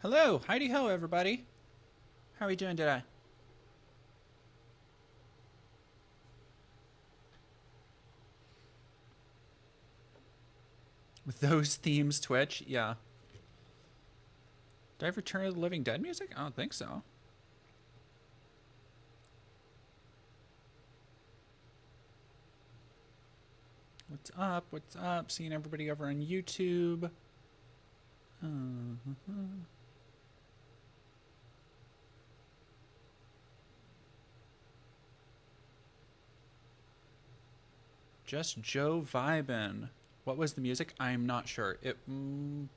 Hello, Heidi ho, everybody. How are we doing today? With those themes, Twitch, yeah. Did I have Return of the Living Dead music? I don't think so. What's up? What's up? Seeing everybody over on YouTube. Just Joe vibin'. What was the music? I'm not sure. It's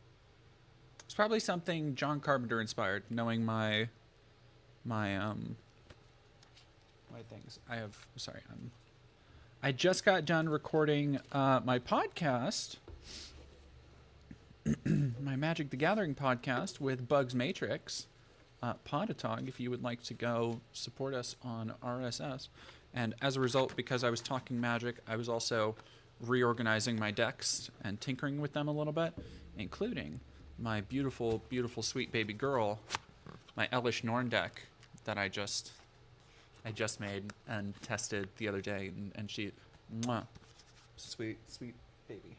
probably something John Carpenter inspired. Knowing my things. I just got done recording my podcast, my Magic the Gathering podcast with Bugs Matrix, Podatog, if you would like to go support us on RSS. And as a result, because I was talking Magic, I was also reorganizing my decks and tinkering with them a little bit, including my beautiful, beautiful, sweet baby girl, my Elish Norn deck that I just made and tested the other day, and she, mwah, sweet, sweet baby.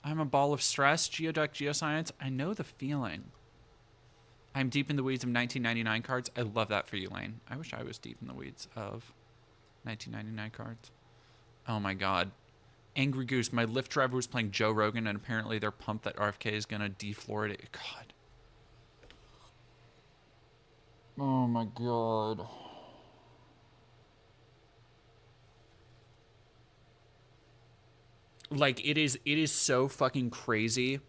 I'm a ball of stress. Geoduck, Geoscience. I know the feeling. I'm deep in the weeds of 1999 cards. I love that for you, Lane. I wish I was deep in the weeds of 1999 cards. Oh my god. Angry Goose. My Lyft driver was playing Joe Rogan, and apparently they're pumped that RFK is going to defloor it. God. Oh my god. Like, it is so fucking crazy.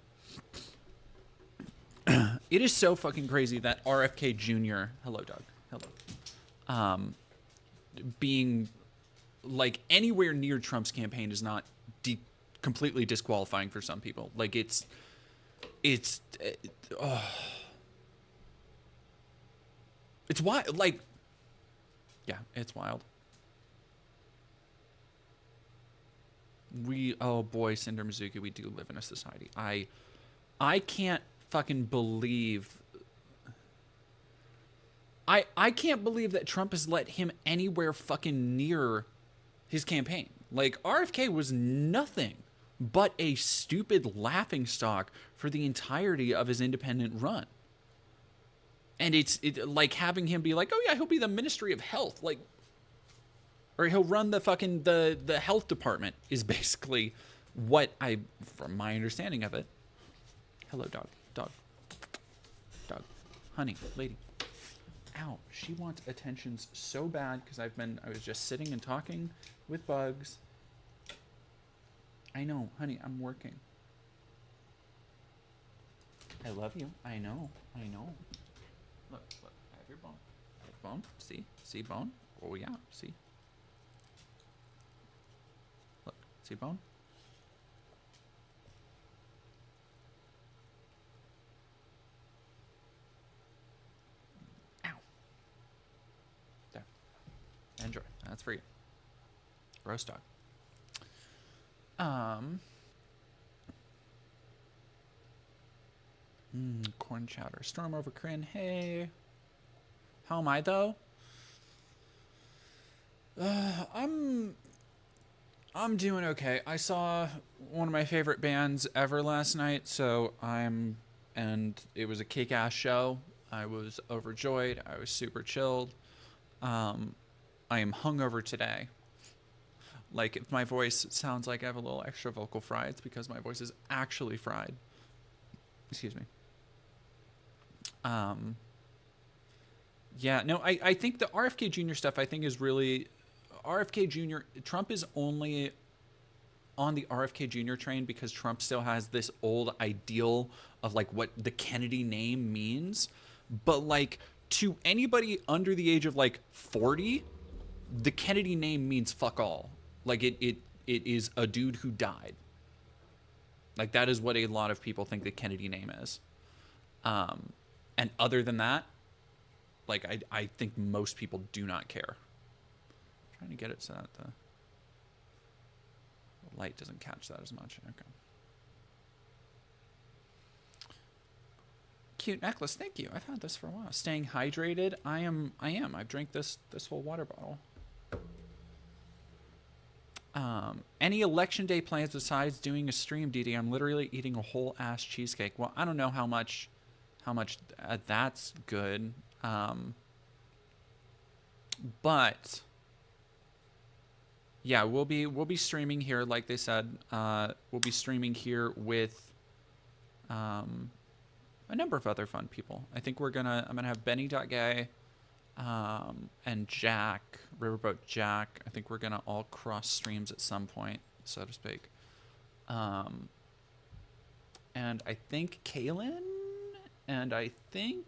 It is so fucking crazy that RFK Jr. Hello, Doug. Hello. Being like anywhere near Trump's campaign is not completely disqualifying for some people. Like it's wild. Like, yeah, it's wild. Oh boy, Cinder Mizuki, we do live in a society. I can't fucking believe. I can't believe that Trump has let him anywhere fucking near his campaign. Like, RFK was nothing but a stupid laughingstock for the entirety of his independent run. And it's like having him be like, oh yeah, he'll be the Ministry of Health, like, or he'll run the fucking the health department is basically what I, from my understanding of it. Hello, dog, dog, dog, honey, lady. Ow, she wants attentions so bad because I was just sitting and talking with Bugs. I know, honey, I'm working. I love you. I know, I know. Look, I have your bone. I have bone. See bone? Oh yeah, see. Look, see bone? Ow. There. Enjoy. That's for you. Roast dog. Corn chowder. Storm over Kryn. Hey. How am I though? I'm doing okay. I saw one of my favorite bands ever last night, so and it was a kick-ass show. I was overjoyed. I was super chilled. I am hungover today. Like, if my voice sounds like I have a little extra vocal fry, it's because my voice is actually fried. Excuse me. Yeah, no, I think the RFK Jr. stuff I think is really... RFK Jr. Trump is only on the RFK Jr. train because Trump still has this old ideal of, like, what the Kennedy name means. But, like, to anybody under the age of, like, 40, the Kennedy name means fuck all. Like, it is a dude who died. Like, that is what a lot of people think the Kennedy name is. And other than that, like, I think most people do not care. I'm trying to get it so that the light doesn't catch that as much. Okay. Cute necklace. Thank you. I've had this for a while. Staying hydrated. I am. I've drank this whole water bottle. Any election day plans besides doing a stream, DD? I'm literally eating a whole ass cheesecake. Well, I don't know how much that's good. But yeah, we'll be streaming here, like they said. We'll be streaming here with a number of other fun people. I think I'm gonna have Benny.gay and Jack, Riverboat Jack. I think we're gonna all cross streams at some point, so to speak. And I think Kaylin and I think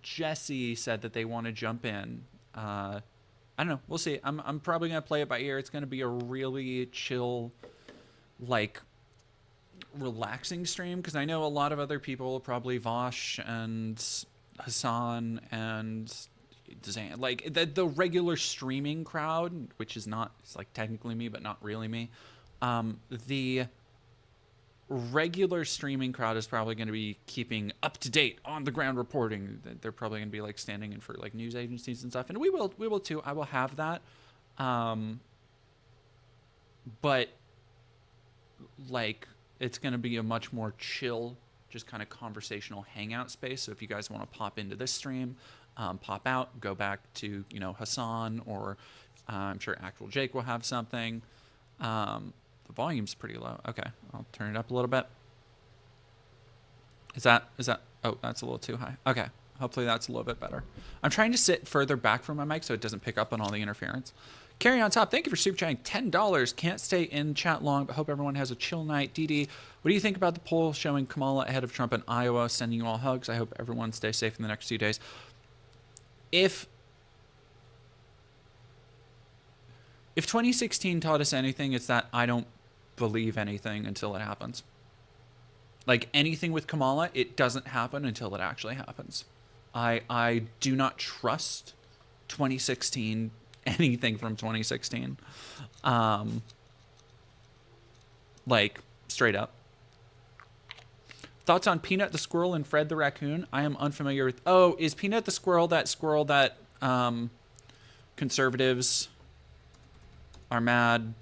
Jesse said that they want to jump in. I don't know. We'll see. I'm probably gonna play it by ear. It's gonna be a really chill, like, relaxing stream because I know a lot of other people, probably Vosh and Hassan and Zan, like the regular streaming crowd, which is not, it's like technically me but not really me. The regular streaming crowd is probably going to be keeping up to date on the ground reporting. They're probably going to be like standing in for like news agencies and stuff, and we will too. I will have that. But like, it's going to be a much more chill, just kind of conversational hangout space. So if you guys want to pop into this stream, pop out, go back to, you know, Hassan, or I'm sure Actual Jake will have something. The volume's pretty low. Okay, I'll turn it up a little bit. Is that, oh, that's a little too high. Okay, hopefully that's a little bit better. I'm trying to sit further back from my mic so it doesn't pick up on all the interference. Carry on top, thank you for super chatting $10. Can't stay in chat long, but hope everyone has a chill night. DD, what do you think about the poll showing Kamala ahead of Trump in Iowa? Sending you all hugs. I hope everyone stays safe in the next few days. If 2016 taught us anything, it's that I don't believe anything until it happens. Like, anything with Kamala, it doesn't happen until it actually happens. I do not trust 2016, anything from 2016. Like, straight up. Thoughts on Peanut the squirrel and Fred the raccoon? I am unfamiliar with... Oh, is Peanut the squirrel that conservatives are mad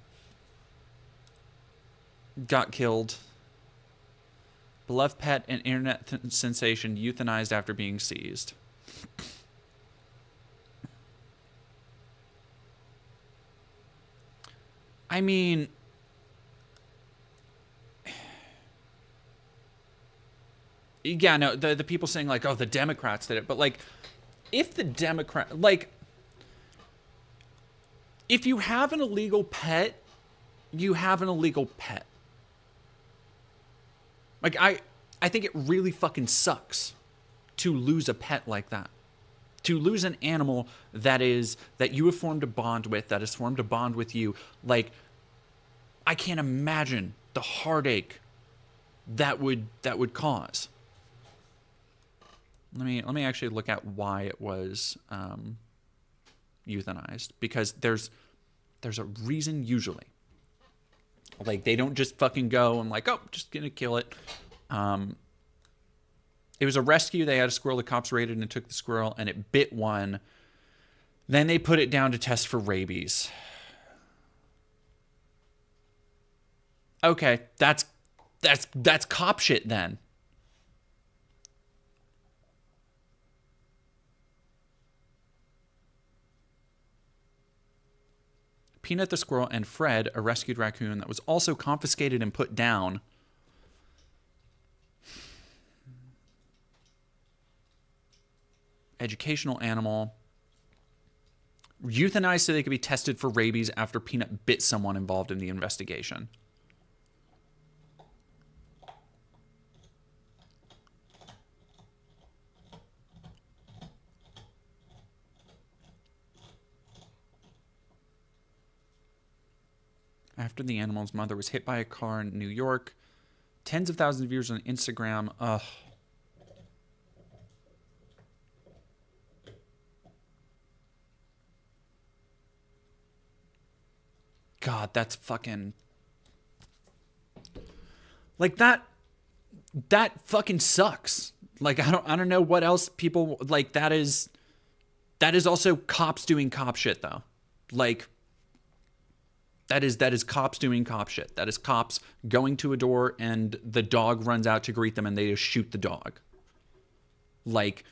got killed. Beloved pet and internet sensation euthanized after being seized. I mean, yeah, no, the people saying like, oh, the Democrats did it, but like, if the Democrat, like, if you have an illegal pet, you have an illegal pet. Like, I think it really fucking sucks to lose a pet like that. To lose an animal that you have formed a bond with, that has formed a bond with you. Like, I can't imagine the heartache that would cause. Let me actually look at why it was euthanized, because there's a reason usually. Like, they don't just fucking go and like, oh, just gonna kill it. It was a rescue. They had a squirrel. The cops raided and took the squirrel, and it bit one. Then they put it down to test for rabies. Okay, that's cop shit then. Peanut the squirrel and Fred, a rescued raccoon that was also confiscated and put down. Educational animal. Euthanized so they could be tested for rabies after Peanut bit someone involved in the investigation. After the animal's mother was hit by a car in New York. Tens of thousands of views on Instagram. Ugh. God, that's fucking... Like, that fucking sucks. Like, I don't know what else people... Like, that is also cops doing cop shit, though. Like... That is cops doing cop shit. That is cops going to a door and the dog runs out to greet them and they just shoot the dog. Like,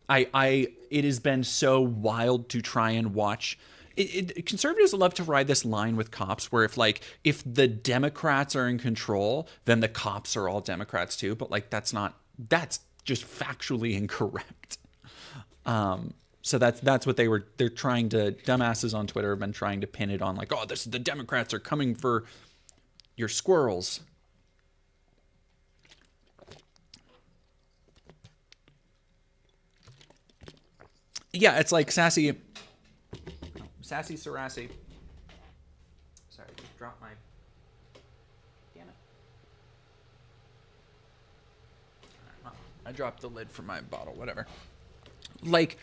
it has been so wild to try and watch. Conservatives love to ride this line with cops where if the Democrats are in control, then the cops are all Democrats too. But like, that's just factually incorrect. So that's what they're trying to, dumbasses on Twitter have been trying to pin it on, like, oh, the Democrats are coming for your squirrels. Yeah, it's like Sassy Sarassi. Sorry, I just dropped my, damn it. Well, I dropped the lid from my bottle, whatever. Like,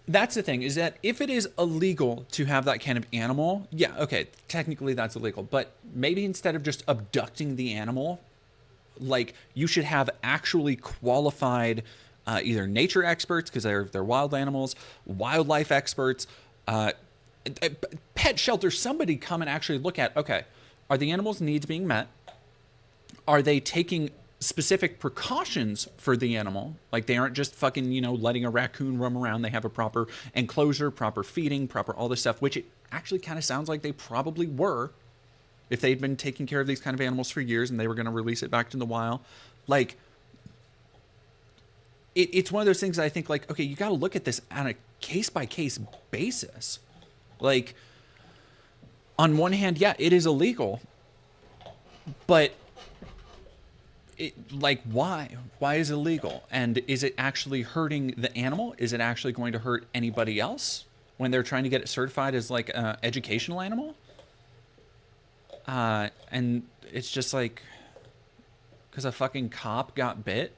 that's the thing, is that if it is illegal to have that kind of animal, yeah, okay, technically that's illegal. But maybe instead of just abducting the animal, like, you should have actually qualified either nature experts, because they're wild animals, wildlife experts, pet shelters, somebody come and actually look at, okay, are the animals' needs being met? Are they taking specific precautions for the animal? Like, they aren't just fucking, letting a raccoon roam around. They have a proper enclosure, proper feeding, proper all this stuff, which it actually kind of sounds like they probably were if they'd been taking care of these kind of animals for years and they were going to release it back to the wild. Like, it's one of those things that I think, like, okay, you got to look at this on a case-by-case basis. Like, on one hand, yeah, it is illegal, but why? Why is it illegal? And is it actually hurting the animal? Is it actually going to hurt anybody else when they're trying to get it certified as like an educational animal? And it's just like, because a fucking cop got bit.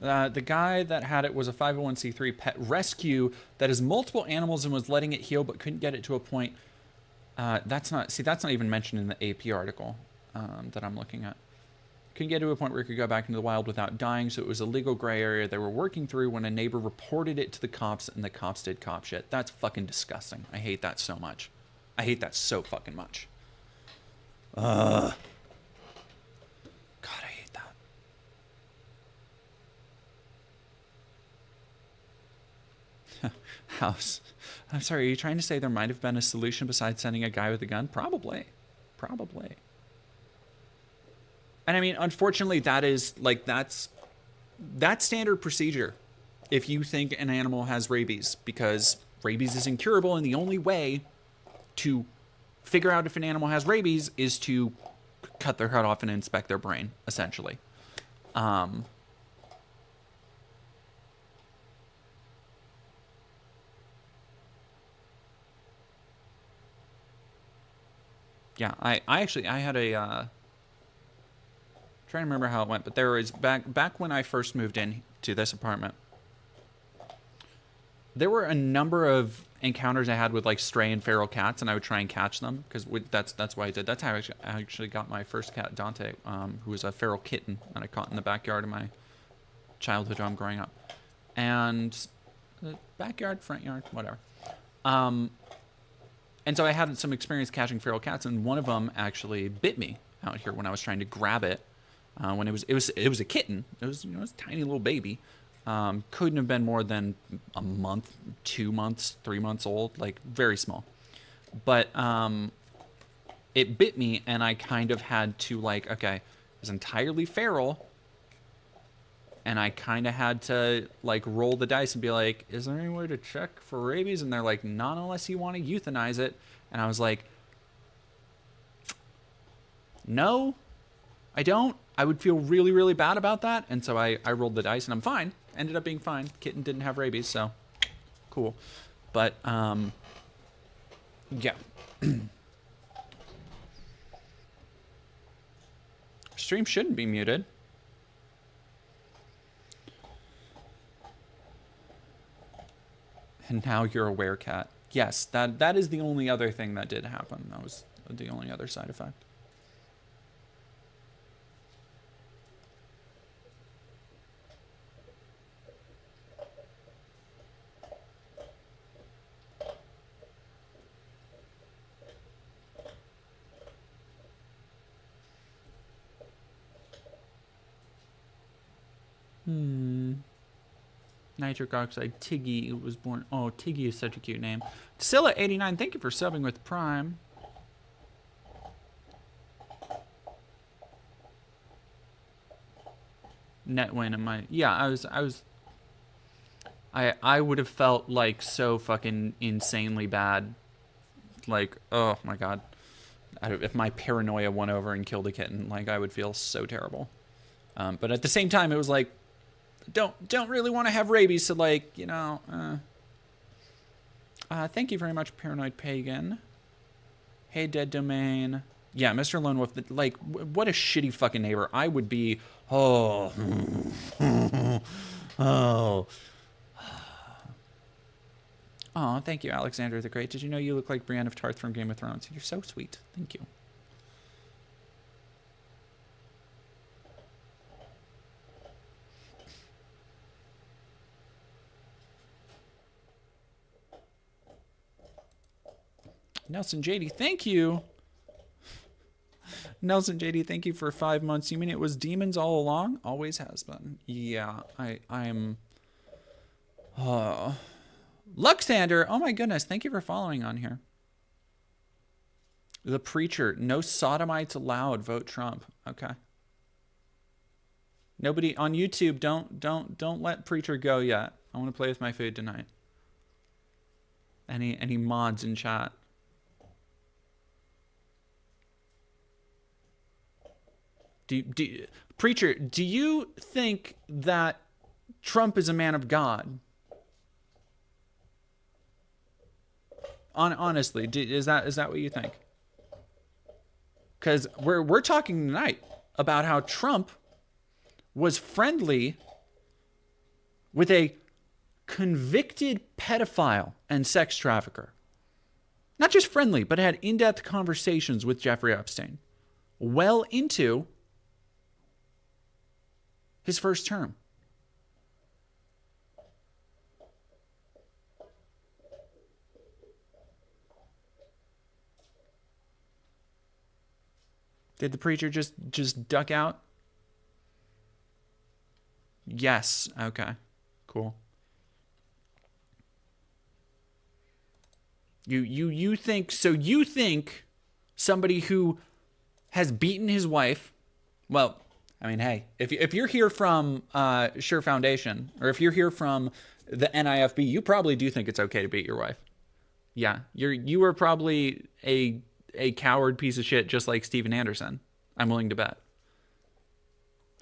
The guy that had it was a 501c3 pet rescue that has multiple animals and was letting it heal but couldn't get it to a point. That's not even mentioned in the AP article that I'm looking at. Couldn't get to a point where it could go back into the wild without dying, so it was a legal gray area they were working through when a neighbor reported it to the cops, and the cops did cop shit. That's fucking disgusting. I hate that so much. I hate that so fucking much. God, I hate that. House. I'm sorry, are you trying to say there might have been a solution besides sending a guy with a gun? Probably. Probably. And I mean, unfortunately, that's standard procedure if you think an animal has rabies, because rabies is incurable, and the only way to figure out if an animal has rabies is to cut their head off and inspect their brain, essentially. Yeah, I had a trying to remember how it went, but there was back when I first moved in to this apartment, there were a number of encounters I had with like stray and feral cats, and I would try and catch them because that's why I did. That's how I actually got my first cat, Dante, who was a feral kitten that I caught in the backyard of my childhood home growing up, and the backyard, front yard, whatever. And so I had some experience catching feral cats, and one of them actually bit me out here when I was trying to grab it. When it was a kitten. It was it was a tiny little baby. Couldn't have been more than a month, 2 months, 3 months old, like very small. But it bit me, and I kind of had to like, okay, it was entirely feral, and I kind of had to like roll the dice and be like, is there any way to check for rabies? And they're like, not unless you want to euthanize it. And I was like, no, I don't. I would feel really, really bad about that. And so I rolled the dice, and I'm fine. Ended up being fine. Kitten didn't have rabies, so cool. But, yeah. Stream shouldn't be muted. And now you're a werecat. Yes, that is the only other thing that did happen. That was the only other side effect. Nitric oxide. Tiggy was born. Oh, Tiggy is such a cute name. Scylla89, thank you for subbing with Prime. Net win in my... Yeah, I would have felt like so fucking insanely bad. Like, oh my god. If my paranoia won over and killed a kitten, like I would feel so terrible. But at the same time, it was like, don't really want to have rabies, so like, you know, thank you very much, Paranoid Pagan. Hey, Dead Domain. Yeah, Mr. Lone Wolf, like, what a shitty fucking neighbor. I would be, oh. Oh, thank you, Alexander the Great. Did you know you look like Brienne of Tarth from Game of Thrones? You're so sweet. Thank you. Nelson JD, thank you. Nelson JD, thank you for 5 months. You mean it was demons all along? Always has been. Yeah, I'm... Luxander, oh my goodness, thank you for following on here. The Preacher, no sodomites allowed, vote Trump. Okay. Nobody on YouTube, don't let Preacher go yet. I want to play with my food tonight. Any mods in chat? Preacher, do you think that Trump is a man of God? Honestly, is that what you think? Because we're talking tonight about how Trump was friendly with a convicted pedophile and sex trafficker. Not just friendly, but had in-depth conversations with Jeffrey Epstein. Well into his first term. Did the preacher just duck out? Yes. Okay. Cool. You think so? You think somebody who has beaten his wife? Well, I mean, hey, if you're here from Sure Foundation, or if you're here from the NIFB, you probably do think it's okay to beat your wife. Yeah, you are probably a coward piece of shit, just like Steven Anderson. I'm willing to bet.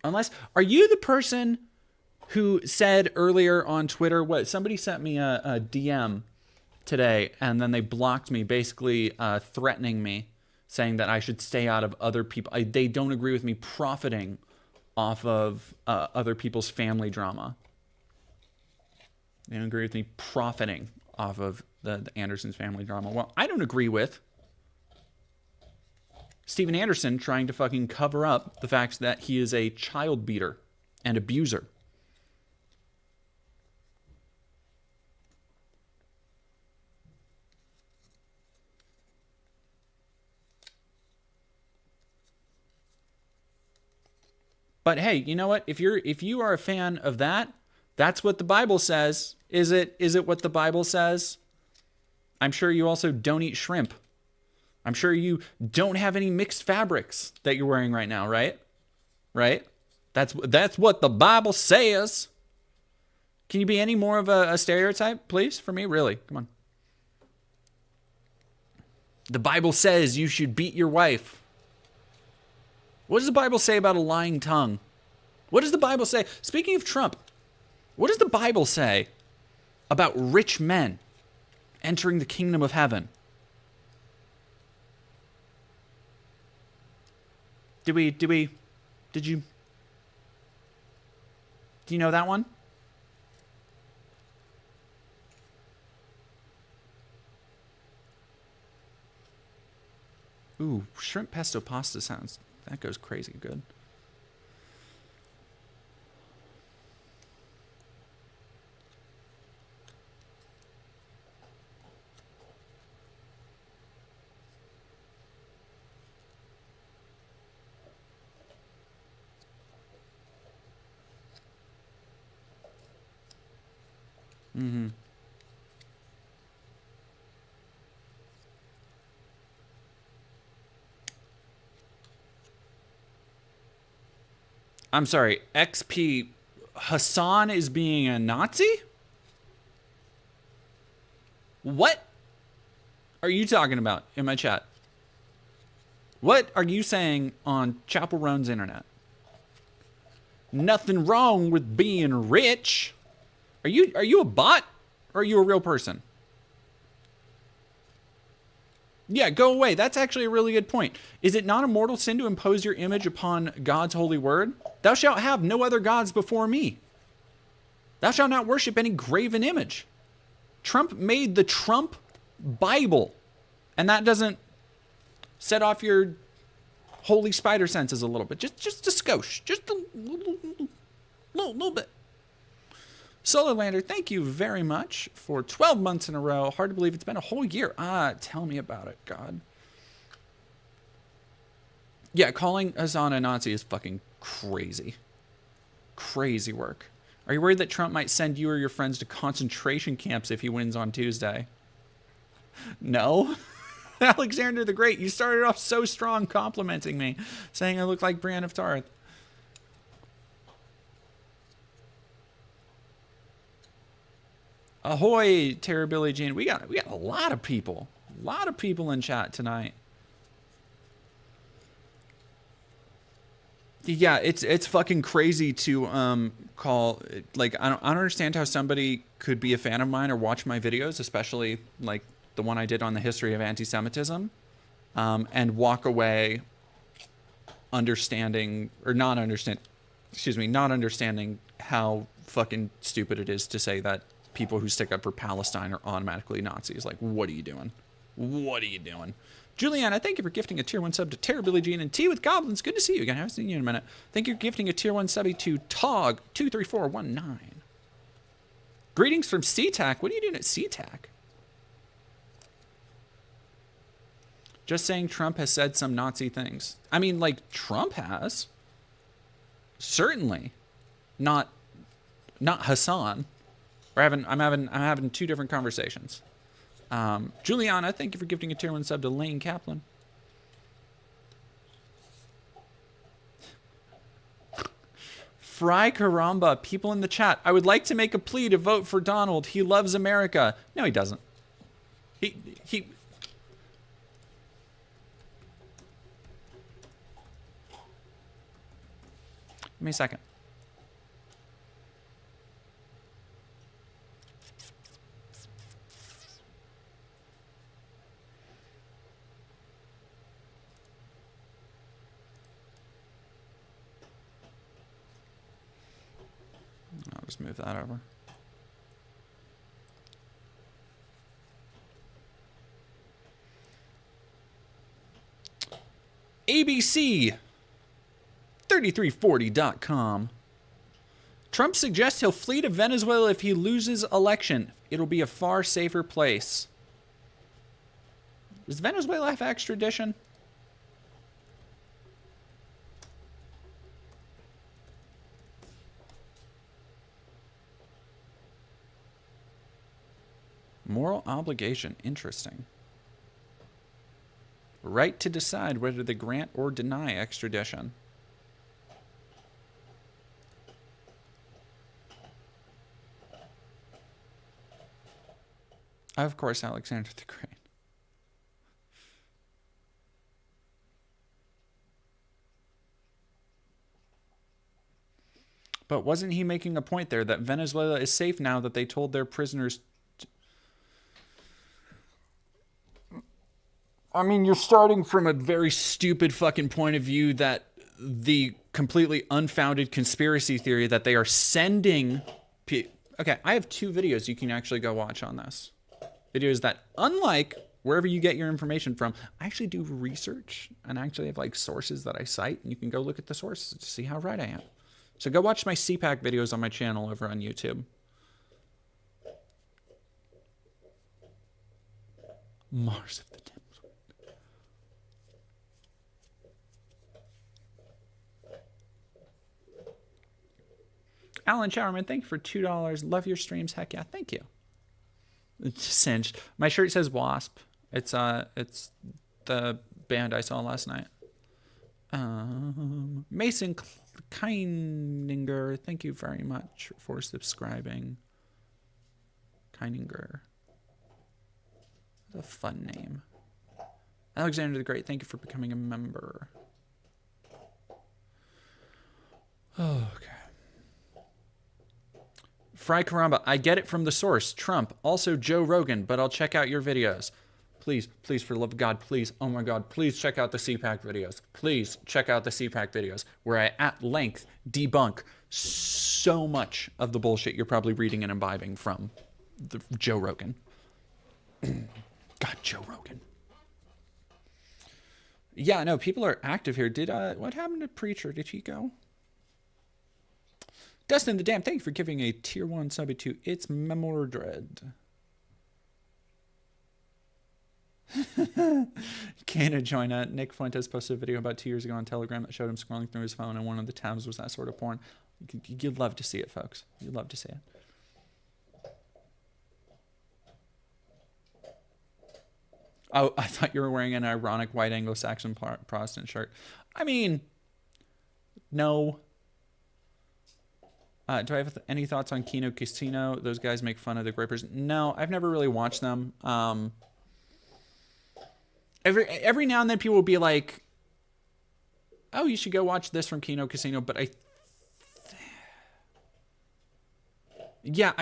Unless, are you the person who said earlier on Twitter, what somebody sent me a DM today, and then they blocked me, basically threatening me, saying that I should stay out of other people. They don't agree with me profiting off of other people's family drama. They don't agree with me profiting off of the Anderson's family drama. Well, I don't agree with Steven Anderson trying to fucking cover up the fact that he is a child beater and abuser. But hey, you know what? If you are a fan of that, that's what the Bible says. Is it what the Bible says? I'm sure you also don't eat shrimp. I'm sure you don't have any mixed fabrics that you're wearing right now, right? Right? That's what the Bible says. Can you be any more of a stereotype, please, for me? Really? Come on. The Bible says you should beat your wife. What does the Bible say about a lying tongue? What does the Bible say? Speaking of Trump, what does the Bible say about rich men entering the kingdom of heaven? Do you know that one? Ooh, shrimp pesto pasta sounds, that goes crazy good. Mm-hmm. I'm sorry, XP Hassan is being a Nazi? What are you talking about in my chat? What are you saying on Chapel Roan's internet? Nothing wrong with being rich. Are you a bot or are you a real person? Yeah, go away. That's actually a really good point. Is it not a mortal sin to impose your image upon God's holy word? Thou shalt have no other gods before me. Thou shalt not worship any graven image. Trump made the Trump Bible, and that doesn't set off your holy spider senses a little bit. Just a skosh. Just a little bit. Solar Lander, thank you very much for 12 months in a row. Hard to believe it's been a whole year. Tell me about it, God. Yeah, calling Hassan a Nazi is fucking crazy. Crazy work. Are you worried that Trump might send you or your friends to concentration camps if he wins on Tuesday? No. Alexander the Great, you started off so strong complimenting me, saying I look like Brienne of Tarth. Ahoy, Terrorbilly Jean. We got a lot of people. A lot of people in chat tonight. Yeah, it's fucking crazy to call, like, I don't understand how somebody could be a fan of mine or watch my videos, especially like the one I did on the history of anti-Semitism, and walk away understanding or not understanding how fucking stupid it is to say that people who stick up for Palestine are automatically Nazis. Like, what are you doing? What are you doing? Juliana, thank you for gifting a tier 1 sub to Terror Billie Jean and Tea with Goblins. Good to see you again. I haven't seen you in a minute. Thank you for gifting a tier 1 sub to Tog23419. Greetings from SeaTac. What are you doing at SeaTac? Just saying Trump has said some Nazi things. I mean, like, Trump has. Certainly. Not Hassan. I'm having two different conversations. Juliana, thank you for gifting a tier 1 sub to Lane Kaplan. Fry Karamba, people in the chat. I would like to make a plea to vote for Donald. He loves America. No, he doesn't. He. Give me a second. I'll just move that over. ABC 3340.com. Trump suggests he'll flee to Venezuela if he loses election. It'll be a far safer place. Does Venezuela have extradition? Moral obligation. Interesting. Right to decide whether to grant or deny extradition. Of course, Alexander the Great. But wasn't he making a point there that Venezuela is safe now that they told their prisoners... I mean, you're starting from a very stupid fucking point of view that the completely unfounded conspiracy theory that they are sending... Okay, I have 2 videos you can actually go watch on this. Videos that, unlike wherever you get your information from, I actually do research and actually have like sources that I cite, and you can go look at the sources to see how right I am. So go watch my CPAC videos on my channel over on YouTube. Mars of the Thames. Alan Showerman, thank you for $2. Love your streams. Heck yeah, thank you. It's cinched. My shirt says Wasp. It's the band I saw last night. Mason Keininger, thank you very much for subscribing. Keininger. What a fun name. Alexander the Great, thank you for becoming a member. Oh, okay. Fry Karamba, I get it from the source. Trump, also Joe Rogan, but I'll check out your videos. Please, please, for the love of God, please, oh my God, please check out the CPAC videos. Please check out the CPAC videos where I at length debunk so much of the bullshit you're probably reading and imbibing from Joe Rogan. God, Joe Rogan. Yeah, no, people are active here. What happened to Preacher? Did he go? Dustin the Dam, thank you for giving a tier 1 sub to It's Memordred. Can't join it. Nick Fuentes posted a video about 2 years ago on Telegram that showed him scrolling through his phone, and one of the tabs was that sort of porn. You'd love to see it, folks. You'd love to see it. Oh, I thought you were wearing an ironic white Anglo-Saxon Protestant shirt. I mean, no. Do I have any thoughts on Kino Casino? Those guys make fun of the Grapers. No, I've never really watched them. Every now and then people will be like, oh, you should go watch this from Kino Casino, but I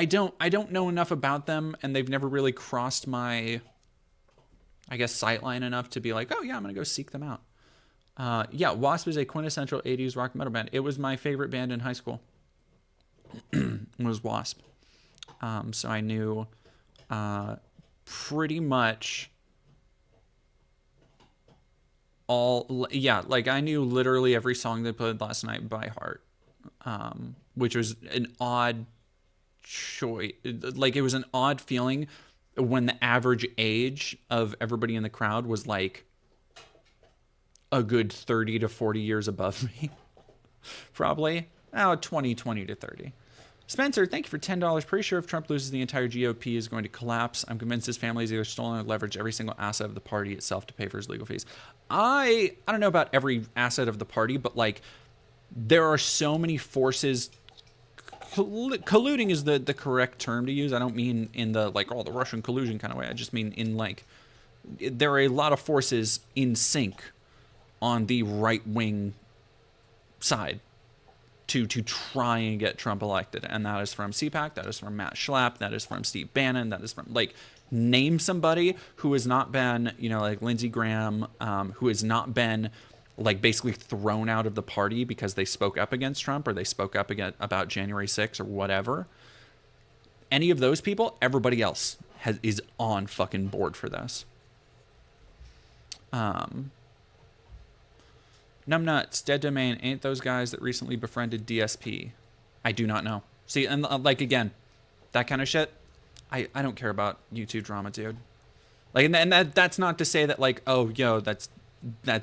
don't know enough about them, and they've never really crossed my, I guess, sightline enough to be like, oh yeah, I'm gonna go seek them out. Yeah, Wasp is a quintessential 80s rock metal band. It was my favorite band in high school. Was Wasp. So I knew pretty much Yeah, like I knew literally every song they played last night by heart, which was an odd choice. Like it was an odd feeling when the average age of everybody in the crowd was like a good 30 to 40 years above me. Probably 20 to 30. Spencer, thank you for $10. Pretty sure if Trump loses, the entire GOP is going to collapse. I'm convinced his family is either stolen or leveraged every single asset of the party itself to pay for his legal fees. I don't know about every asset of the party, but like there are so many forces. Colluding is the correct term to use. I don't mean in the like the Russian collusion kind of way. I just mean in like there are a lot of forces in sync on the right wing side to try and get Trump elected, and that is from CPAC, that is from Matt Schlapp, that is from Steve Bannon, that is from like name somebody who has not been like Lindsey Graham, who has not been like basically thrown out of the party because they spoke up against Trump or they spoke up about January 6th or whatever. Any of those people, everybody else is on fucking board for this. Numbnuts, Dead Domain, ain't those guys that recently befriended DSP? I do not know. See, and like again, that kind of shit, I don't care about YouTube drama, dude. Like, and that's not to say that like, oh, yo, that's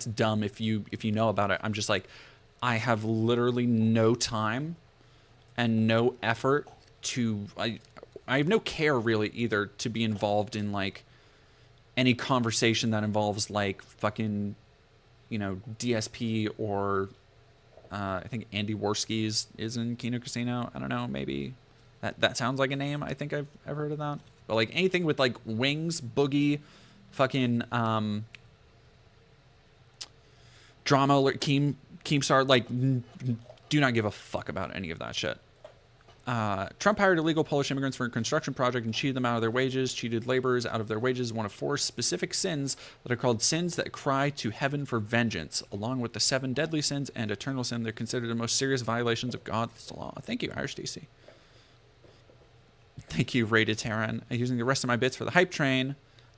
dumb if you know about it. I'm just like, I have literally no time and no effort to I have no care really either to be involved in like any conversation that involves like fucking DSP or I think Andy Worski is in Kino Casino. I don't know, maybe that sounds like a name. I think I've heard of that. But like anything with like Wings, Boogie, fucking drama alert, Keemstar, like do not give a fuck about any of that shit. Trump hired illegal Polish immigrants for a construction project and cheated them out of their wages. Cheated laborers out of their wages, one of 4 specific sins that are called sins that cry to heaven for vengeance. Along with the 7 deadly sins and eternal sin, they're considered the most serious violations of God's law. Thank you, Irish DC. Thank you, Rated Terran. I'm using the rest of my bits for the hype train.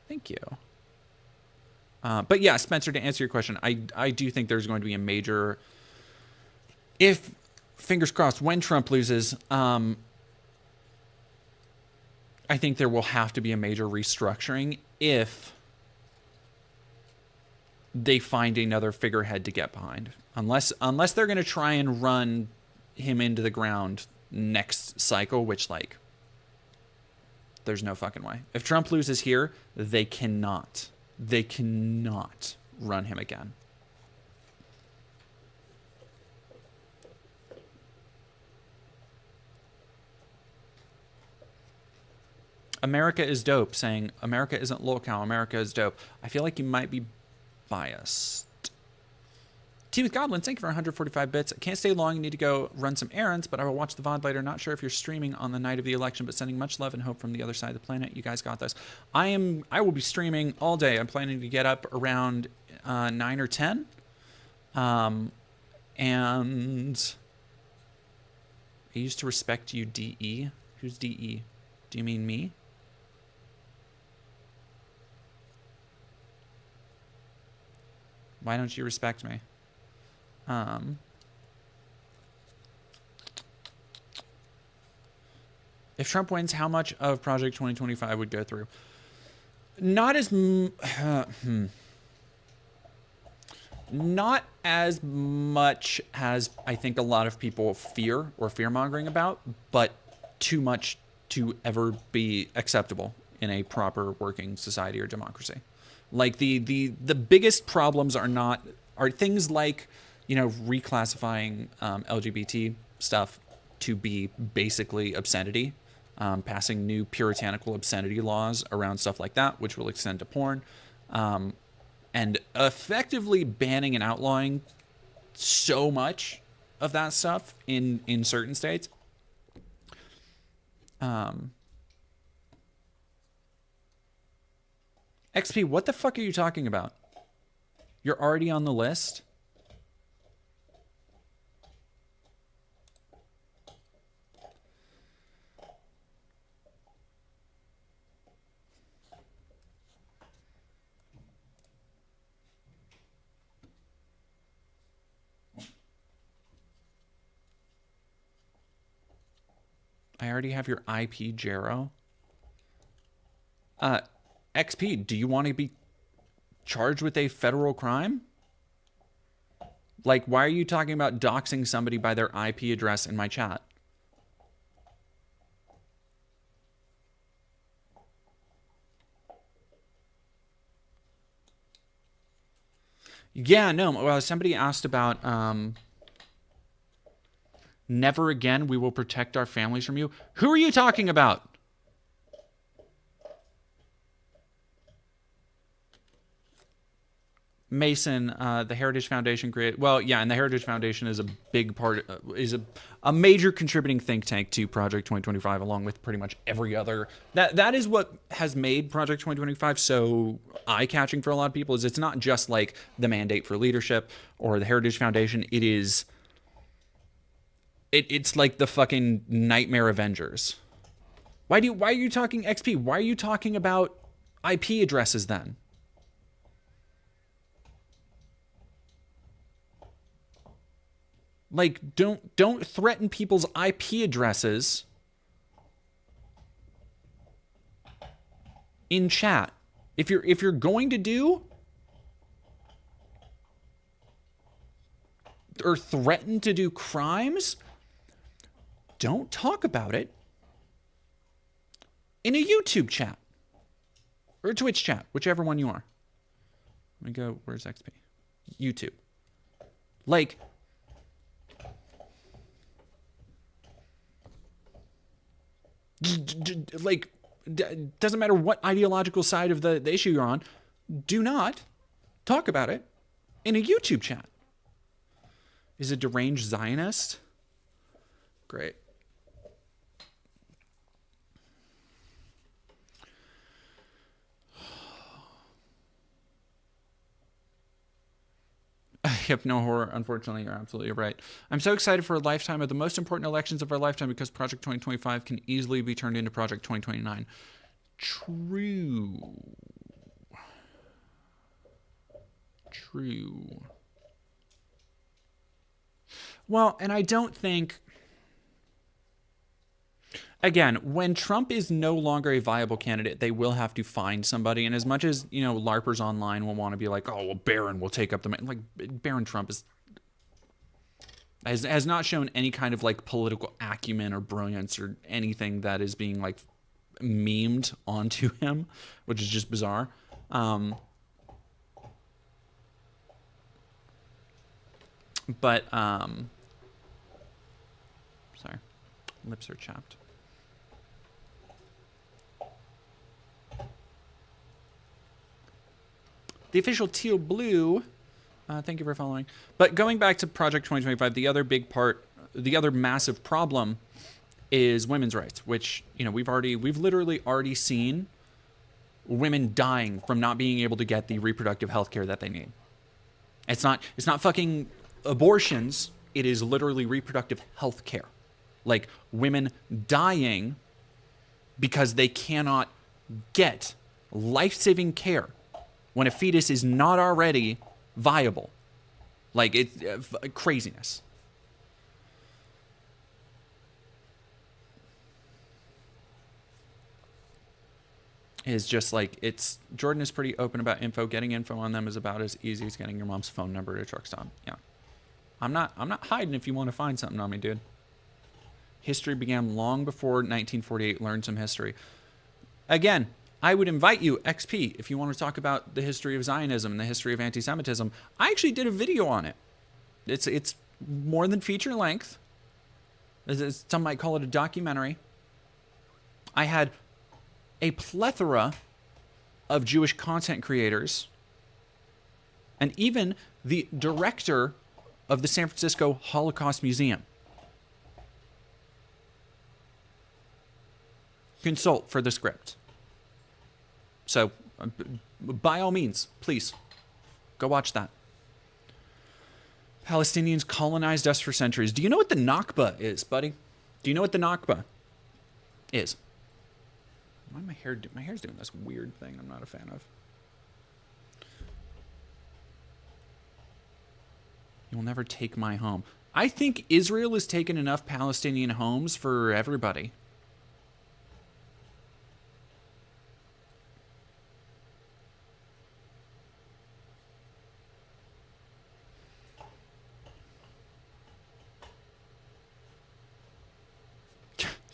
Thank you. But yeah, Spencer, to answer your question, I do think there's going to be a major... If... Fingers crossed, when Trump loses, I think there will have to be a major restructuring if they find another figurehead to get behind. Unless they're going to try and run him into the ground next cycle, which, like, there's no fucking way. If Trump loses here, they cannot run him again. America is dope, saying America isn't lolcow, America is dope. I feel like you might be biased. Tea with Goblin, thank you for 145 bits. I can't stay long, you need to go run some errands, but I will watch the VOD later. Not sure if you're streaming on the night of the election, but sending much love and hope from the other side of the planet. You guys got this. I will be streaming all day. I'm planning to get up around 9 or 10. And I used to respect you, DE. Who's DE? Do you mean me? Why don't you respect me? If Trump wins, how much of Project 2025 would go through? Not as not as much as I think a lot of people fear or fear-mongering about, but too much to ever be acceptable in a proper working society or democracy. Like the biggest problems are things like, reclassifying LGBT stuff to be basically obscenity, passing new puritanical obscenity laws around stuff like that, which will extend to porn, and effectively banning and outlawing so much of that stuff in certain states. XP, what the fuck are you talking about? You're already on the list? I already have your IP, Jero. XP, do you want to be charged with a federal crime? Like, why are you talking about doxing somebody by their IP address in my chat? Yeah, no. Well, somebody asked about never again we will protect our families from you. Who are you talking about? Mason, the Heritage Foundation created. Well, yeah, and the Heritage Foundation is a big part, is a major contributing think tank to Project 2025, along with pretty much every other. That is what has made Project 2025 so eye-catching for a lot of people. Is it's not just like the Mandate for Leadership or the Heritage Foundation. It is. It's like the fucking Nightmare Avengers. Why are you talking XP? Why are you talking about IP addresses then? Like, don't threaten people's IP addresses in chat. If you're going to do or threaten to do crimes, don't talk about it in a YouTube chat or a Twitch chat, whichever one you are. Let me go. Where's XP? YouTube. Like. Like, doesn't matter what ideological side of the issue you're on, do not talk about it in a YouTube chat. Is a deranged Zionist? Great. Yep, no horror. Unfortunately, you're absolutely right. I'm so excited for a lifetime of the most important elections of our lifetime because Project 2025 can easily be turned into Project 2029. True. Well, and I don't think... Again, when Trump is no longer a viable candidate, they will have to find somebody. And as much as, LARPers online will want to be like, oh, well, Barron will take up the... Like, Barron Trump has not shown any kind of, like, political acumen or brilliance or anything that is being, like, memed onto him, which is just bizarre. Sorry. Lips are chapped. The official teal blue, thank you for following. But going back to Project 2025, the other big part, the other massive problem is women's rights, which, we've literally already seen women dying from not being able to get the reproductive health care that they need. It's not fucking abortions. It is literally reproductive health care. Like, women dying because they cannot get life-saving care when a fetus is not already viable. Like, it's craziness. Is just like, Jordan is pretty open about info. Getting info on them is about as easy as getting your mom's phone number at a truck stop. Yeah. I'm not hiding if you want to find something on me, dude. History began long before 1948. Learn some history. Again, I would invite you, XP, if you want to talk about the history of Zionism and the history of anti-Semitism. I actually did a video on it. It's more than feature length. Some might call it a documentary. I had a plethora of Jewish content creators and even the director of the San Francisco Holocaust Museum. Consult for the script. So, by all means, please, go watch that. Palestinians colonized us for centuries. Do you know what the Nakba is, buddy? Do you know what the Nakba is? Why my hair's doing this weird thing I'm not a fan of. You will never take my home. I think Israel has taken enough Palestinian homes for everybody.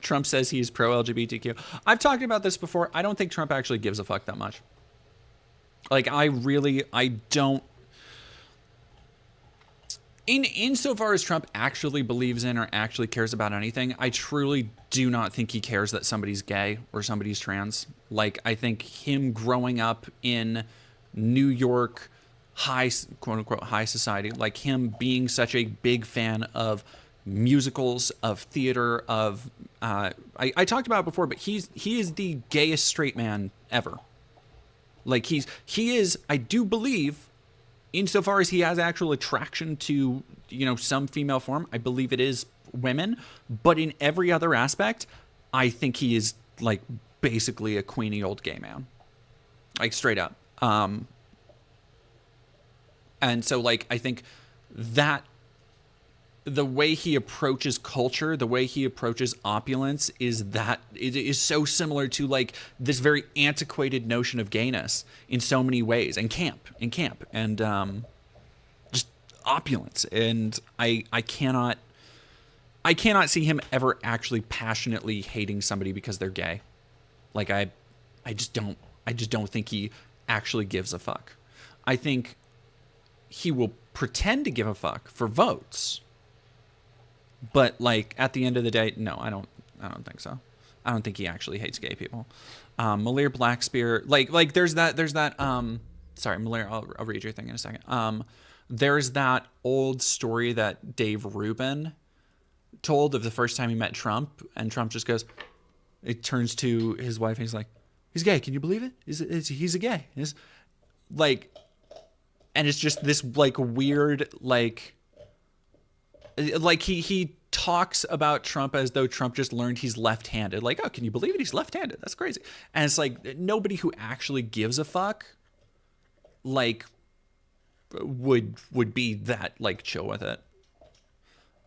Trump says he's pro-LGBTQ. I've talked about this before. I don't think Trump actually gives a fuck that much. Like, I don't. Insofar as Trump actually believes in or actually cares about anything, I truly do not think he cares that somebody's gay or somebody's trans. Like, I think him growing up in New York high, quote unquote, high society, like him being such a big fan of musicals, of theater, of I talked about it before, but he is the gayest straight man ever. Like he is, I do believe, insofar as he has actual attraction to, some female form, I believe it is women. But in every other aspect, I think he is like basically a queenie old gay man, like straight up. And so like I think that the way he approaches culture, the way he approaches opulence is that it is so similar to like this very antiquated notion of gayness in so many ways, and camp and just opulence. And I cannot see him ever actually passionately hating somebody because they're gay. Like I just don't think he actually gives a fuck. I think he will pretend to give a fuck for votes. But like at the end of the day, no, I don't think so. I don't think he actually hates gay people. Malir Blackspear, like there's that sorry, Malir, I'll read your thing in a second. There's that old story that Dave Rubin told of the first time he met Trump, and Trump just goes, it turns to his wife and he's like, he's gay, can you believe it? He's a gay. He's like, and it's just this like weird like he talks about Trump as though Trump just learned he's left-handed. Like, oh, can you believe it? He's left-handed. That's crazy. And it's like nobody who actually gives a fuck like would be that like chill with it.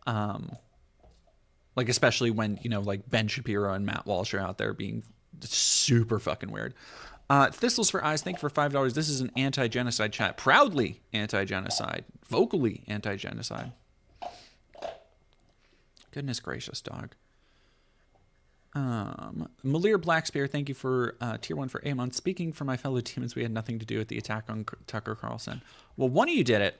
Like especially when, like Ben Shapiro and Matt Walsh are out there being super fucking weird. Thistles for Eyes, thank you for $5. This is an anti-genocide chat. Proudly anti-genocide. Vocally anti-genocide. Goodness gracious, dog. Malir Blackspear, thank you for tier 1 for 8 months. Speaking for my fellow demons, we had nothing to do with the attack on Tucker Carlson. Well, one of you did it.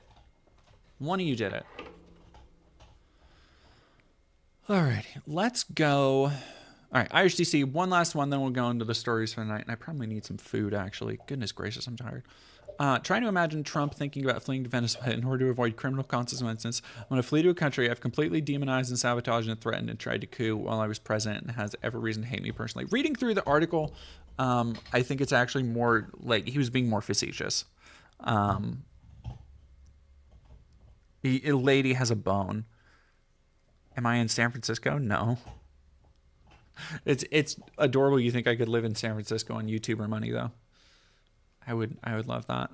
Alrighty, let's go. All right, Irish DC, one last one, then we'll go into the stories for the night. And I probably need some food, actually. Goodness gracious, I'm tired. Trying to imagine Trump thinking about fleeing to Venezuela in order to avoid criminal consequences. When I flee to a country I've completely demonized and sabotaged and threatened and tried to coup while I was president and has every reason to hate me personally. Reading through the article, I think it's actually more like he was being more facetious. A lady has a bone. Am I in San Francisco? No. It's adorable. You think I could live in San Francisco on YouTuber money though? I would love that.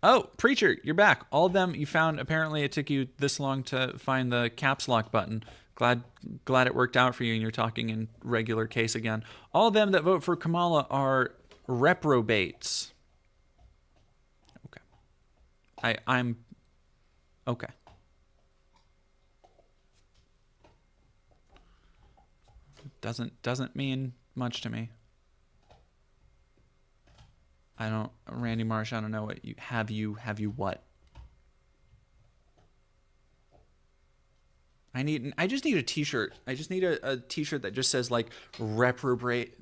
Oh, Preacher, you're back. All of them you found. Apparently it took you this long to find the caps lock button. Glad it worked out for you and you're talking in regular case again. All of them that vote for Kamala are reprobates. Okay. I'm okay. Doesn't mean much to me. Randy Marsh, I don't know what have you what? I just need a t-shirt. I just need a t-shirt that just says like reprobate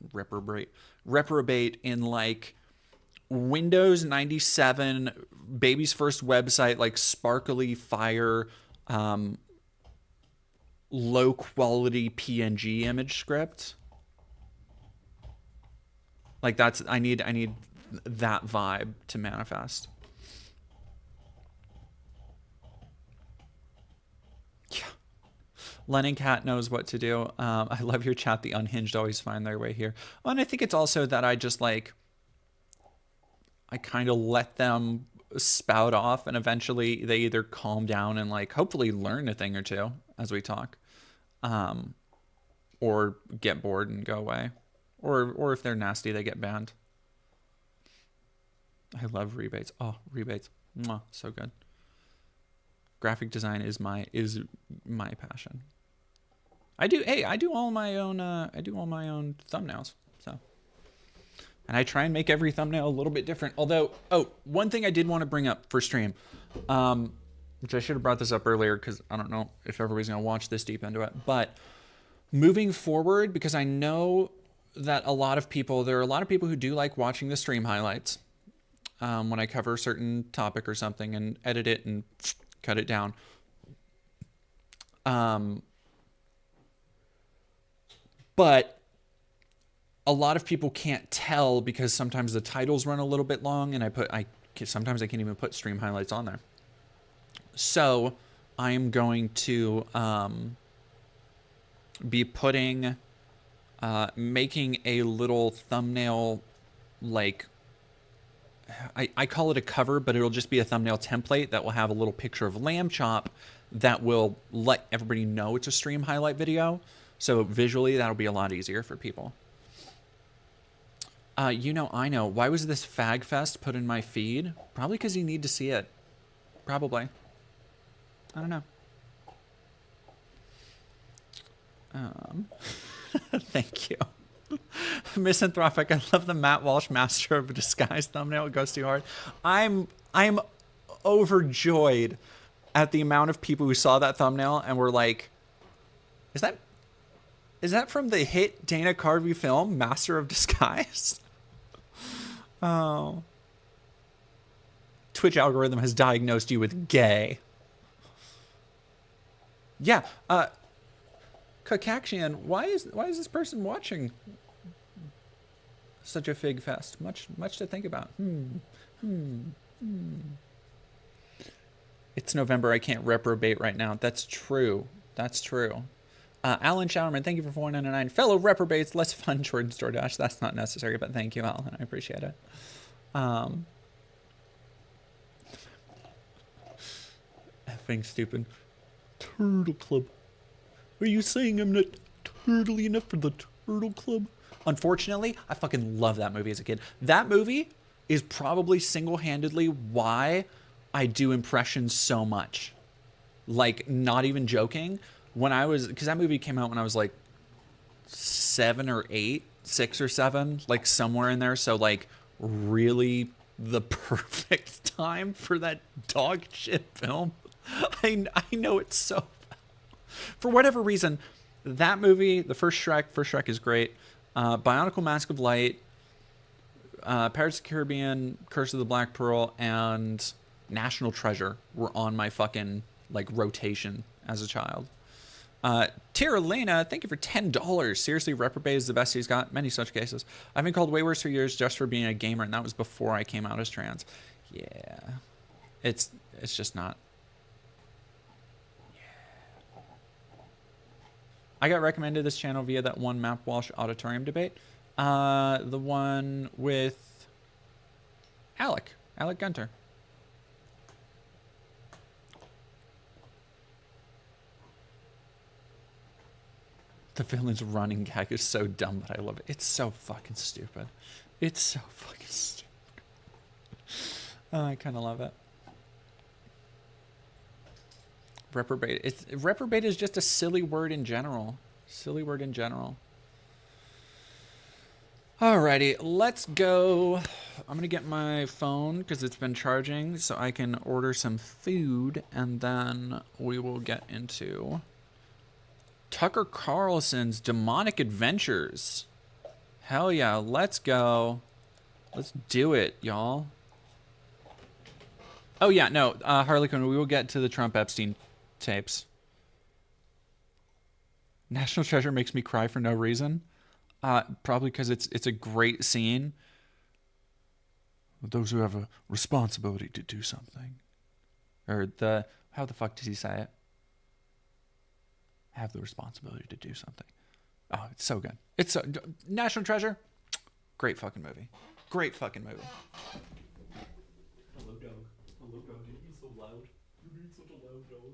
in like Windows 97 baby's first website, like sparkly fire, low quality PNG image script. Like I need that vibe to manifest. Yeah. Lennon Cat knows what to do. I love your chat. The unhinged always find their way here. Well, and I think it's also that I just like, I kind of let them spout off and eventually they either calm down and like hopefully learn a thing or two as we talk, or get bored and go away. Or if they're nasty, they get banned. I love rebates. Oh, rebates. Mwah, so good. Graphic design is my passion. I do all my own thumbnails. So, and I try and make every thumbnail a little bit different. Although, one thing I did want to bring up for stream, which I should have brought this up earlier because I don't know if everybody's gonna watch this deep into it, but moving forward, because I know that there are a lot of people who do like watching the stream highlights when I cover a certain topic or something and edit it and cut it down. But a lot of people can't tell because sometimes the titles run a little bit long, and sometimes I can't even put stream highlights on there. So I am going to be making a little thumbnail, like, I call it a cover, but it'll just be a thumbnail template that will have a little picture of lamb chop that will let everybody know it's a stream highlight video. So visually, that'll be a lot easier for people. I know. Why was this Fag Fest put in my feed? Probably because you need to see it. Probably. I don't know. Thank you. Misanthropic. I love the Matt Walsh Master of Disguise thumbnail. It goes too hard. I'm overjoyed at the amount of people who saw that thumbnail and were like, is that from the hit Dana Carvey film, Master of Disguise? Oh. Twitch algorithm has diagnosed you with gay. Yeah. Kakakshian, why is this person watching such a fig fest? Much to think about. It's November. I can't reprobate right now. That's true. Alan Showerman, thank you for $4.99. Fellow reprobates, less fun Jordan's DoorDash. That's not necessary, but thank you, Alan. I appreciate it. Effing stupid. Turtle Club. Are you saying I'm not turtly enough for the Turtle Club? Unfortunately, I fucking love that movie as a kid. That movie is probably single-handedly why I do impressions so much. Like, not even joking. Because that movie came out when I was like 7 or 8, 6 or 7, like somewhere in there. So like really the perfect time for that dog shit film. I know it's so, for whatever reason, that movie, the first Shrek is great. Bionicle Mask of Light, Pirates of the Caribbean, Curse of the Black Pearl, and National Treasure were on my fucking like rotation as a child. Tiralena, thank you for $10. Seriously, reprobate is the best he's got. Many such cases. I've been called way worse for years just for being a gamer, and that was before I came out as trans. Yeah. It's just not. Yeah. I got recommended this channel via that one Map Walsh auditorium debate. The one with Alec Gunter. The villain's running gag is so dumb, but I love it. It's so fucking stupid. It's so fucking stupid. I kind of love it. Reprobate. Reprobate is just a silly word in general. Silly word in general. Alrighty, let's go. I'm going to get my phone because it's been charging so I can order some food, and then we will get into Tucker Carlson's Demonic Adventures. Hell yeah, let's go. Let's do it, y'all. Oh yeah, no, Harley Quinn, we will get to the Trump Epstein tapes. National Treasure makes me cry for no reason. Probably because it's a great scene. Those who have a responsibility to do something. Or how the fuck does he say it? Have the responsibility to do something. Oh, it's so good. National Treasure. Great fucking movie. Great fucking movie. Hello, dog. Hello, dog. You're being so loud. You're being such a loud dog.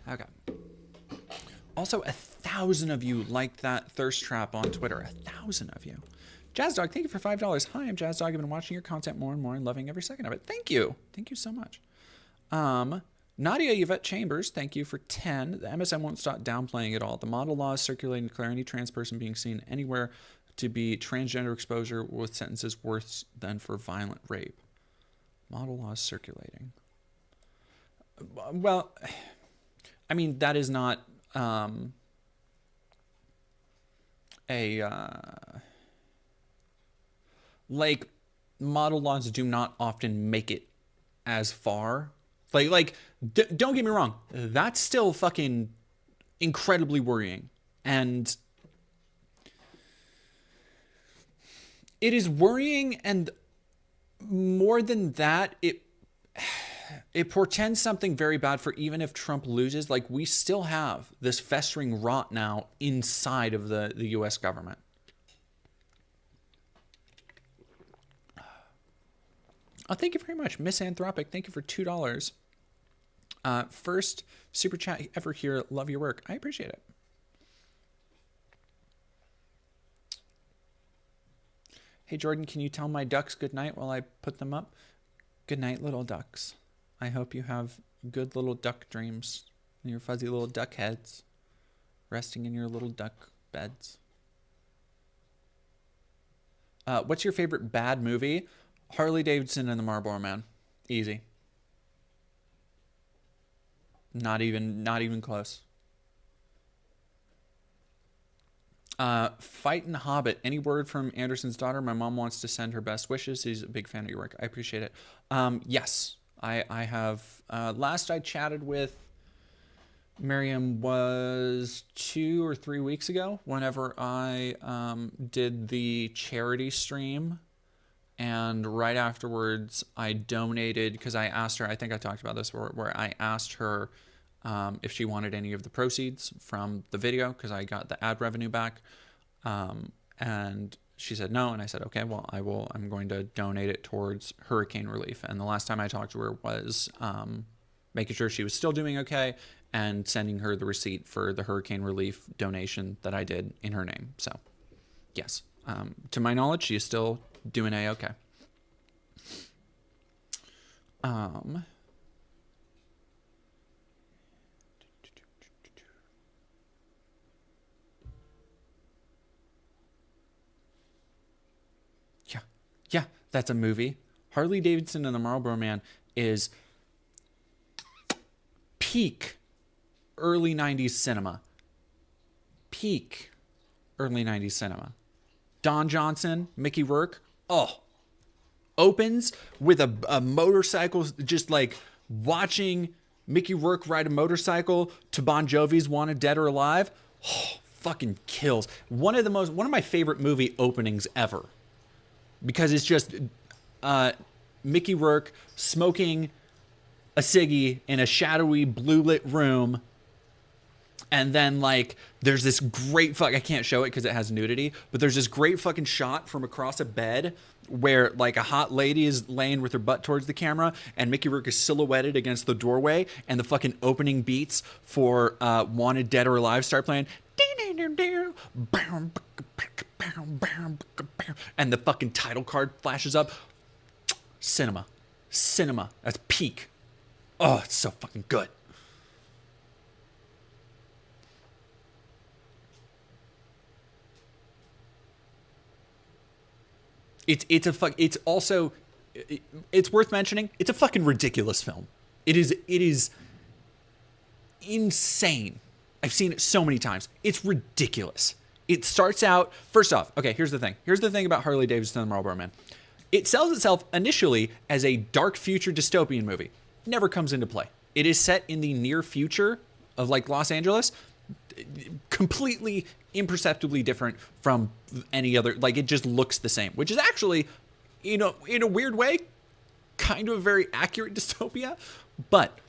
Okay. Also, 1,000 of you liked that thirst trap on Twitter. 1,000 of you. Jazz Dog, thank you for $5. Hi, I'm Jazz Dog. I've been watching your content more and more and loving every second of it. Thank you. Thank you so much. Nadia Yvette Chambers, thank you for 10. The MSM won't stop downplaying it all. The model law is circulating to declare any trans person being seen anywhere to be transgender exposure with sentences worse than for violent rape. Model law is circulating. Well, I mean, that is not like, model laws do not often make it as far. Don't get me wrong, that's still fucking incredibly worrying. And it is worrying, and more than that, it portends something very bad for even if Trump loses. Like, we still have this festering rot now inside of the U.S. government. Oh, thank you very much, Misanthropic. Thank you for $2. First super chat ever here. Love your work. I appreciate it. Hey, Jordan, can you tell my ducks good night while I put them up? Good night, little ducks. I hope you have good little duck dreams and your fuzzy little duck heads resting in your little duck beds. What's your favorite bad movie? Harley Davidson and the Marlboro Man. Easy. Not even close. Fight and Hobbit. Any word from Anderson's daughter? My mom wants to send her best wishes. She's a big fan of your work. I appreciate it. Yes, I have. Last I chatted with Miriam was 2 or 3 weeks ago, whenever I did the charity stream. And right afterwards, I donated, because I asked her, I think I talked about this, where I asked her if she wanted any of the proceeds from the video, because I got the ad revenue back. And she said no, and I said, okay, well, I'm going to donate it towards hurricane relief. And the last time I talked to her was making sure she was still doing okay and sending her the receipt for the hurricane relief donation that I did in her name. So, yes, to my knowledge, she is still doing A-okay. Yeah, that's a movie. Harley Davidson and the Marlboro Man is peak early 90s cinema. Peak early 90s cinema. Don Johnson, Mickey Rourke, opens with a motorcycle, just like watching Mickey Rourke ride a motorcycle to Bon Jovi's Wanted Dead or Alive. Fucking kills. One of my favorite movie openings ever, because it's just Mickey Rourke smoking a ciggy in a shadowy blue lit room. And then, like, there's this great I can't show it because it has nudity, but there's this great fucking shot from across a bed where, like, a hot lady is laying with her butt towards the camera, and Mickey Rourke is silhouetted against the doorway, and the fucking opening beats for Wanted Dead or Alive start playing. And the fucking title card flashes up. Cinema. That's peak. Oh, it's so fucking good. It's also, it's worth mentioning, it's a fucking ridiculous film. It is insane. I've seen it so many times. It's ridiculous. It starts out, first off, okay, here's the thing. Here's the thing about Harley Davidson and the Marlboro Man. It sells itself initially as a dark future dystopian movie. Never comes into play. It is set in the near future of, like, Los Angeles. Completely imperceptibly different from any other, like, it just looks the same, which is actually, you know, in a weird way, kind of a very accurate dystopia. But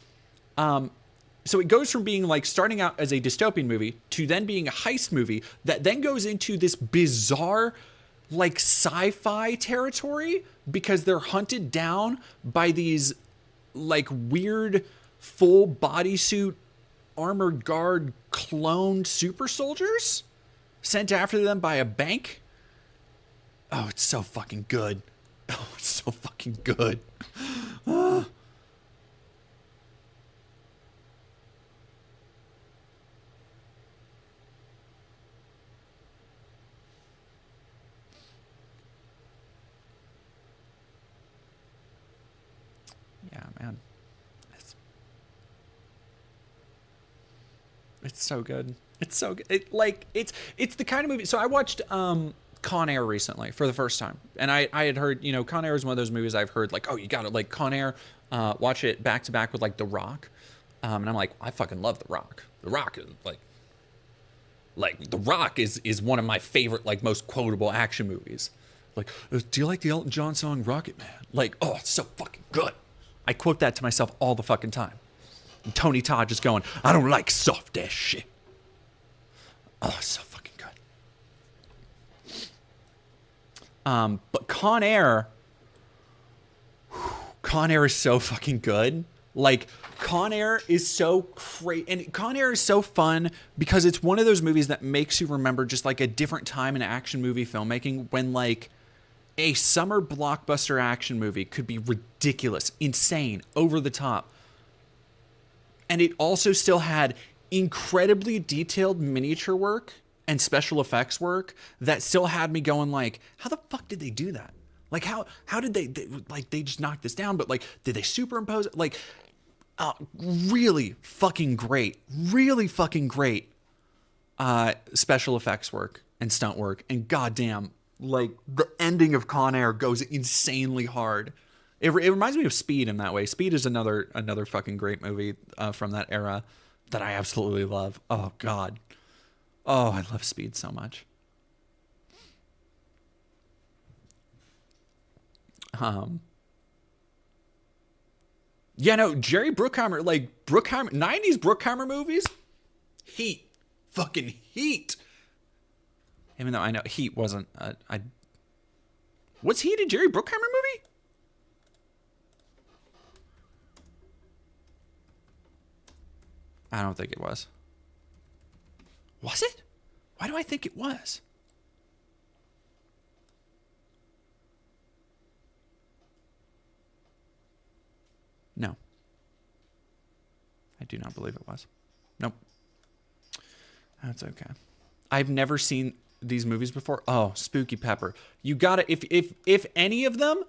so it goes from being, like, starting out as a dystopian movie to then being a heist movie that then goes into this bizarre, like, sci-fi territory, because they're hunted down by these, like, weird full bodysuit armored guard cloned super soldiers sent after them by a bank. Oh, it's so fucking good. Oh, it's so fucking good. Ah. Yeah, man. It's so good. It's so good. It's the kind of movie. So I watched Con Air recently for the first time, and I had heard, you know, Con Air is one of those movies I've heard like, oh, you got to like Con Air, watch it back to back with like The Rock, and I'm like, I fucking love The Rock. The Rock is like The Rock is one of my favorite, like, most quotable action movies. Like, do you like the Elton John song Rocket Man? Like, oh, it's so fucking good. I quote that to myself all the fucking time. And Tony Todd just going, I don't like soft ass shit. Oh, it's so fucking good. But Con Air is so fucking good. Like, Con Air is so great, and Con Air is so fun because it's one of those movies that makes you remember just like a different time in action movie filmmaking when like a summer blockbuster action movie could be ridiculous, insane, over the top. And it also still had incredibly detailed miniature work and special effects work that still had me going like, how the fuck did they do that? Like, how did they just knock this down? But like, did they superimpose it? Like, really fucking great special effects work and stunt work. And goddamn, like, the ending of Con Air goes insanely hard. It reminds me of Speed in that way. Speed is another fucking great movie from that era that I absolutely love. Oh God, oh, I love Speed so much. Yeah, no, Jerry Bruckheimer, like Bruckheimer, 90s Bruckheimer movies, heat, fucking heat. Even though I know Heat wasn't, was Heat a Jerry Bruckheimer movie? I don't think it was. Was it? Why do I think it was? No. I do not believe it was. Nope. That's okay. I've never seen these movies before. Oh, Spooky Pepper. You gotta, if any of them,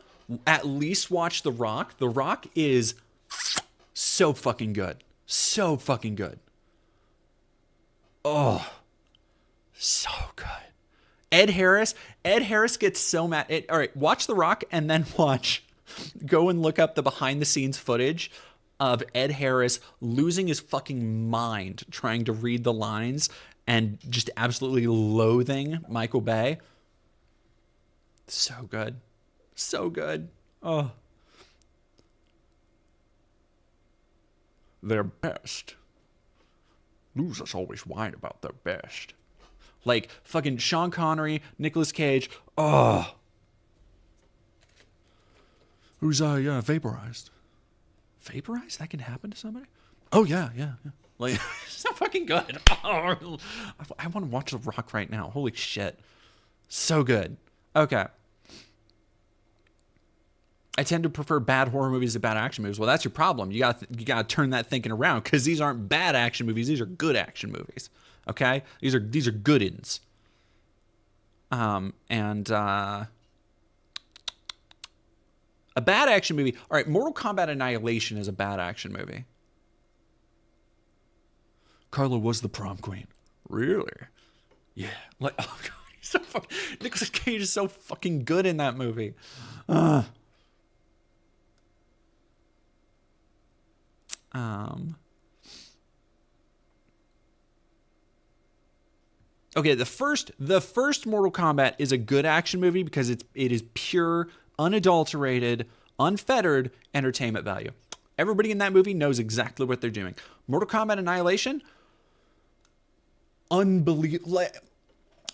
at least watch The Rock. The Rock is so fucking good. So fucking good. Oh, so good. Ed Harris gets so mad. All right, watch The Rock and then go and look up the behind the scenes footage of Ed Harris losing his fucking mind trying to read the lines and just absolutely loathing Michael Bay. So good. So good. Oh. Their best. Losers always whine about their best. Like fucking Sean Connery, Nicolas Cage. Oh. Who's vaporized? Vaporized? That can happen to somebody? Oh yeah. Like, it's so fucking good. Oh, I want to watch The Rock right now. Holy shit. So good. Okay. I tend to prefer bad horror movies to bad action movies. Well, that's your problem. You got to turn that thinking around, because these aren't bad action movies. These are good action movies. Okay? These are good-ins. A bad action movie. All right, Mortal Kombat Annihilation is a bad action movie. Carla was the prom queen. Really? Yeah. Like, oh god, he's so fucking, Nicolas Cage is so fucking good in that movie. Okay, the first Mortal Kombat is a good action movie because it is pure, unadulterated, unfettered entertainment value. Everybody in that movie knows exactly what they're doing. Mortal Kombat Annihilation, unbelievable.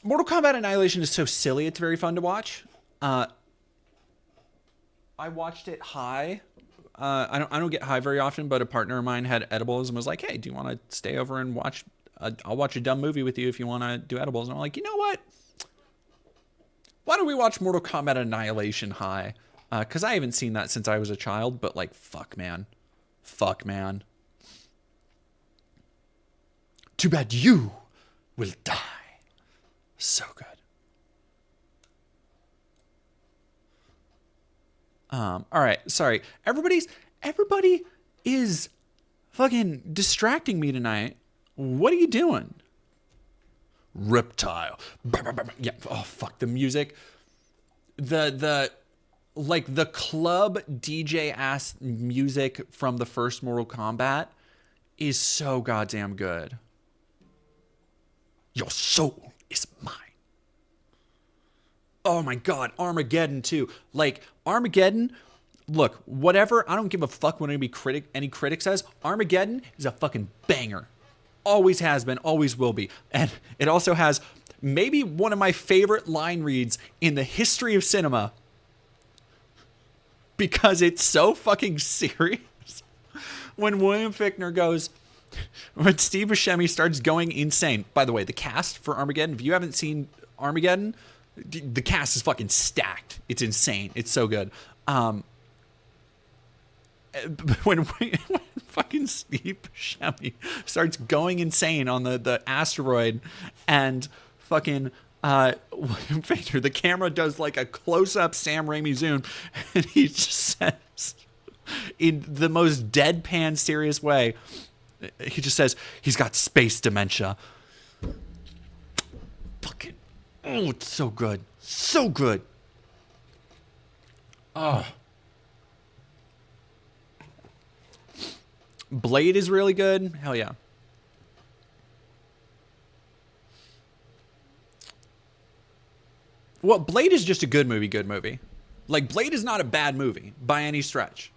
Mortal Kombat Annihilation is so silly, it's very fun to watch. I watched it high I don't get high very often, but a partner of mine had edibles and was like, "Hey, do you want to stay over and watch? I'll watch a dumb movie with you if you want to do edibles." And I'm like, you know what? Why don't we watch Mortal Kombat Annihilation high? Because I haven't seen that since I was a child. But like, fuck, man. Too bad you will die. So good. All right, sorry. Everybody is fucking distracting me tonight. What are you doing? Reptile. Yeah. Oh fuck the music. The like the club DJ ass music from the first Mortal Kombat is so goddamn good. Your soul is mine. Oh my god, Armageddon too. Like Armageddon, look, whatever, I don't give a fuck what any critic says. Armageddon is a fucking banger. Always has been, always will be. And it also has maybe one of my favorite line reads in the history of cinema. Because it's so fucking serious. When William Fichtner goes, when Steve Buscemi starts going insane. By the way, the cast for Armageddon, if you haven't seen Armageddon, the cast is fucking stacked. It's insane. It's so good. When fucking Steve Buscemi starts going insane on the asteroid, and fucking William Fichtner, the camera does like a close-up Sam Raimi zoom, and he just says, in the most deadpan serious way, he just says, he's got space dementia. Fucking, oh, it's so good. So good. Oh. Blade is really good. Hell yeah. Well, Blade is just a good movie. Like, Blade is not a bad movie by any stretch.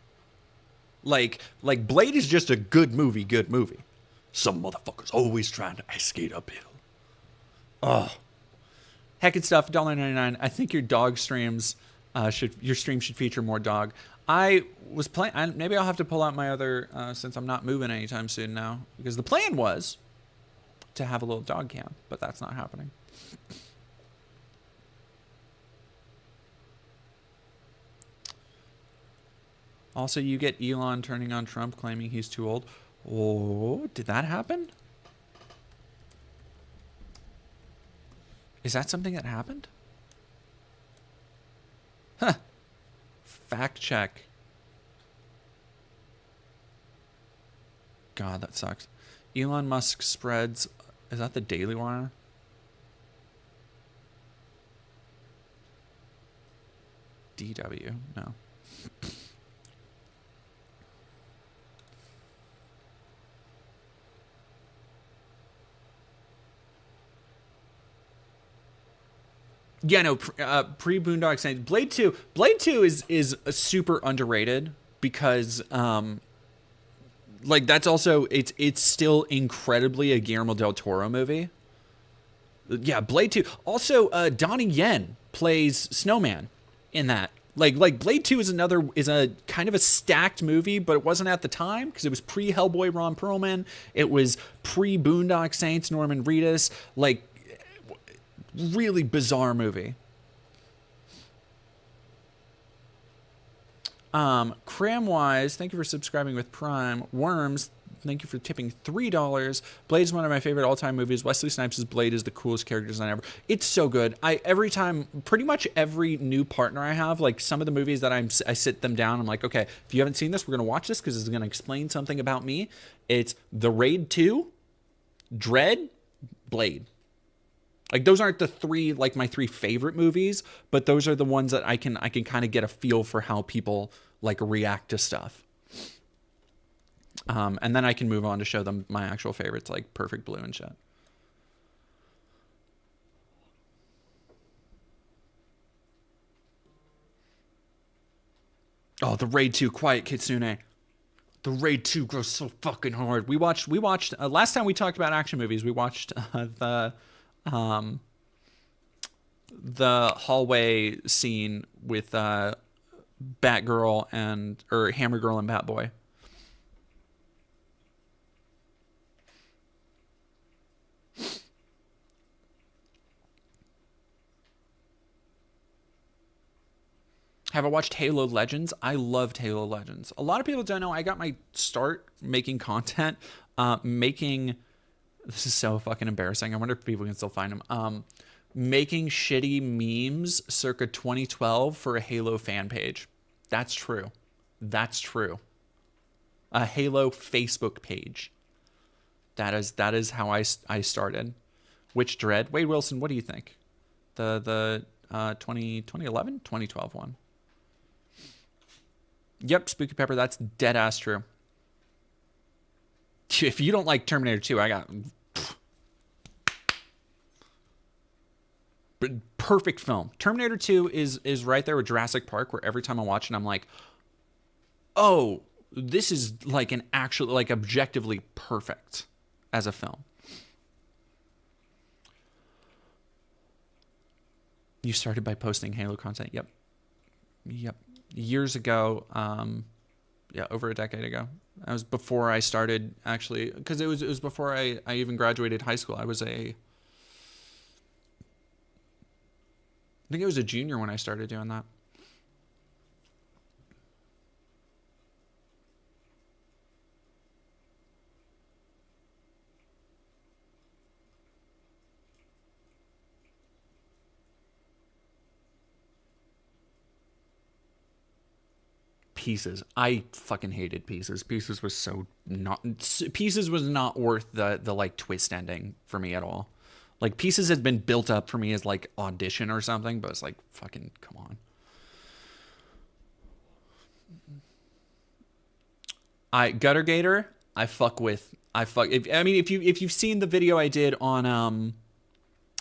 Like Blade is just a good movie. Some motherfuckers always trying to skate uphill. Oh. Heckin' stuff, $1.99. I think your dog streams your stream should feature more dog. I was playing. Maybe I'll have to pull out my other since I'm not moving anytime soon now. Because the plan was to have a little dog cam, but that's not happening. Also, you get Elon turning on Trump, claiming he's too old. Oh, did that happen? Is that something that happened? Huh. Fact check. God, that sucks. Elon Musk spreads... Is that the Daily Wire? DW? No. Yeah, no, pre-Boondock Saints. Blade 2 is super underrated because like that's also it's still incredibly a Guillermo del Toro movie. Yeah, Blade 2. Also, Donnie Yen plays Snowman in that. Like Blade 2 is a kind of a stacked movie, but it wasn't at the time because it was pre-Hellboy Ron Perlman. It was pre-Boondock Saints Norman Reedus. Like, really bizarre movie. Cramwise, thank you for subscribing with Prime. Worms, thank you for tipping $3. Blade is one of my favorite all-time movies. Wesley Snipes' Blade is the coolest character design ever. It's so good. Pretty much every new partner I have, like some of the movies that I sit them down, I'm like, okay, if you haven't seen this, we're going to watch this because it's going to explain something about me. It's The Raid 2, Dread, Blade. Like, those aren't the three, like, my three favorite movies, but those are the ones that I can kind of get a feel for how people, like, react to stuff. And then I can move on to show them my actual favorites, like Perfect Blue and shit. Oh, The Raid 2, Quiet Kitsune. The Raid 2 goes so fucking hard. We watched last time we talked about action movies, we watched the hallway scene with Batgirl or Hammer Girl and Batboy. Have I watched Halo Legends? I loved Halo Legends. A lot of people don't know I got my start making content, making. This is so fucking embarrassing. I wonder if people can still find them. Making shitty memes circa 2012 for a Halo fan page. That's true. That's true. A Halo Facebook page. That is how I started. Which Dread? Wade Wilson, what do you think? The 2011, 2012 one. Yep, Spooky Pepper, that's dead ass true. If you don't like Terminator 2, I got perfect film. Terminator 2 is right there with Jurassic Park, where every time I watch it, I'm like, oh, this is like an actual, like objectively perfect as a film. You started by posting Halo content. Yep. Years ago, over a decade ago. That was before I started actually, because it was before I even graduated high school. I think I was a junior when I started doing that. Pieces. I fucking hated Pieces. Pieces was not worth the like twist ending for me at all. Like Pieces has been built up for me as like Audition or something, but it's like fucking come on. Gutter Gator, if you've seen the video I did on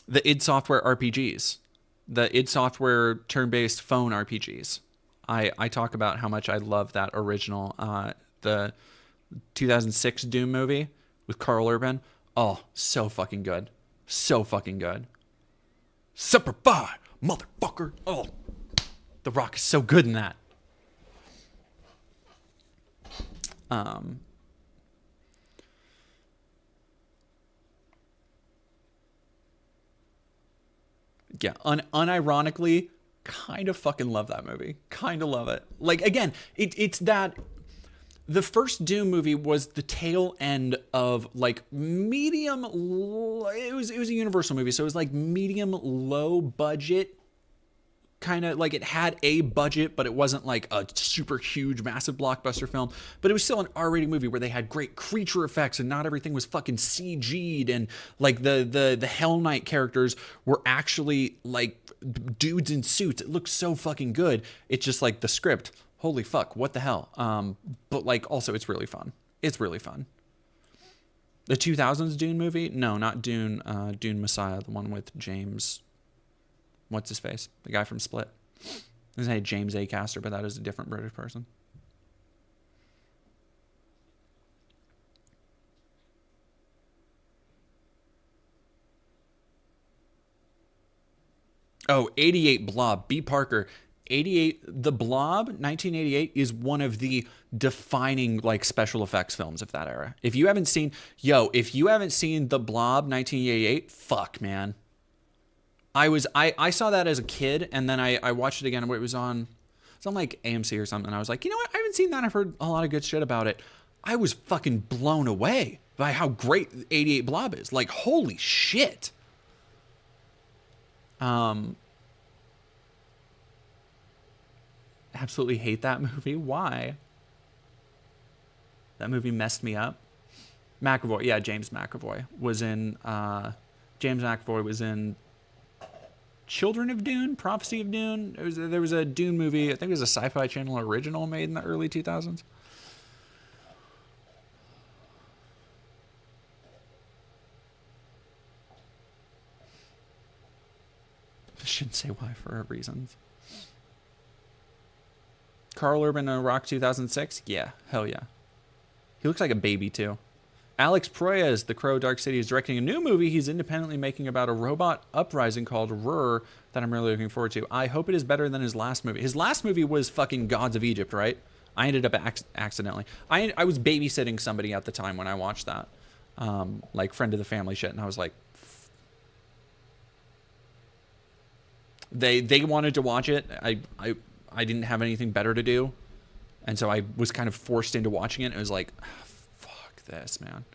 the id Software RPGs, the id Software turn-based phone RPGs. I talk about how much I love that original, the 2006 Doom movie with Carl Urban. Oh, so fucking good. So fucking good. Semper Fi, motherfucker. Oh, The Rock is so good in that. Yeah, unironically, kind of fucking love that movie. Kind of love it. Like, again, it's that the first Doom movie was the tail end of like medium. It was a Universal movie, so it was like medium low budget. Kind of like it had a budget, but it wasn't like a super huge, massive blockbuster film. But it was still an R-rated movie where they had great creature effects and not everything was fucking CG'd. And like the Hell Knight characters were actually like dudes in suits. It looked so fucking good. It's just like the script. Holy fuck, what the hell? But like also it's really fun. It's really fun. The 2000s Dune movie? No, not Dune. Dune Messiah, the one with James. What's his face? The guy from Split. His name is James A. Caster, but that is a different British person. Oh, 88 Blob. B. Parker. 88. The Blob, 1988, is one of the defining like special effects films of that era. If you haven't seen The Blob, 1988, fuck, man. I saw that as a kid, and then I watched it again. It was on like AMC or something. And I was like, you know what? I haven't seen that. I've heard a lot of good shit about it. I was fucking blown away by how great 88 Blob is. Like, holy shit. Absolutely hate that movie. Why? That movie messed me up. McAvoy, yeah, James McAvoy was in. James McAvoy was in Children of Dune, Prophecy of Dune. There was a Dune movie. I think it was a Sci-Fi Channel original made in the early 2000s. I shouldn't say why for reasons. Carl Urban and Rock 2006? Yeah, hell yeah. He looks like a baby too. Alex Proyas, The Crow Dark City, is directing a new movie he's independently making about a robot uprising called Rur that I'm really looking forward to. I hope it is better than his last movie. His last movie was fucking Gods of Egypt, right? I ended up accidentally. I was babysitting somebody at the time when I watched that. Like friend of the family shit. And I was like, they wanted to watch it. I didn't have anything better to do. And so I was kind of forced into watching it. It was like, oh, fuck this, man.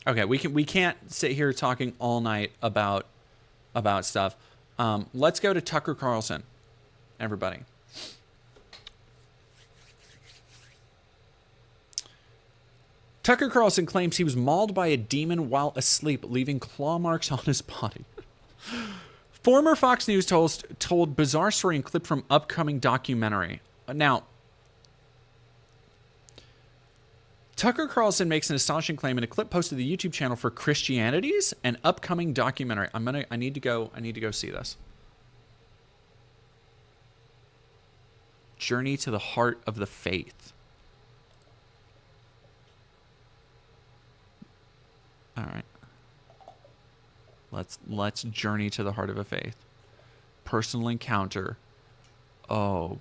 Okay, we can't sit here talking all night about stuff. Let's go to Tucker Carlson, everybody. Tucker Carlson claims he was mauled by a demon while asleep, leaving claw marks on his body. Former Fox News host told bizarre story and clip from upcoming documentary. Now, Tucker Carlson makes an astonishing claim in a clip posted to the YouTube channel for Christianity's an upcoming documentary. I need to go see this. Journey to the Heart of the Faith. All right. Let's journey to the heart of a faith. Personal encounter. Oh,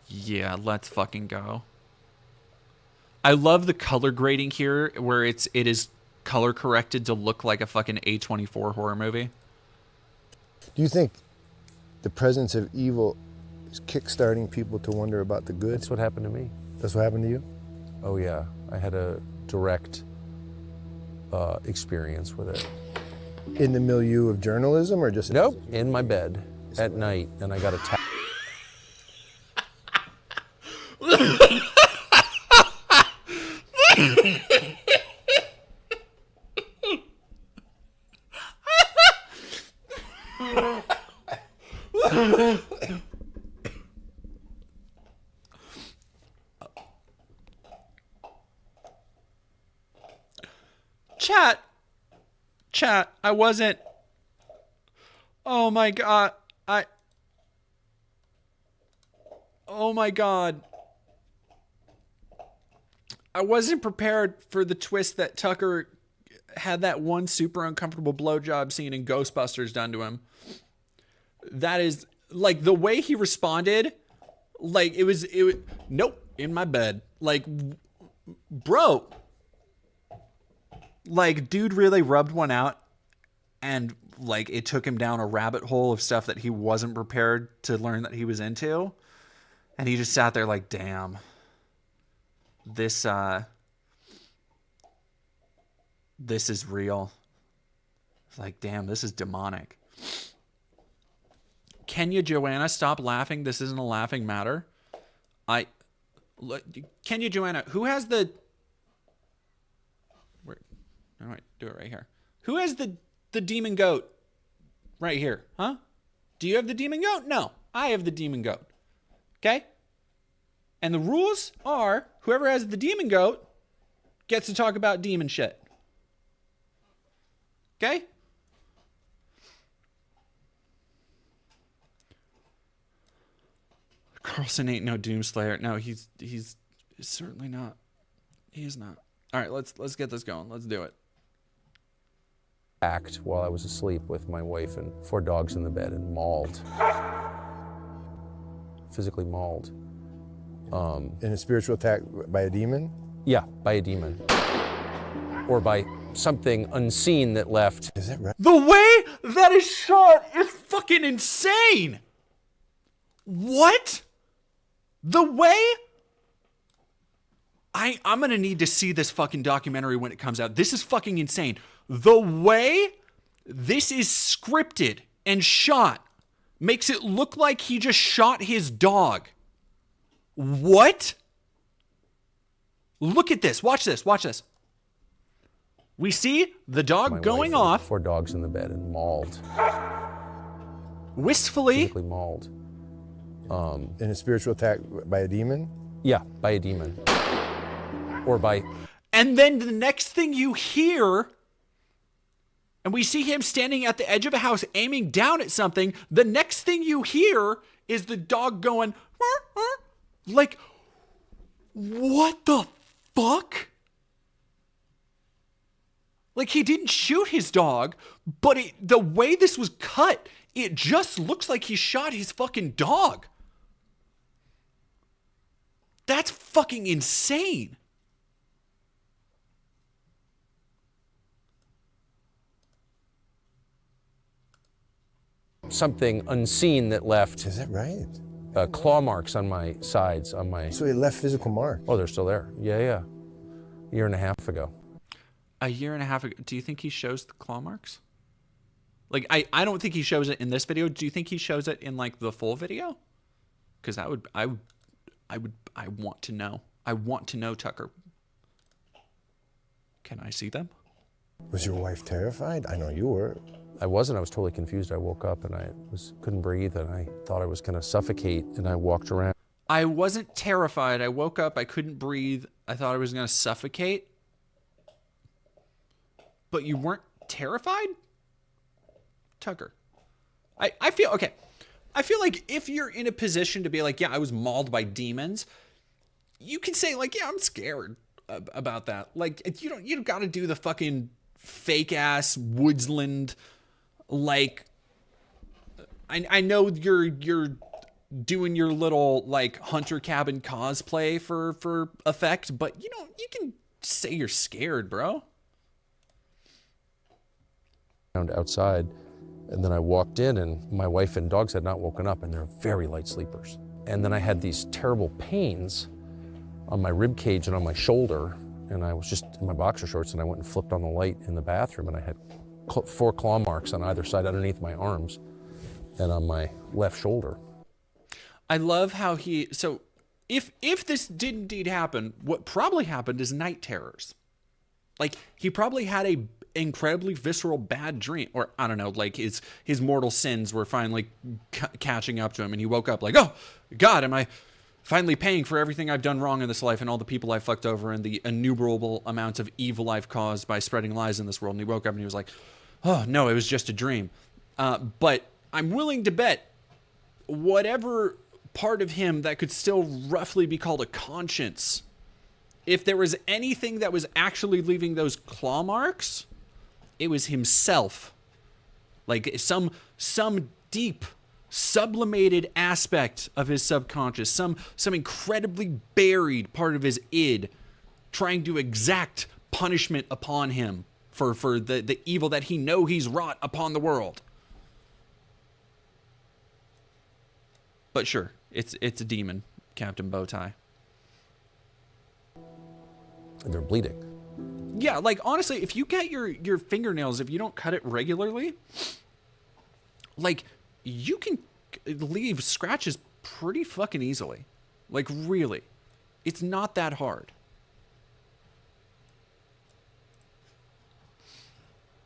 yeah, let's fucking go. I love the color grading here where it is color corrected to look like a fucking A24 horror movie. Do you think the presence of evil is kickstarting people to wonder about the good? That's what happened to me. That's what happened to you? Oh yeah, I had a direct experience with it. In the milieu of journalism or just... Nope, in my bed at night, and I got attacked. Chat, I wasn't. Oh my god. Oh my god. I wasn't prepared for the twist that Tucker had that one super uncomfortable blowjob scene in Ghostbusters done to him. That is, like, the way he responded, like, it was nope, in my bed. Like, bro. Like, dude really rubbed one out, and, like, it took him down a rabbit hole of stuff that he wasn't prepared to learn that he was into. And he just sat there like, damn. This is real. Like, damn, this is demonic. Kenya Joanna, stop laughing. This isn't a laughing matter. Kenya Joanna, who has the... I might do it right here. Who has the demon goat right here? Huh? Do you have the demon goat? No, I have the demon goat. Okay? And the rules are whoever has the demon goat gets to talk about demon shit. Okay? Carlson ain't no doomslayer. No, he's certainly not. He is not. All right, let's get this going. Let's do it. Act while I was asleep with my wife and 4 dogs in the bed and mauled. Physically mauled. In a spiritual attack by a demon? Yeah, by a demon. Or by something unseen that left. Is that right? The way that is shot is fucking insane. What? The way? I'm going to need to see this fucking documentary when it comes out. This is fucking insane. The way this is scripted and shot makes it look like he just shot his dog. What? Look at this. Watch this. Watch this. We see the dog going off. 4 dogs in the bed and mauled. Wistfully. Physically mauled. In a spiritual attack by a demon? Yeah, by a demon. Or by... And then the next thing you hear... and we see him standing at the edge of a house aiming down at something. The next thing you hear is the dog going, "Arr, arr." Like, what the fuck? Like, he didn't shoot his dog, but the way this was cut, it just looks like he shot his fucking dog. That's fucking insane. Something unseen that left Is that right? claw marks on my sides, on my... So it left physical mark. Oh, they're still there. Yeah, yeah. A year and a half ago. A year and a half ago. Do you think he shows the claw marks? Like, I don't think he shows it in this video. Do you think he shows it in, like, the full video? Because I want to know. I want to know, Tucker. Can I see them? Was your wife terrified? I know you were. I wasn't. I was totally confused. I woke up and I couldn't breathe and I thought I was going to suffocate and I walked around. I wasn't terrified. I woke up. I couldn't breathe. I thought I was going to suffocate. But you weren't terrified? Tucker. I feel, okay. I feel like if you're in a position to be like, yeah, I was mauled by demons, you can say like, yeah, I'm scared about that. Like, you don't got to do the fucking fake ass woodsland. Like, I know you're doing your little like hunter cabin cosplay for effect, but you can say you're scared, bro. Outside, and then I walked in and my wife and dogs had not woken up and they're very light sleepers. And then I had these terrible pains on my rib cage and on my shoulder, and I was just in my boxer shorts and I went and flipped on the light in the bathroom and I had 4 claw marks on either side underneath my arms and on my left shoulder. I love how so if this did indeed happen, what probably happened is night terrors. Like, he probably had a incredibly visceral bad dream, or I don't know, like his mortal sins were finally catching up to him and he woke up like, oh God, am I finally paying for everything I've done wrong in this life and all the people I've fucked over and the innumerable amounts of evil I've caused by spreading lies in this world. And he woke up and he was like, oh no, it was just a dream. But I'm willing to bet whatever part of him that could still roughly be called a conscience, if there was anything that was actually leaving those claw marks, it was himself. Like some deep, sublimated aspect of his subconscious, some incredibly buried part of his id trying to exact punishment upon him for the evil that he know he's wrought upon the world. But sure, it's a demon, Captain Bowtie. And they're bleeding. Yeah, like honestly, if you get your fingernails, if you don't cut it regularly, like you can leave scratches pretty fucking easily. Like really, it's not that hard.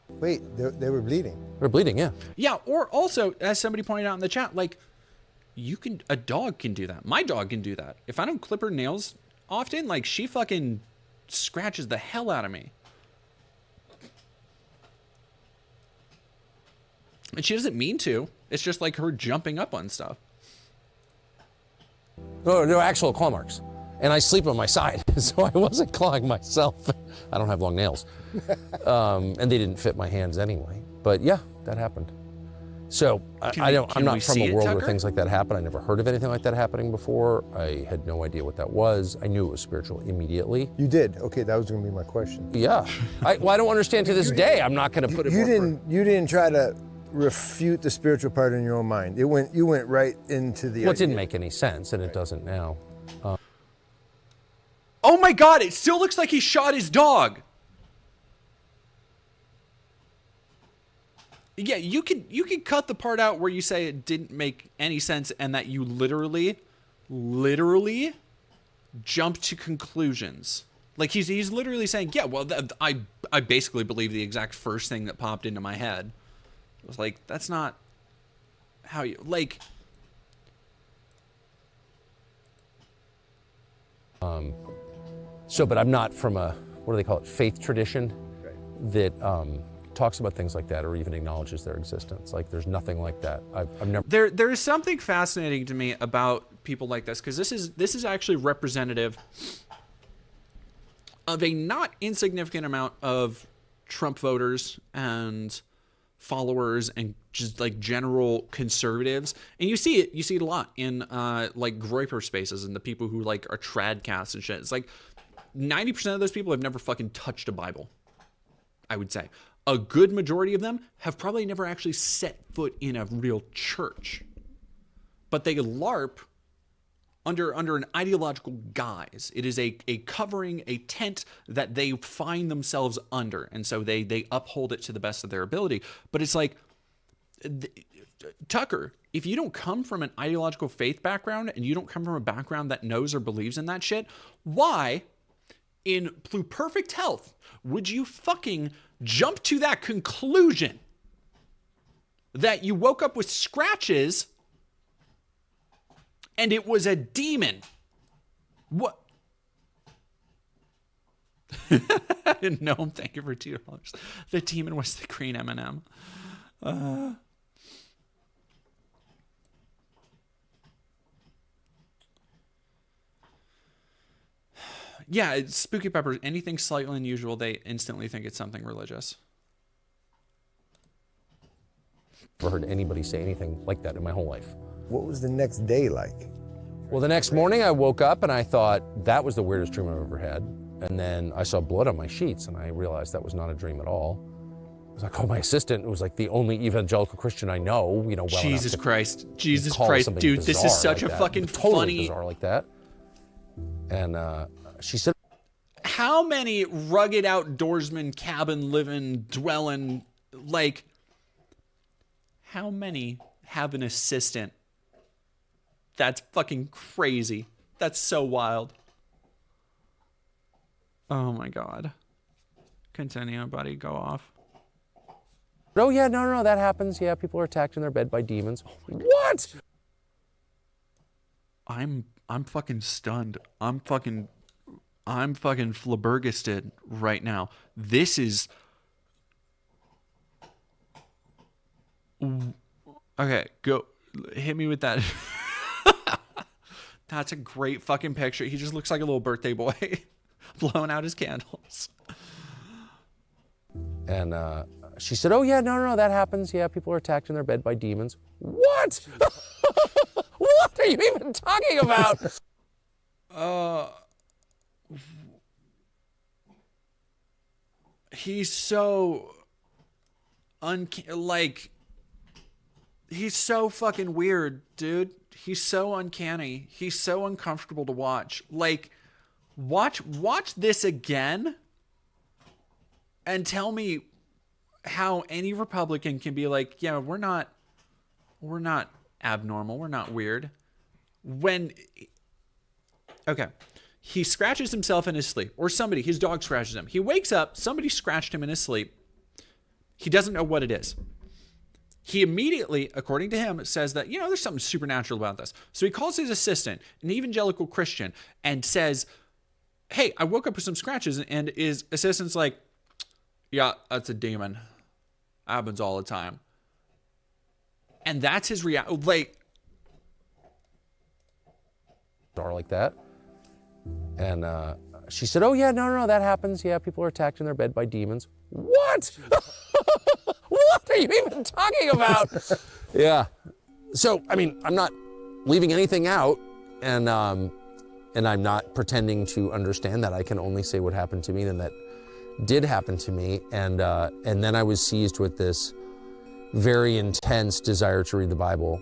Wait, they were bleeding. They're bleeding, yeah. Yeah, or also, as somebody pointed out in the chat, like a dog can do that. My dog can do that. If I don't clip her nails often, like she fucking scratches the hell out of me. And she doesn't mean to. It's just like her jumping up on stuff. No actual claw marks. And I sleep on my side, so I wasn't clawing myself. I don't have long nails. And they didn't fit my hands anyway. But yeah, that happened. So I'm not from a world where things like that happen. I never heard of anything like that happening before. I had no idea what that was. I knew it was spiritual immediately. You did? Okay, that was going to be my question. Yeah. I don't understand to this day. I'm not going to put it. You didn't try to refute the spiritual part in your own mind. You went right into the. Well, it didn't make any sense, and it doesn't now. Oh my God! It still looks like he shot his dog. Yeah, you can cut the part out where you say it didn't make any sense and that you literally jumped to conclusions. Like he's literally saying, yeah, well, I basically believe the exact first thing that popped into my head. It was like, that's not how you, like. But I'm not from a, what do they call it, faith tradition, that talks about things like that or even acknowledges their existence. Like, there's nothing like that. I've never. There is something fascinating to me about people like this, because this is actually representative of a not insignificant amount of Trump voters and followers and just like general conservatives. And you see it a lot in like Groyper spaces and the people who like are tradcasts and shit. It's like 90% of those people have never fucking touched a Bible, I would say. A good majority of them have probably never actually set foot in a real church. But they LARP under an ideological guise. It is a covering, a tent that they find themselves under. And so they uphold it to the best of their ability. But it's like, Tucker, if you don't come from an ideological faith background and you don't come from a background that knows or believes in that shit, why, in pluperfect health, would you fucking jump to that conclusion that you woke up with scratches and it was a demon? What? No, thank you for $2. The demon was the green M&M. Yeah, it's Spooky Peppers. Anything slightly unusual, they instantly think it's something religious. Never heard anybody say anything like that in my whole life. What was the next day like? Well, the next morning I woke up and I thought that was the weirdest dream I've ever had. And then I saw blood on my sheets and I realized that was not a dream at all. I called my assistant, who was like the only evangelical Christian I know, well Jesus Christ, Jesus call Christ, something dude, this is such like a that. fucking Totally funny. bizarre like that. And she said, How many rugged outdoorsman, cabin living, dwelling, like, how many have an assistant? That's fucking crazy. That's so wild. Oh my God. Continue, buddy. Go off. oh yeah, no, that happens. Yeah, people are attacked in their bed by demons. What? I'm fucking stunned. I'm fucking flabbergasted right now. This is okay. Go hit me with that. That's a great fucking picture. He just looks like a little birthday boy blowing out his candles. And she said, oh yeah, no, that happens. Yeah, people are attacked in their bed by demons. What? What are you even talking about? He's so he's so fucking weird, dude. He's so uncanny. He's so uncomfortable to watch. Like, watch this again and tell me how any Republican can be like, yeah, we're not abnormal. We're not weird. Okay. He scratches himself in his sleep, or his dog scratches him. He wakes up, somebody scratched him in his sleep. He doesn't know what it is. He immediately, according to him, says that, there's something supernatural about this. So he calls his assistant, an evangelical Christian, and says, hey, I woke up with some scratches. And his assistant's like, yeah, that's a demon. Happens all the time. And that's his reaction. Like that. And she said, oh yeah, no, that happens. Yeah, people are attacked in their bed by demons. What? What are you even talking about? Yeah. So, I mean, I'm not leaving anything out, and I'm not pretending to understand that. I can only say what happened to me, and that did happen to me. And then I was seized with this very intense desire to read the Bible.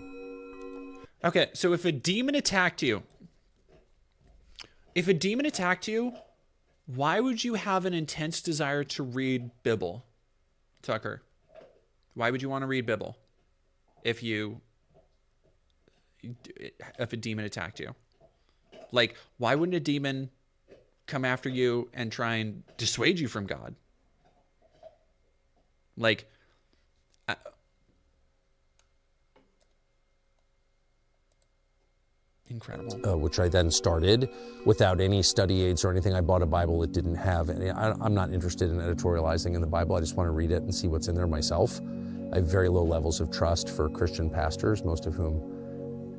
Okay, so if a demon attacked you, why would you have an intense desire to read Bible, Tucker? Why would you want to read Bible if a demon attacked you? Like, why wouldn't a demon come after you and try and dissuade you from God? Like, Incredible. which I then started without any study aids or anything. I bought a Bible that didn't have any. I'm not interested in editorializing in the Bible. I just want to read it and see what's in there myself. I have very low levels of trust for Christian pastors, most of whom,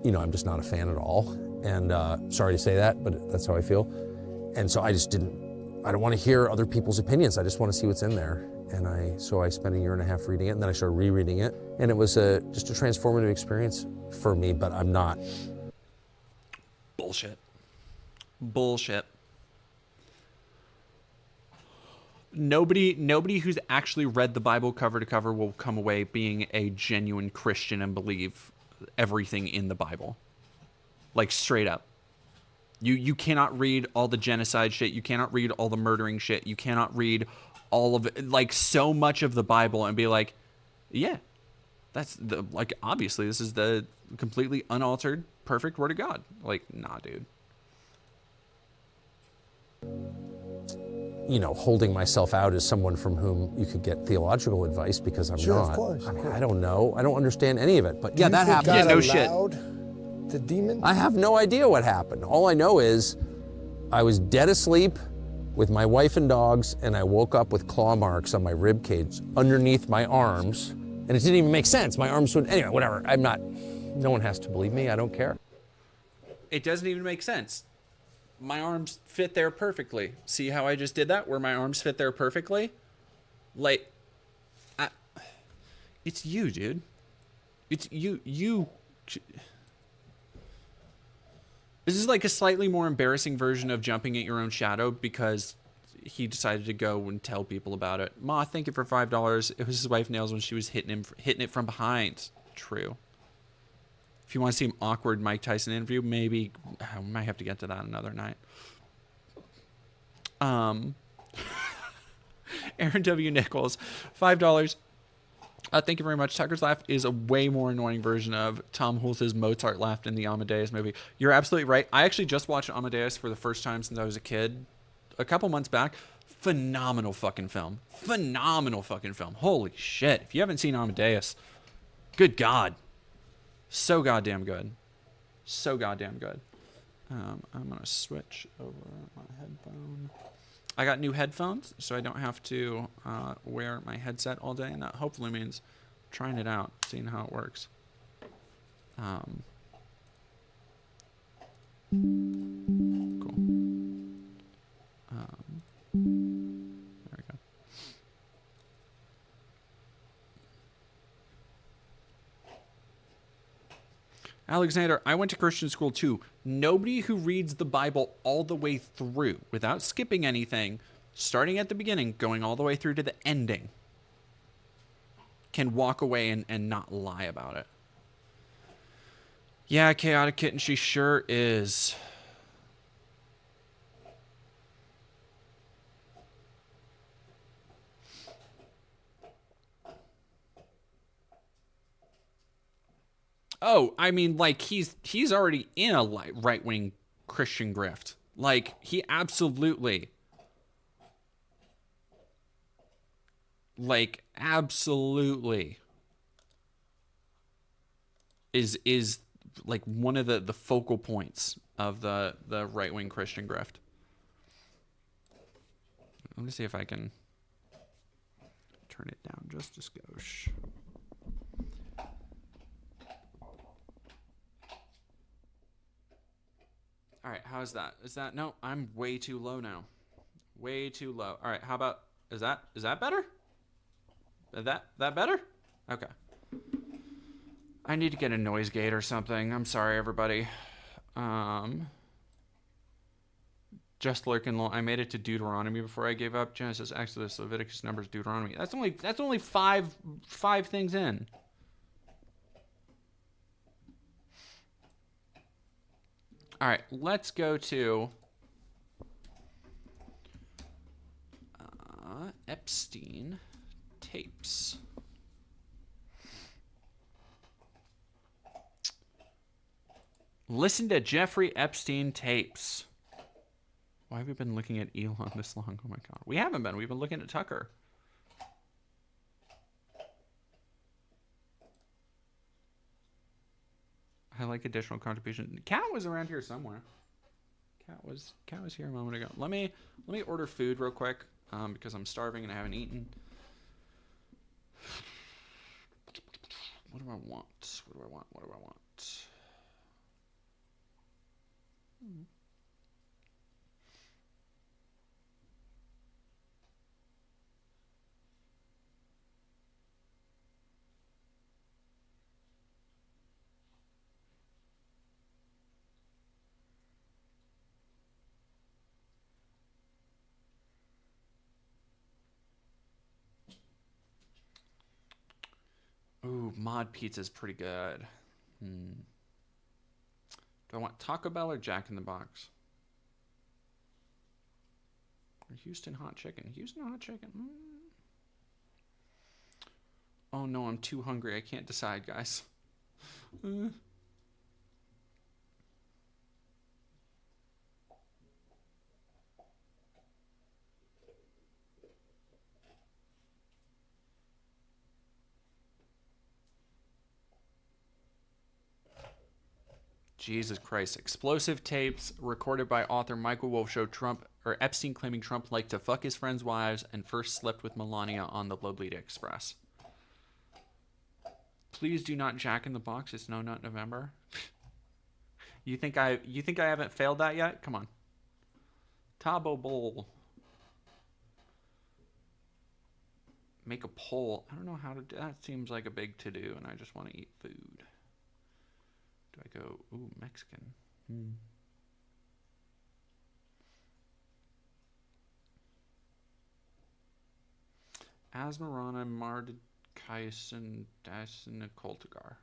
I'm just not a fan at all. And sorry to say that, but that's how I feel. And so I don't want to hear other people's opinions. I just want to see what's in there. And so I spent 1.5 years reading it, and then I started rereading it. And it was just a transformative experience for me, but I'm not. Bullshit. Nobody who's actually read the Bible cover to cover will come away being a genuine Christian and believe everything in the Bible. Like, straight up. You cannot read all the genocide shit. You cannot read all the murdering shit. You cannot read all of it, like, so much of the Bible and be like, yeah, that's obviously this is the completely unaltered, perfect word of God. Like, nah, dude. Holding myself out as someone from whom you could get theological advice, because I'm Sure, not. of course. I mean, I don't know. I don't understand any of it. But yeah, Do you that think happened. God Yeah, no shit. allowed the demon? I have no idea what happened. All I know is I was dead asleep with my wife and dogs, and I woke up with claw marks on my rib cage underneath my arms, and it didn't even make sense. My arms would, anyway, whatever. No one has to believe me. I don't care. It doesn't even make sense. My arms fit there perfectly. See how I just did that? Where my arms fit there perfectly? Like, it's you, dude. It's you. This is like a slightly more embarrassing version of jumping at your own shadow because he decided to go and tell people about it. Ma, thank you for $5. It was his wife Nails when she was hitting it from behind. True. If you want to see an awkward Mike Tyson interview, maybe I might have to get to that another night. Aaron W. Nichols, $5. Thank you very much. Tucker's laugh is a way more annoying version of Tom Hulce's Mozart laugh in the Amadeus movie. You're absolutely right. I actually just watched Amadeus for the first time since I was a kid a couple months back. Phenomenal fucking film. Holy shit. If you haven't seen Amadeus, good God. So goddamn good. I'm going to switch over my headphone. I got new headphones, so I don't have to wear my headset all day, and that hopefully means trying it out, seeing how it works. Cool. There we go. Alexander, I went to Christian school too. Nobody who reads the Bible all the way through, without skipping anything, starting at the beginning, going all the way through to the ending, can walk away and not lie about it. Yeah, Chaotic Kitten, she sure is. Oh, I mean, like, he's already in a right-wing Christian grift. Like, he absolutely, is like one of the focal points of the right-wing Christian grift. Let me see if I can turn it down just a skosh. All right, how's that? Is that, no, I'm way too low now. Way too low. All right, how about, is that better? Is that better? Okay. I need to get a noise gate or something. I'm sorry, everybody. Just lurking low. I made it to Deuteronomy before I gave up. Genesis, Exodus, Leviticus, Numbers, Deuteronomy. That's only five things in. All right, let's go to Epstein tapes. Listen to Jeffrey Epstein tapes. Why have we been looking at Elon this long? Oh my God. We haven't been. We've been looking at Tucker. I like additional contribution. Cat was around here somewhere. Cat was here a moment ago. Let me order food real quick, because I'm starving and I haven't eaten. What do I want? What do I want? What do I want? Ooh, mod pizza's pretty good. Do I want Taco Bell or Jack in the Box? Or Houston hot chicken? Houston hot chicken. Oh no, I'm too hungry. I can't decide, guys. Jesus Christ. Explosive tapes recorded by author Michael Wolff show Trump or Epstein claiming Trump liked to fuck his friends' wives and first slept with Melania on the Lolita Express. Please do not Jack in the Box. It's No Nut November. You think I haven't failed that yet? Come on. Tabo Bowl. Make a poll. I don't know how to do that. Seems like a big to do, and I just want to eat food. Do I go, ooh, Mexican? Asmarana Mardikaisen Dasin Koltagar.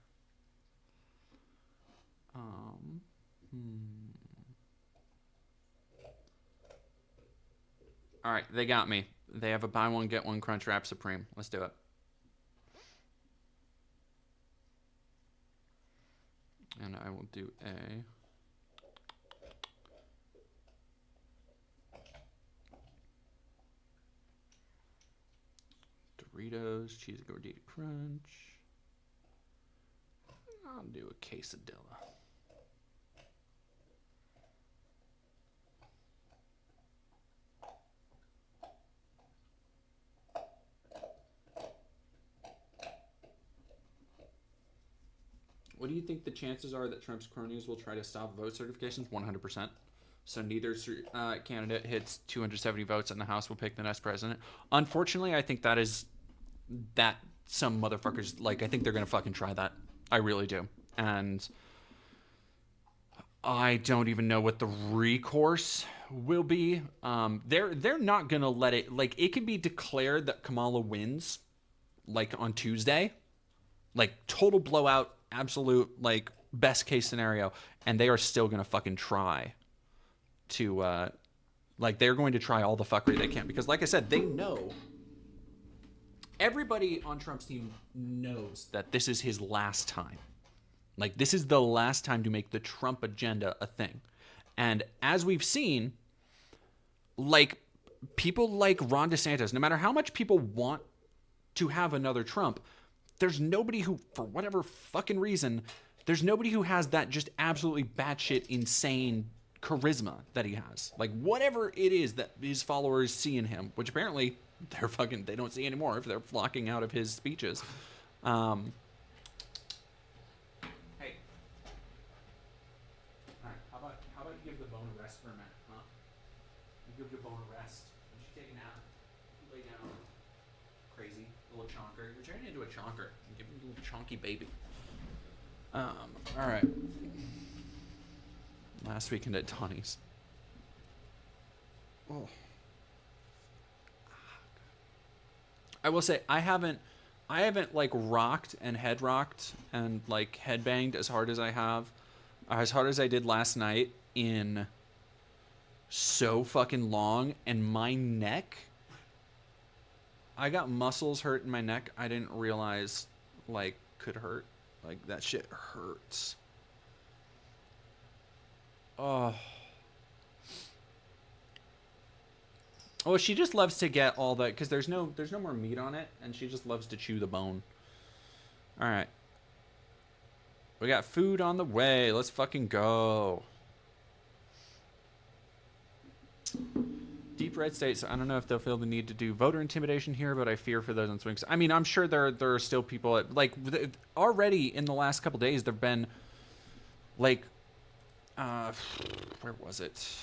Alright, they got me. They have a buy one, get one Crunch Wrap Supreme. Let's do it. And I will do a Doritos, Cheesy Gordita Crunch. I'll do a quesadilla. What do you think the chances are that Trump's cronies will try to stop vote certifications? 100%. So neither candidate hits 270 votes and the House will pick the next president. Unfortunately, I think that some motherfuckers, like, I think they're going to fucking try that. I really do. And I don't even know what the recourse will be. They're not going to let it, like, it could be declared that Kamala wins, like, on Tuesday. Like, total blowout, absolute, like, best case scenario, and they are still gonna fucking try to like, they're going to try all the fuckery they can, because like I said, they know, everybody on Trump's team knows that this is his last time. Like, this is the last time to make the Trump agenda a thing. And as we've seen, like, people like Ron DeSantis, no matter how much people want to have another Trump, there's nobody who, for whatever fucking reason, there's nobody who has that just absolutely batshit insane charisma that he has. Like, whatever it is that his followers see in him, which apparently they don't see anymore if they're flocking out of his speeches. Hey. All right, how about you give the bone a rest for a minute, huh? You give the bone a rest. You should take a nap. Lay down. Crazy little chonker. You're turning into a chonker. Give me a little chonky baby. All right. Last weekend at Donnie's. Oh. I will say I haven't like rocked and head rocked and like head banged as hard as I did last night in so fucking long, and my neck, I got muscles hurt in my neck I didn't realize, like, could hurt. Like, that shit hurts. Oh. Oh, she just loves to get all the, because there's no more meat on it, and she just loves to chew the bone. All right. We got food on the way. Let's fucking go. Deep red states. I don't know if they'll feel the need to do voter intimidation here, but I fear for those on swings. I mean, I'm sure there are still people like already in the last couple days. There've been like, where was it?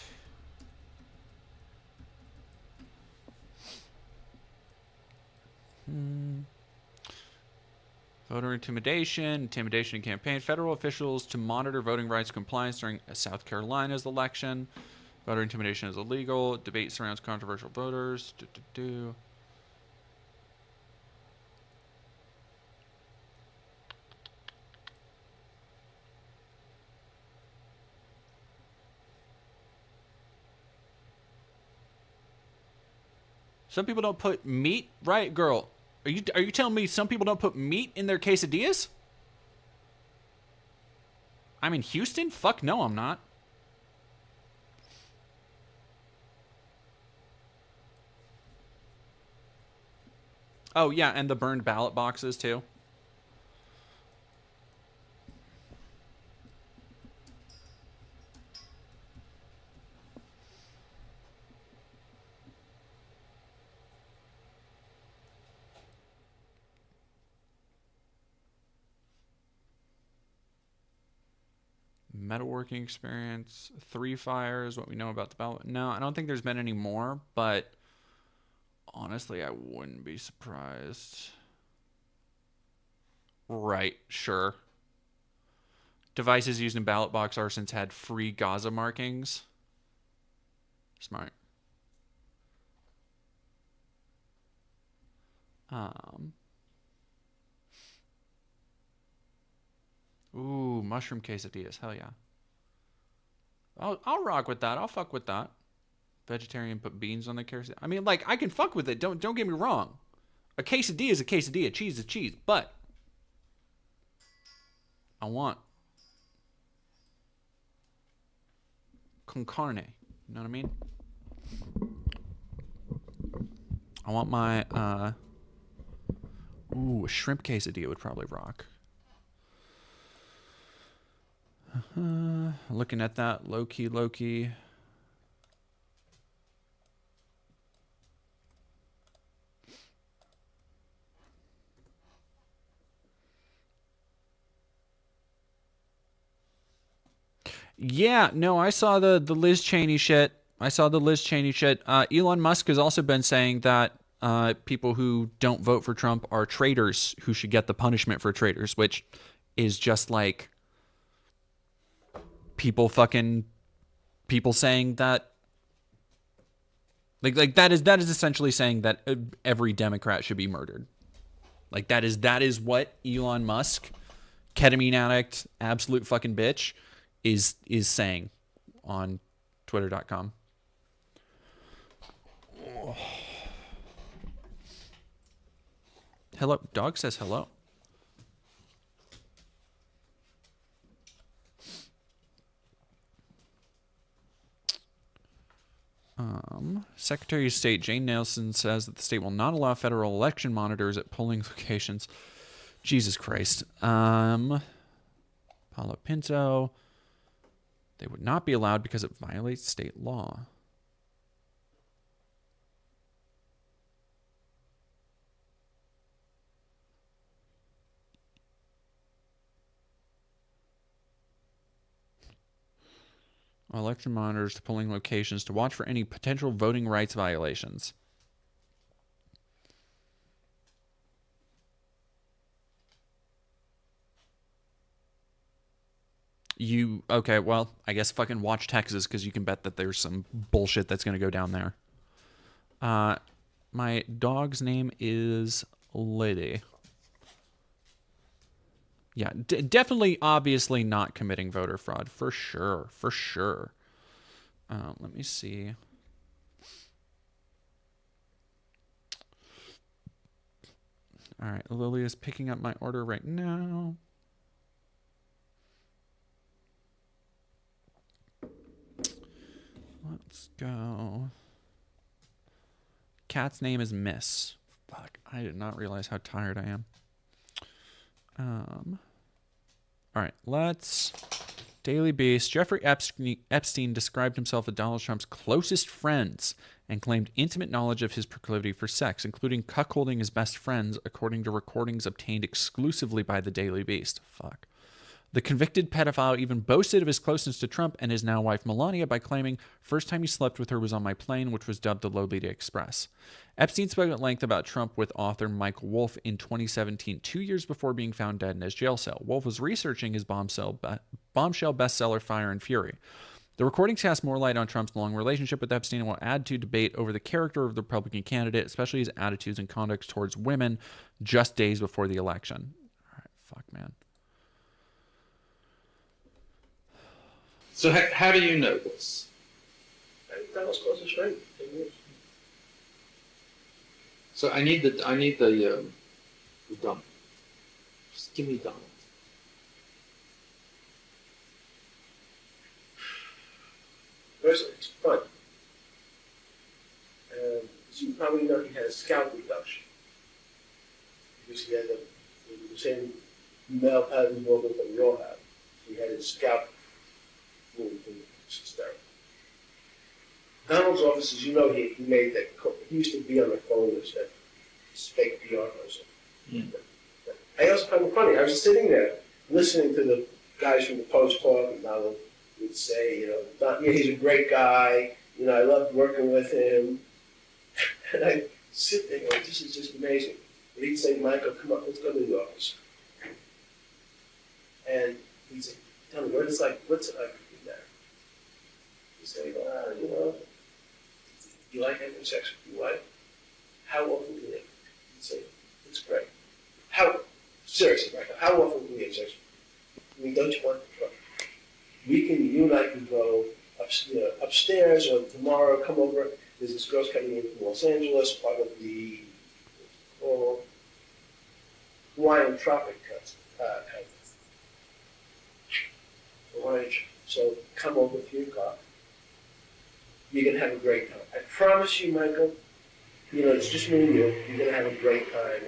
Voter intimidation campaign. Federal officials to monitor voting rights compliance during South Carolina's election. Voter intimidation is illegal. Debate surrounds controversial voters. Some people don't put meat, right, girl? Are you telling me some people don't put meat in their quesadillas? I'm in Houston? Fuck no, I'm not. Oh, yeah, and the burned ballot boxes, too. Metalworking experience, 3 fires, what we know about the ballot. No, I don't think there's been any more, but honestly, I wouldn't be surprised. Right, sure. Devices used in ballot box arsons had free Gaza markings. Smart. Ooh, mushroom quesadillas. Hell yeah. I'll rock with that. I'll fuck with that. Vegetarian put beans on the quesadilla. I mean, like, I can fuck with it. Don't get me wrong. A quesadilla is a quesadilla. Cheese is cheese. But I want con carne. You know what I mean? I want my a shrimp quesadilla would probably rock. Looking at that, low key. Yeah, no, I saw the Liz Cheney shit. Elon Musk has also been saying that people who don't vote for Trump are traitors who should get the punishment for traitors, which is just like people saying that like that is essentially saying that every Democrat should be murdered. Like that is what Elon Musk, ketamine addict, absolute fucking bitch, is saying on twitter.com. Hello, dog says hello. Secretary of State Jane Nelson says that the state will not allow federal election monitors at polling locations. Jesus Christ. Palo Pinto. They would not be allowed because it violates state law. Election monitors to polling locations to watch for any potential voting rights violations. Okay, well, I guess fucking watch Texas because you can bet that there's some bullshit that's going to go down there. My dog's name is Liddy. Yeah, definitely, obviously not committing voter fraud, for sure. Let me see. All right, Lily is picking up my order right now. Let's go. Cat's name is Miss. Fuck, I did not realize how tired I am. All right, let's... Daily Beast. Jeffrey Epstein described himself as Donald Trump's closest friends and claimed intimate knowledge of his proclivity for sex, including cuckolding his best friends, according to recordings obtained exclusively by the Daily Beast. Fuck. The convicted pedophile even boasted of his closeness to Trump and his now wife Melania by claiming, "First time he slept with her was on my plane," which was dubbed the Lolita Express. Epstein spoke at length about Trump with author Michael Wolff in 2017, 2 years before being found dead in his jail cell. Wolff was researching his bombshell bestseller Fire and Fury. The recordings cast more light on Trump's long relationship with Epstein and will add to debate over the character of the Republican candidate, especially his attitudes and conduct towards women just days before the election. All right, fuck, man. So how do you know this? That was close to straight. So I need the dump. Just give me Donald. First, it's fun. As you probably know, he had a scalp reduction because he had the same male pattern movement that we all have. He had his scalp movement, which is terrible. Donald's office, as you know, he made that. He used to be on the phone as that fake PR person. Mm. I also found it funny. I was sitting there listening to the guys from the Post talk, and Donald would say, he's a great guy. I loved working with him. And I sit there going, this is just amazing. And he'd say, Michael, come on, let's go to the office. And he'd say, tell me, what's it like in there? He'd say, you like having sex with your wife? How often do you? He'd say, it's great. Seriously, Michael, how often do you have sex? Don't you want to try? You and I can go upstairs, or tomorrow come over. There's this girl's coming in from Los Angeles, part of the Hawaiian Tropic country. So come over at 3 o'clock. You're going to have a great time. I promise you, Michael, it's just me and you. You're going to have a great time.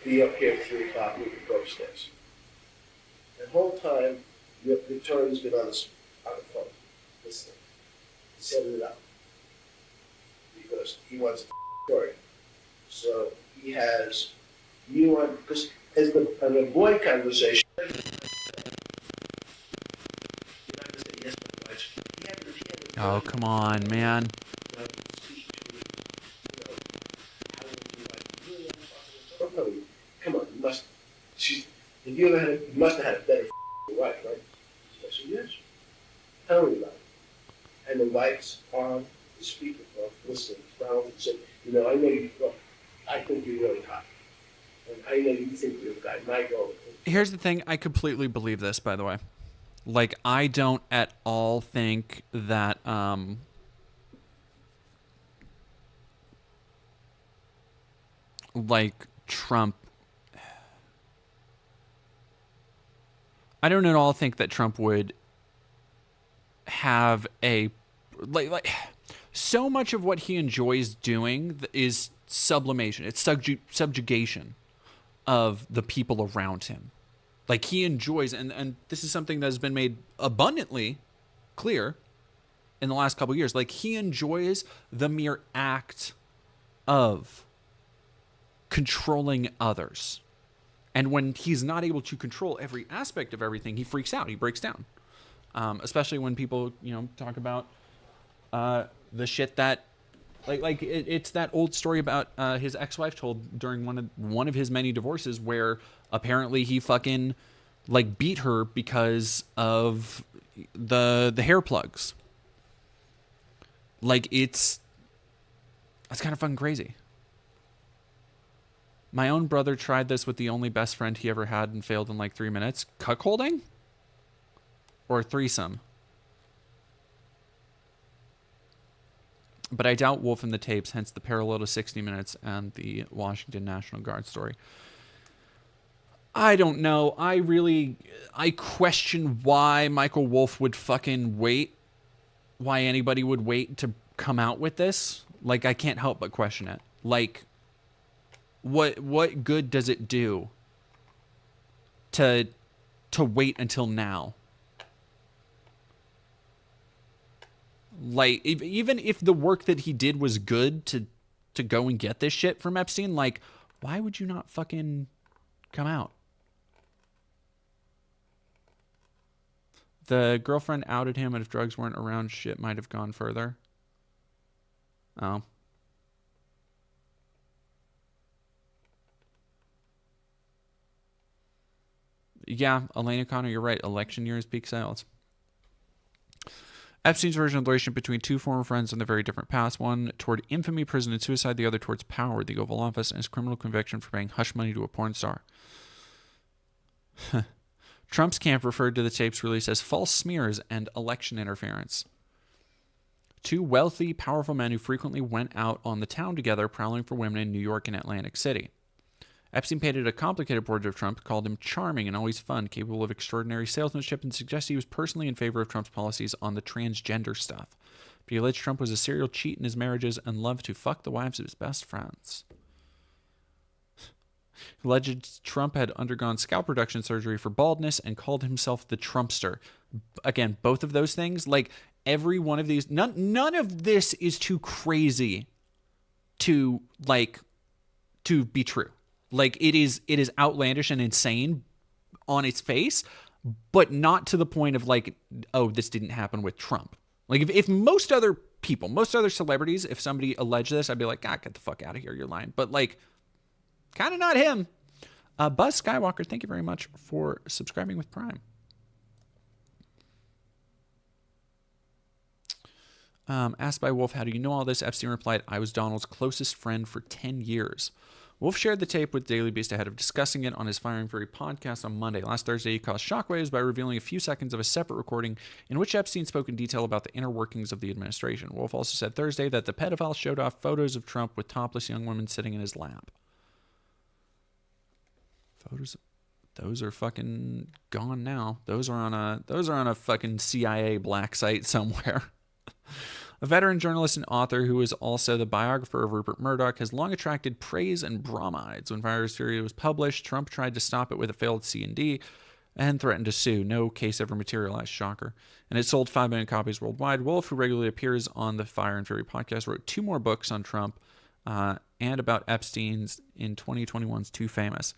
Be up here at 3 o'clock. We can go upstairs. The whole time, the attorney's been on the phone, listening, setting it up, because he wants a story. So he has you on, because as an avoid conversation, Oh, come on, man. Come on, you must have had a better wife, right? I said, yes. Tell me about it. And the wife's on the speakerphone, listening, Donald, and said, I know I think you're really hot. And I know you think you're a guy, Michael. Here's the thing. I completely believe this, by the way. Like, I don't at all think that, Trump... I don't at all think that Trump would have a... Like so much of what he enjoys doing is sublimation. It's subjugation of the people around him. Like, he enjoys, and this is something that has been made abundantly clear in the last couple of years. Like, he enjoys the mere act of controlling others. And when he's not able to control every aspect of everything, he freaks out. He breaks down. Especially when people, talk about the shit that, it's that old story about his ex-wife told during one of his many divorces, where apparently he fucking beat her because of the hair plugs. That's kind of fucking crazy. My own brother tried this with the only best friend he ever had and failed in 3 minutes. Cuckolding? Or threesome? But I doubt Wolf in the tapes, hence the parallel to 60 Minutes and the Washington National Guard story. I don't know. I question why Michael Wolff would fucking wait. Why anybody would wait to come out with this. I can't help but question it. What good does it do to to wait until now. Like, even if the work that he did was good to go and get this shit from Epstein, like, why would you not fucking come out? The girlfriend outed him, and if drugs weren't around, shit might have gone further. Oh. Yeah, Elena Connor, you're right. Election year is peak sales. Epstein's version of the relationship between two former friends on their very different paths, one toward infamy, prison, and suicide, the other towards power, the Oval Office, and his criminal conviction for paying hush money to a porn star. Trump's camp referred to the tape's release as false smears and election interference. Two wealthy, powerful men who frequently went out on the town together, prowling for women in New York and Atlantic City. Epstein painted a complicated portrait of Trump, called him charming and always fun, capable of extraordinary salesmanship, and suggested he was personally in favor of Trump's policies on the transgender stuff. But he alleged Trump was a serial cheat in his marriages and loved to fuck the wives of his best friends. He alleged Trump had undergone scalp reduction surgery for baldness and called himself the Trumpster. Again, both of those things, like every one of these, none of this is too crazy to be true. Like, it is outlandish and insane on its face, but not to the point of like, oh, this didn't happen with Trump. Like, if most other people, most other celebrities, if somebody alleged this, I'd be like, ah, get the fuck out of here, you're lying. But like, kind of not him. Buzz Skywalker, thank you very much for subscribing with Prime. Asked by Wolf, how do you know all this? Epstein replied, I was Donald's closest friend for 10 years. Wolf shared the tape with Daily Beast ahead of discussing it on his Fire and Fury podcast on Monday. Last Thursday, he caused shockwaves by revealing a few seconds of a separate recording in which Epstein spoke in detail about the inner workings of the administration. Wolf also said Thursday that the pedophile showed off photos of Trump with topless young women sitting in his lap. Photos, those are fucking gone now. Those are on a fucking CIA black site somewhere. A veteran journalist and author who is also the biographer of Rupert Murdoch has long attracted praise and bromides. When Fire and Fury was published, Trump tried to stop it with a failed C&D and threatened to sue. No case ever materialized, shocker. And it sold 5 million copies worldwide. Wolf, who regularly appears on the Fire and Fury podcast, wrote 2 more books on Trump and about Epstein's in 2021's Too Famous.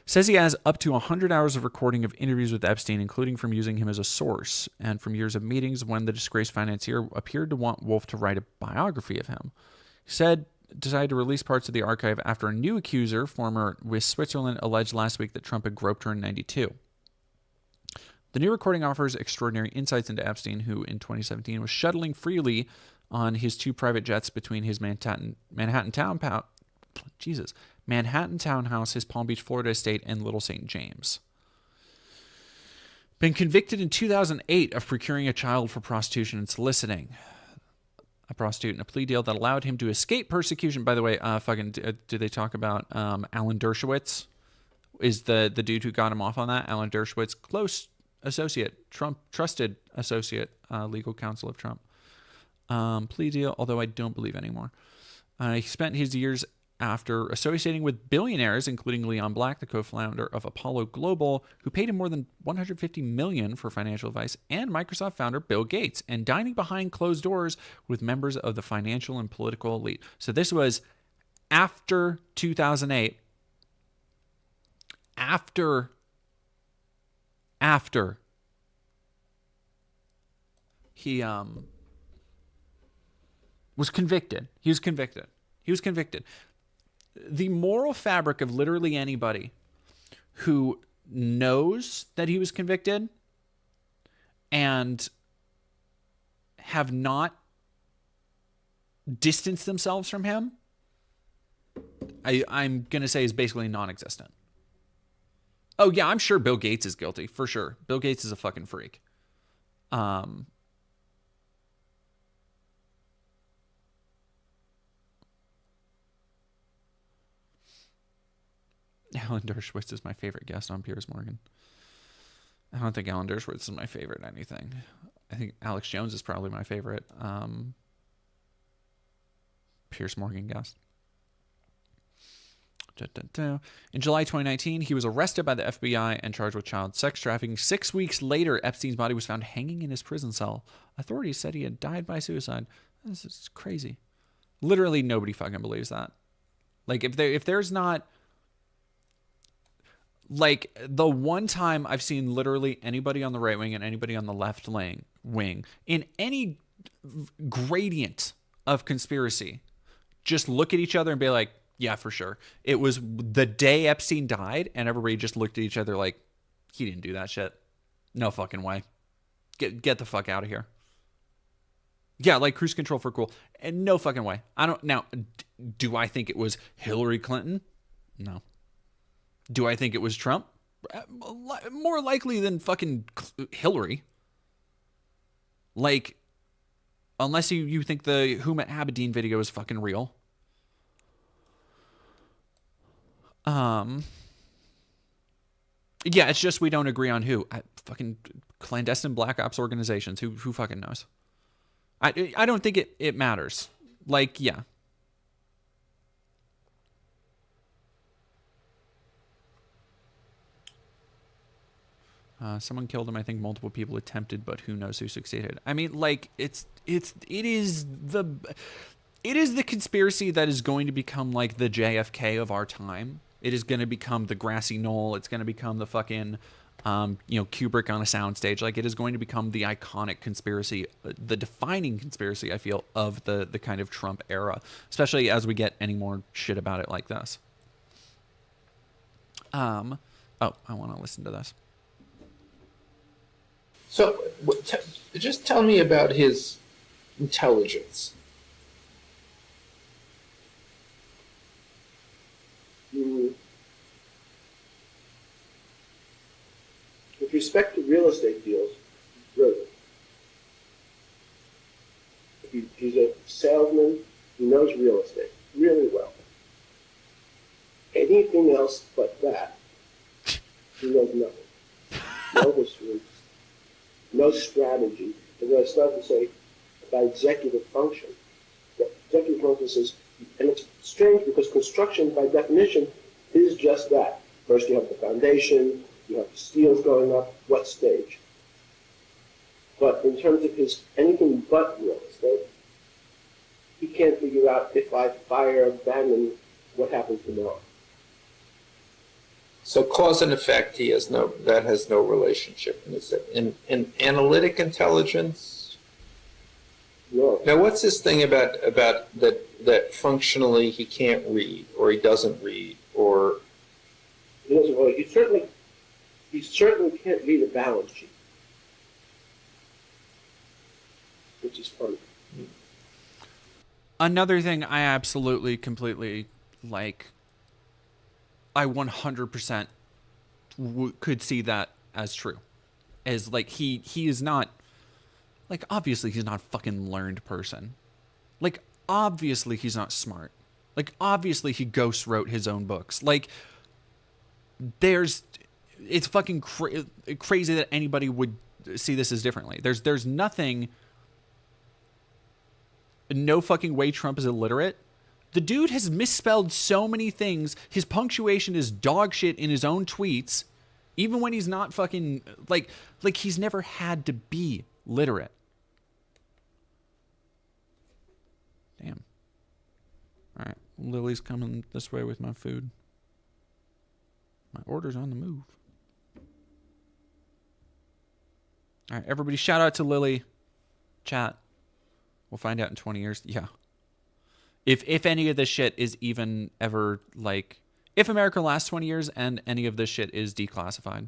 Says he has up to 100 hours of recording of interviews with Epstein, including from using him as a source, and from years of meetings when the disgraced financier appeared to want Wolf to write a biography of him. He said decided to release parts of the archive after a new accuser, former Miss Switzerland, alleged last week that Trump had groped her in 92. The new recording offers extraordinary insights into Epstein, who in 2017 was shuttling freely on his 2 private jets between his Manhattan townhouse, his Palm Beach, Florida estate, and Little St. James. Been convicted in 2008 of procuring a child for prostitution and soliciting a prostitute in a plea deal that allowed him to escape persecution. By the way, do they talk about Alan Dershowitz? Is the dude who got him off on that? Alan Dershowitz, close associate, Trump, trusted associate, legal counsel of Trump. Plea deal, although I don't believe anymore. He spent his years after associating with billionaires, including Leon Black, the co-founder of Apollo Global, who paid him more than $150 million for financial advice, and Microsoft founder Bill Gates, and dining behind closed doors with members of the financial and political elite. So this was after 2008, after he was convicted. He was convicted. The moral fabric of literally anybody who knows that he was convicted and have not distanced themselves from him, I'm going to say is basically non-existent. Oh, yeah, I'm sure Bill Gates is guilty, for sure. Bill Gates is a fucking freak. Alan Dershowitz is my favorite guest on Piers Morgan. I don't think Alan Dershowitz is my favorite anything. I think Alex Jones is probably my favorite Piers Morgan guest. In July 2019, he was arrested by the FBI and charged with child sex trafficking. 6 weeks later, Epstein's body was found hanging in his prison cell. Authorities said he had died by suicide. This is crazy. Literally nobody fucking believes that. Like, if there's not... Like, the one time I've seen literally anybody on the right wing and anybody on the left wing in any gradient of conspiracy just look at each other and be like, yeah, for sure. It was the day Epstein died, and everybody just looked at each other like, he didn't do that shit. No fucking way. Get the fuck out of here. Yeah, like cruise control for cool. And no fucking way. Now, do I think it was Hillary Clinton? No. Do I think it was Trump? More likely than fucking Hillary. Like, unless you think the Huma Abedin video is fucking real. Yeah, it's just we don't agree on who. Fucking clandestine black ops organizations. Who fucking knows? I don't think it matters. Like, yeah. Someone killed him. I think multiple people attempted, but who knows who succeeded. I mean, like, it is the conspiracy that is going to become like the JFK of our time. It is going to become the grassy knoll. It's going to become the fucking, Kubrick on a soundstage. Like, it is going to become the iconic conspiracy, the defining conspiracy, I feel, of the kind of Trump era, especially as we get any more shit about it like this. I want to listen to this. So, just tell me about his intelligence. With respect to real estate deals, brilliant. He's a salesman. He knows real estate really well. Anything else but that, he knows nothing. No history, no strategy. And I start to say about executive function. The executive function is, and it's strange because construction, by definition, is just that. First, you have the foundation. You have the steels going up. What stage? But in terms of his anything but real estate, he can't figure out if I fire Bannon, what happens tomorrow. So cause and effect, that has no relationship. In analytic intelligence? No. Now, what's this thing about that functionally he can't read, or he doesn't read, or... He doesn't. Well, he certainly can't read a balance sheet, which is funny. Another thing I absolutely, completely, like, I 100% could see that as true. Is, like, he is not, like, obviously he's not a fucking learned person. Like, obviously he's not smart. Like, obviously he ghost wrote his own books. Like, it's fucking crazy that anybody would see this as differently. There's nothing, no fucking way Trump is illiterate. The dude has misspelled so many things. His punctuation is dog shit in his own tweets, even when he's not fucking, like he's never had to be literate. Damn. All right, Lily's coming this way with my food. My order's on the move. All right, everybody shout out to Lily. Chat. We'll find out in 20 years. Yeah. If any of this shit is even ever, like, if America lasts 20 years and any of this shit is declassified.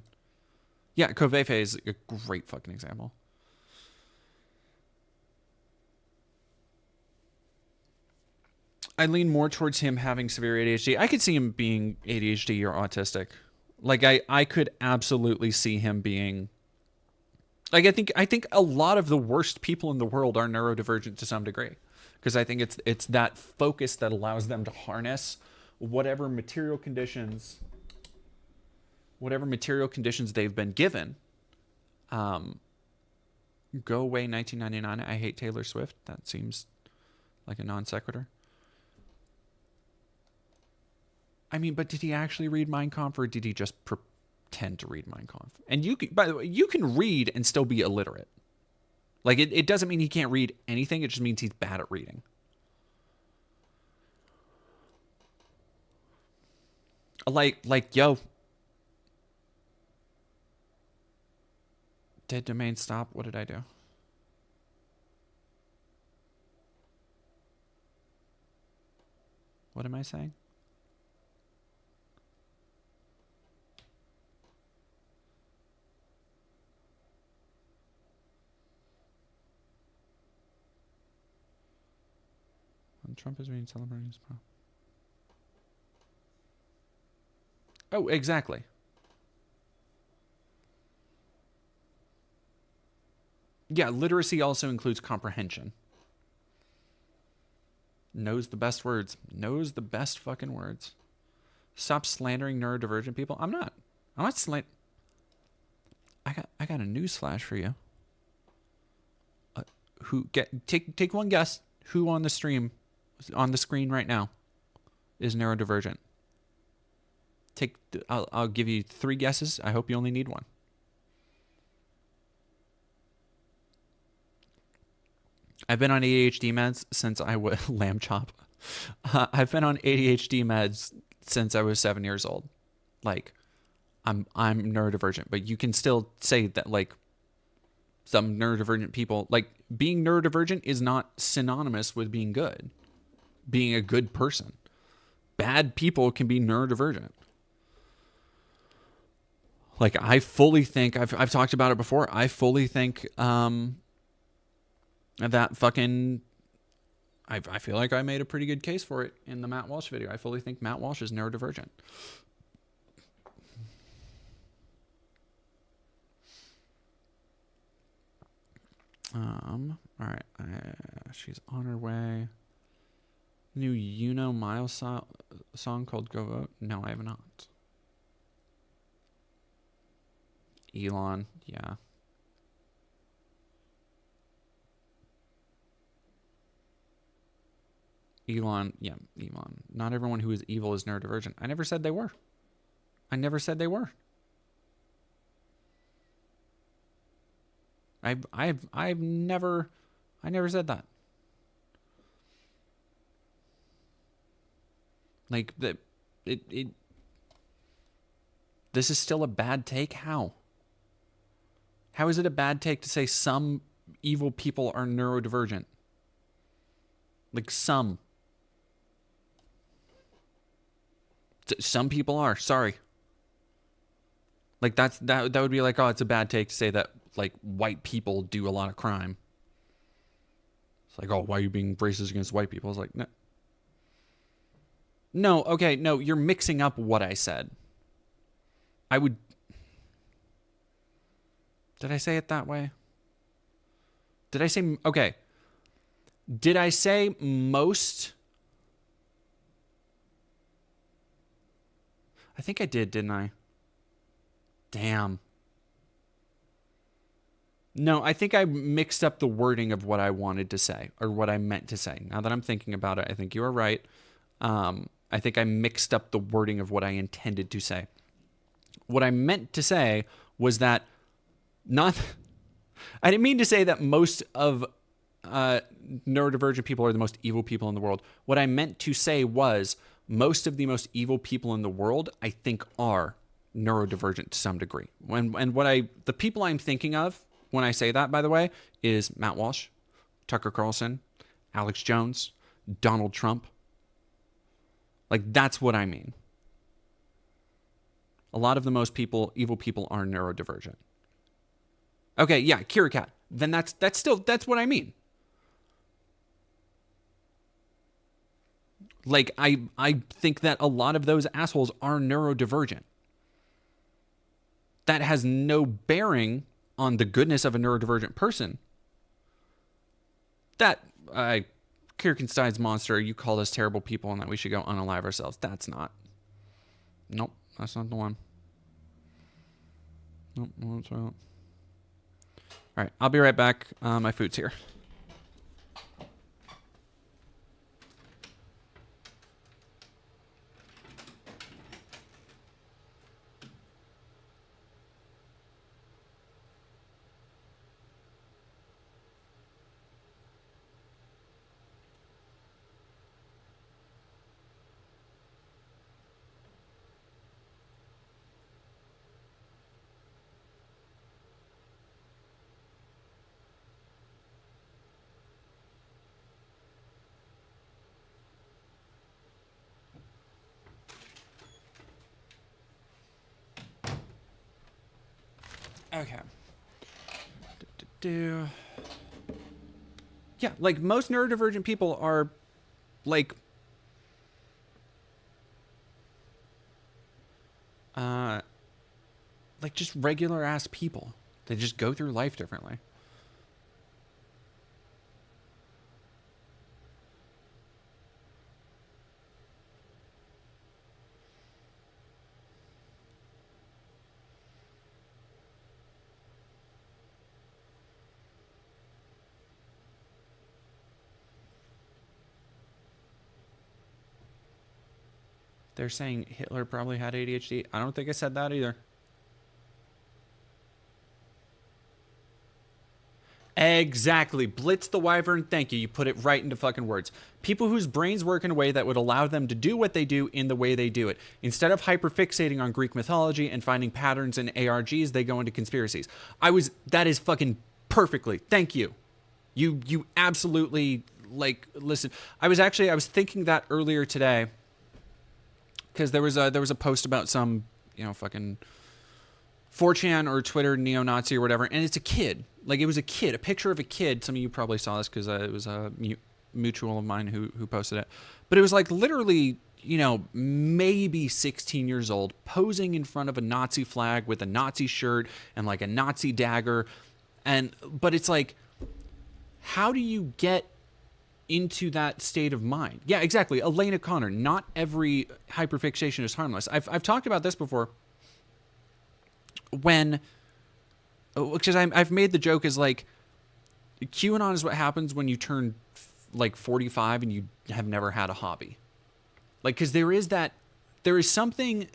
Yeah, Covfefe is a great fucking example. I lean more towards him having severe ADHD. I could see him being ADHD or autistic. Like, I could absolutely see him being... Like, I think a lot of the worst people in the world are neurodivergent to some degree. Because I think it's that focus that allows them to harness whatever material conditions they've been given. Go away 1999. I hate Taylor Swift. That seems like a non sequitur. I mean, but did he actually read Mein Kampf, or did he just pretend to read Mein Kampf? And you can, by the way, you can read and still be illiterate. Like, it doesn't mean he can't read anything. It just means he's bad at reading. Yo. Dead domain stop. What did I do? What am I saying? When Trump is being celebrated his pro. Oh, exactly. Yeah, literacy also includes comprehension. Knows the best words. Knows the best fucking words. Stop slandering neurodivergent people. I'm not slandering. I got a news flash for you. Take one guess. Who on the screen right now is neurodivergent? I'll give you 3 guesses. I hope you only need one. I've been on ADHD meds since I was lamb chop. I've been on ADHD meds since I was 7 years old. Like, I'm neurodivergent, but you can still say that, like, some neurodivergent people, like, being neurodivergent is not synonymous with being good, being a good person. Bad people can be neurodivergent. Like, I fully think, I've talked about it before, I fully think that fucking, I feel like I made a pretty good case for it in the Matt Walsh video. I fully think Matt Walsh is neurodivergent. All right. She's on her way. New Miles song called Go Vote? No, I have not. Elon, yeah. Elon. Not everyone who is evil is neurodivergent. I never said they were. I never said that. Like, this is still a bad take. How is it a bad take to say some evil people are neurodivergent? Like, some people are. Sorry. Like, that would be like, oh, it's a bad take to say that, like, white people do a lot of crime. It's like, oh, why are you being racist against white people? It's like, no, okay, no, you're mixing up what I said. Did I say it that way? Did I say, okay. Did I say most? I think I did, didn't I? Damn. No, I think I mixed up the wording of what I wanted to say, or what I meant to say. Now that I'm thinking about it, I think you are right. I think I mixed up the wording of what I intended to say. What I meant to say was that I didn't mean to say that most of neurodivergent people are the most evil people in the world. What I meant to say was most of the most evil people in the world, I think, are neurodivergent to some degree. The people I'm thinking of when I say that, by the way, is Matt Walsh, Tucker Carlson, Alex Jones, Donald Trump. Like, that's what I mean. A lot of the most evil people are neurodivergent. Okay, yeah, Kira Cat. Then that's what I mean. Like, I think that a lot of those assholes are neurodivergent. That has no bearing on the goodness of a neurodivergent person. Kierkegaard's monster, you called us terrible people and that we should go unalive ourselves. That's not. Nope, that's not the one. Nope, that's right. All right, I'll be right back. My food's here. Okay. Yeah, like most neurodivergent people are like just regular ass people. They just go through life differently. They're saying Hitler probably had ADHD. I don't think I said that either. Exactly. Blitz the Wyvern, thank you. You put it right into fucking words. People whose brains work in a way that would allow them to do what they do in the way they do it. Instead of hyperfixating on Greek mythology and finding patterns in ARGs, they go into conspiracies. That is fucking perfectly. Thank you. You absolutely, like, listen. I was thinking that earlier today. Because there was a post about some, fucking 4chan or Twitter neo-Nazi or whatever, and it's a kid. Like, it was a kid, a picture of a kid. Some of you probably saw this because it was a mutual of mine who posted it. But it was like literally, maybe 16 years old, posing in front of a Nazi flag with a Nazi shirt and like a Nazi dagger. But it's like, how do you get into that state of mind? Yeah, exactly. Elena Connor, not every hyperfixation is harmless. I've talked about this before because I've made the joke as like, QAnon is what happens when you turn like 45 and you have never had a hobby. Like, because there is something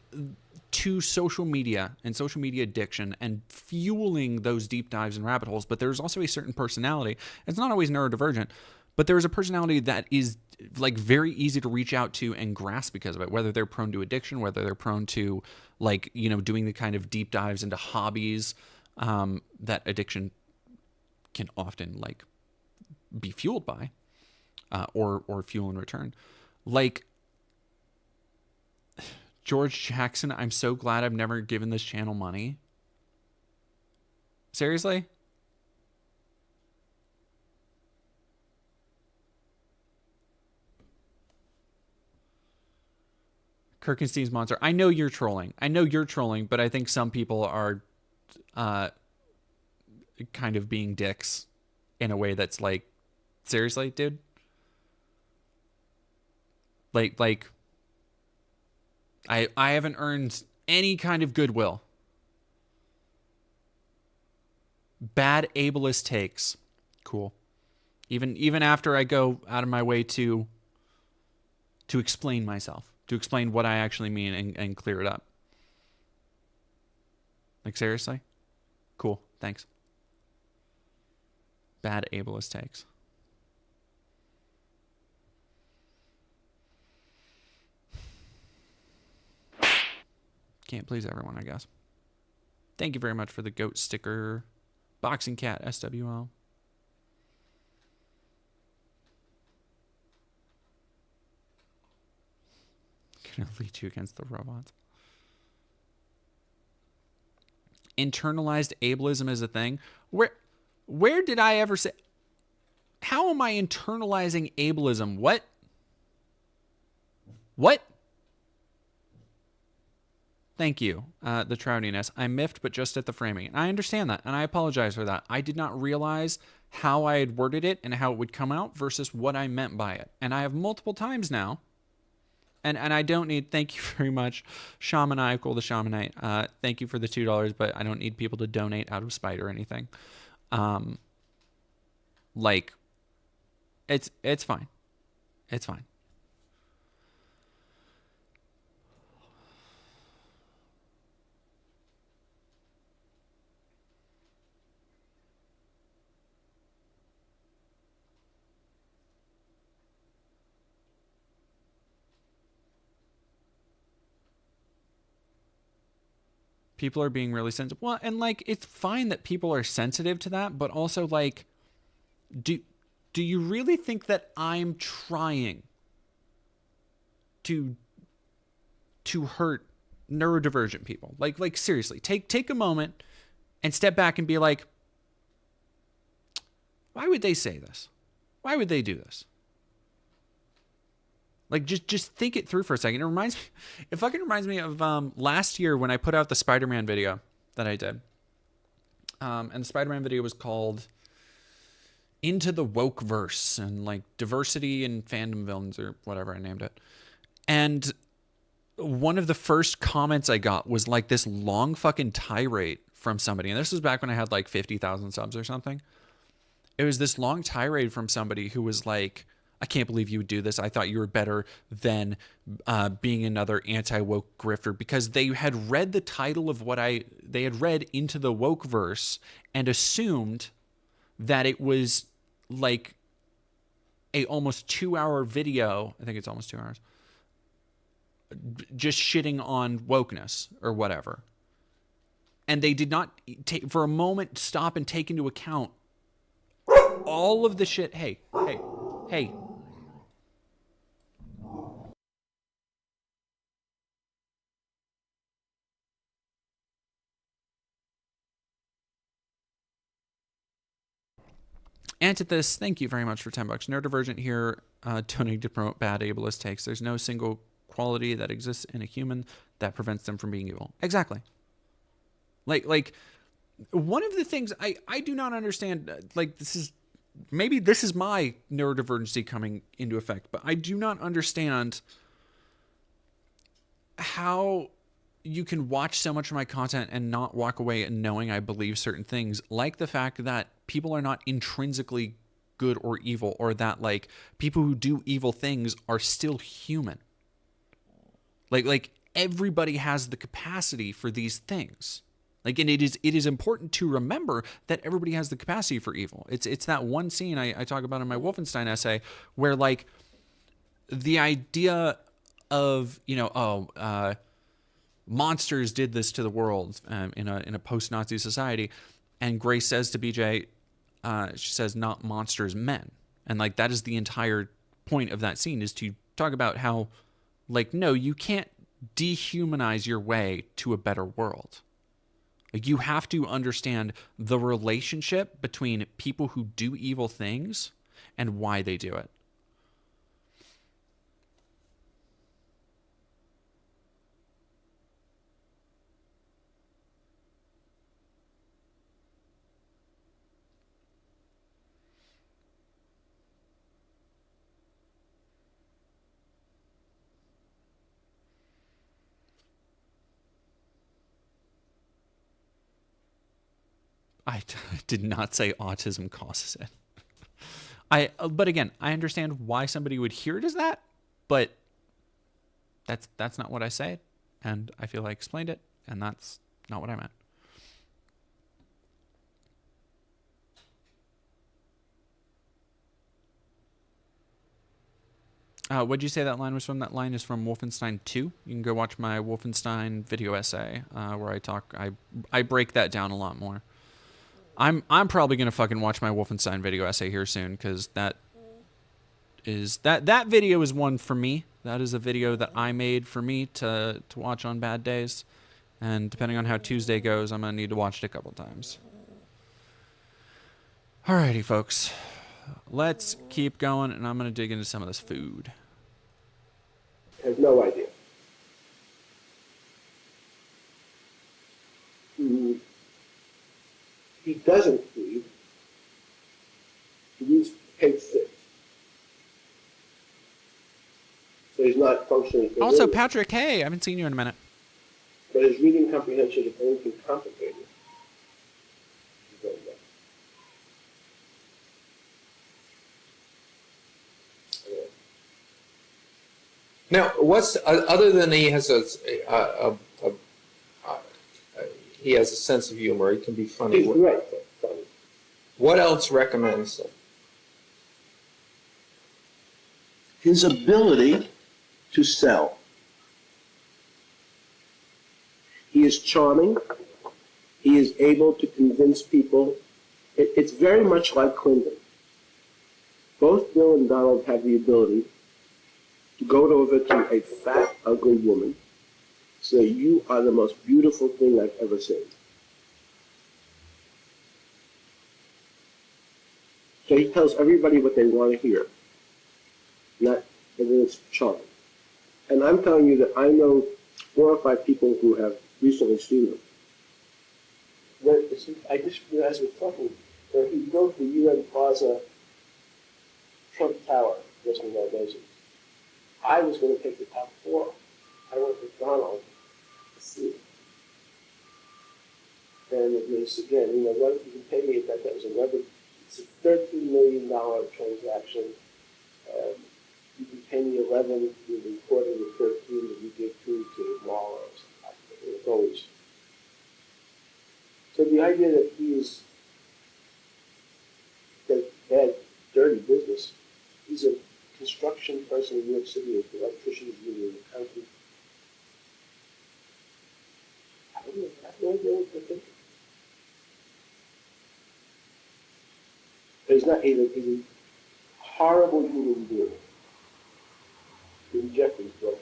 to social media and social media addiction and fueling those deep dives and rabbit holes, but there's also a certain personality. It's not always neurodivergent, but there is a personality that is like very easy to reach out to and grasp because of it, whether they're prone to addiction, whether they're prone to like, doing the kind of deep dives into hobbies that addiction can often like be fueled by or fuel in return. Like George Jackson, I'm so glad I've never given this channel money. Seriously? Kirkenstein's monster. I know you're trolling. But I think some people are kind of being dicks in a way that's like, seriously, dude? Like I haven't earned any kind of goodwill. Bad ableist takes. Cool. Even after I go out of my way to explain myself, to explain what I actually mean and clear it up. Like, seriously? Cool. Thanks. Bad ableist takes. Can't please everyone, I guess. Thank you very much for the goat sticker. Boxing Cat SWL. Gonna lead you against the robots. Internalized ableism is a thing. Where did I ever say? How am I internalizing ableism? What? Thank you, the troutiness. I miffed, but just at the framing. And I understand that, and I apologize for that. I did not realize how I had worded it and how it would come out versus what I meant by it. And I have multiple times now. And I don't need, thank you very much, Shamaniacal the Shamanite. Thank you for the $2, but I don't need people to donate out of spite or anything. Like, it's fine. It's fine. People are being really sensitive. Well, and like, it's fine that people are sensitive to that, but also like, do you really think that I'm trying to hurt neurodivergent people? Like seriously, take a moment and step back and be like, why would they say this? Why would they do this? Like, just think it through for a second. It fucking reminds me of last year when I put out the Spider-Man video that I did. And the Spider-Man video was called Into the Woke Verse, and like diversity and fandom villains or whatever I named it. And one of the first comments I got was like this long fucking tirade from somebody. And this was back when I had like 50,000 subs or something. It was this long tirade from somebody who was like, I can't believe you would do this. I thought you were better than being another anti-woke grifter, because they had read the title of they had read Into the Woke Verse and assumed that it was like a almost 2-hour video. I think it's almost 2 hours. Just shitting on wokeness or whatever. And they did not for a moment stop and take into account all of the shit. Hey. Antithesis, thank you very much for $10. Neurodivergent here, donating to promote bad ableist takes. There's no single quality that exists in a human that prevents them from being evil. Exactly. Like one of the things I do not understand, like this is my neurodivergency coming into effect, but I do not understand how you can watch so much of my content and not walk away and knowing I believe certain things, like the fact that people are not intrinsically good or evil, or that like people who do evil things are still human. Like everybody has the capacity for these things. Like, and it is important to remember that everybody has the capacity for evil. It's that one scene I talk about in my Wolfenstein essay where like the idea of, monsters did this to the world in a post-Nazi society, and Grace says to BJ, she says, not monsters, men. And like that is the entire point of that scene, is to talk about how like, no, you can't dehumanize your way to a better world. Like, you have to understand the relationship between people who do evil things and why they do it. I did not say autism causes it. But again, I understand why somebody would hear it as that, but that's not what I said, and I feel I explained it, and that's not what I meant. What'd you say that line was from? That line is from Wolfenstein 2. You can go watch my Wolfenstein video essay where I break that down a lot more. I'm probably gonna fucking watch my Wolfenstein video essay here soon, because that video is one for me. That is a video that I made for me to watch on bad days, and depending on how Tuesday goes, I'm gonna need to watch it a couple times. Alrighty, folks, let's keep going, and I'm gonna dig into some of this food. Has no idea. He doesn't read. He reads page 6. So he's not functioning. Also, Patrick, hey, I haven't seen you in a minute. But his reading comprehension is anything complicated. Now, what's other than he has he has a sense of humor. He can be funny. He's great, funny. What else recommends him? His ability to sell. He is charming. He is able to convince people. It's very much like Clinton. Both Bill and Donald have the ability to go over to a fat, ugly woman, say, you are the most beautiful thing I've ever seen. So he tells everybody what they want to hear, not and then it's charm. And I'm telling you that I know 4 or 5 people who have recently seen him. I just realized we're talking where he built the UN Plaza Trump Tower, Western Foundation. I was going to take the top floor. I went with Donald to see it. And it was, again, what you can pay me at that was it's a $13 million transaction. You can pay me 11, you recorded the 13 that you give 2 to the mall or something. It was always. So the idea that he's that bad, dirty business, he's a construction person in New York City, with electricians union, accountant. I don't know. I have no idea what they're thinking. But he's not. He's a horrible human being. In Jeffrey's book,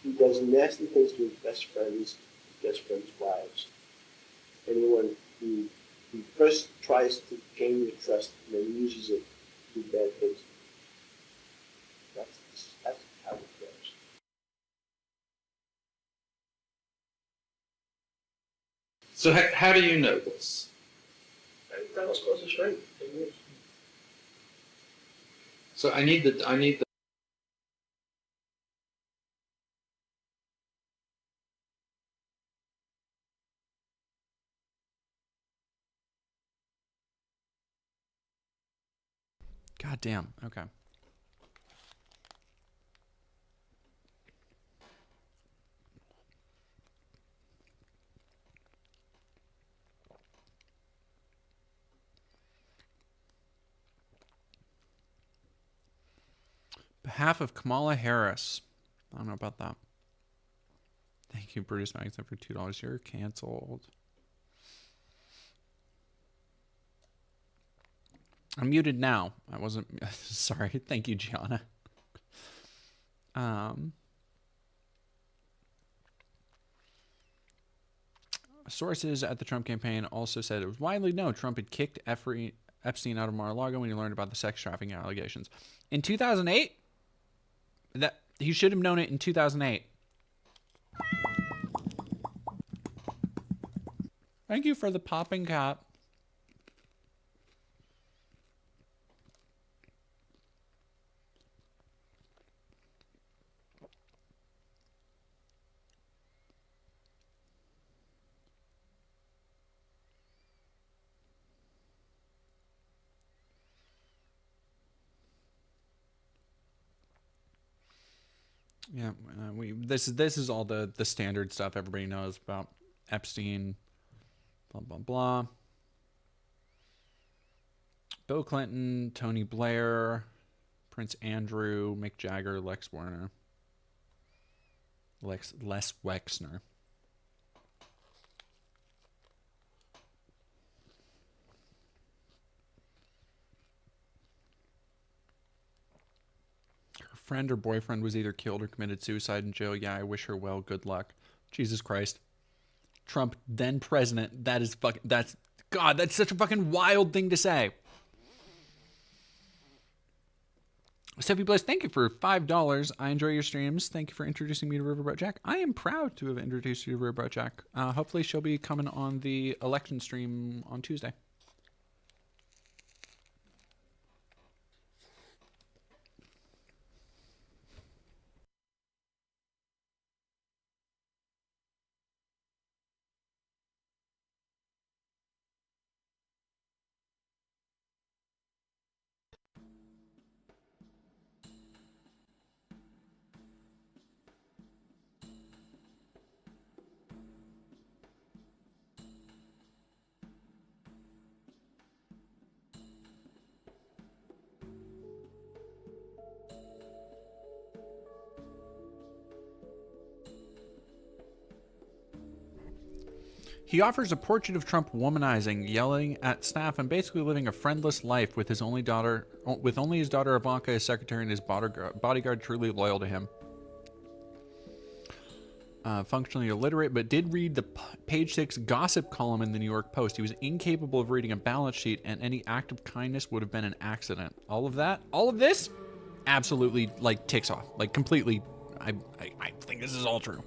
he does nasty things to his best friends' wives. Anyone who first tries to gain your trust and then uses it to do bad things. That's how it goes. So how do you know this? That was close to straight. So I need the. God damn. Okay. Behalf of Kamala Harris. I don't know about that. Thank you, Bruce Magson, for $2. You're canceled. I'm muted now. I wasn't sorry. Thank you, Gianna. Sources at the Trump campaign also said it was widely known Trump had kicked Epstein out of Mar-a-Lago when he learned about the sex trafficking allegations. In 2008? That he should have known it in 2008. Thank you for the popping cap. Yeah, this is all the standard stuff everybody knows about Epstein, blah blah blah. Bill Clinton, Tony Blair, Prince Andrew, Mick Jagger, Les Wexner. Friend or boyfriend was either killed or committed suicide in jail. Yeah, I wish her well. Good luck. Jesus Christ. Trump, then president. That's God, that's such a fucking wild thing to say. Steffi Bliss, thank you for $5. I enjoy your streams. Thank you for introducing me to Riverboat Jack. I am proud to have introduced you to Riverboat Jack. Hopefully she'll be coming on the election stream on Tuesday. He offers a portrait of Trump womanizing, yelling at staff, and basically living a friendless life with his only daughter, his daughter Ivanka as secretary and his bodyguard truly loyal to him. functionally illiterate, but did read the page 6 gossip column in the New York Post. He was incapable of reading a balance sheet, and any act of kindness would have been an accident. All of that, all of this, absolutely like ticks off, like completely. I think this is all true.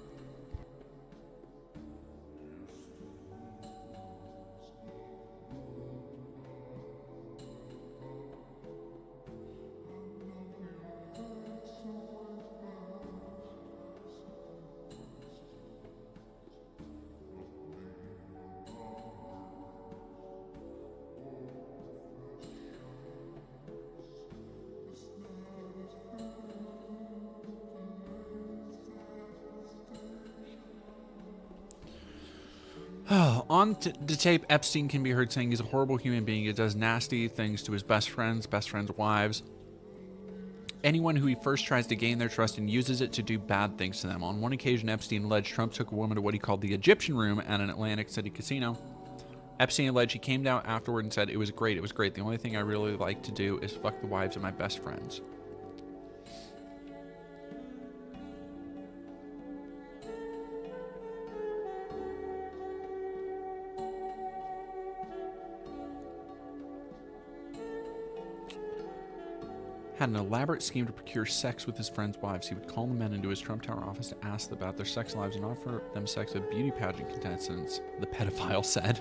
On the tape, Epstein can be heard saying he's a horrible human being. He does nasty things to his best friends' wives. Anyone who he first tries to gain their trust and uses it to do bad things to them. On one occasion, Epstein alleged Trump took a woman to what he called the Egyptian room at an Atlantic City casino. Epstein alleged he came down afterward and said, it was great. The only thing I really like to do is fuck the wives of my best friends. Had an elaborate scheme to procure sex with his friends' wives. He would call the men into his Trump Tower office to ask them about their sex lives and offer them sex with beauty pageant contestants, the pedophile said.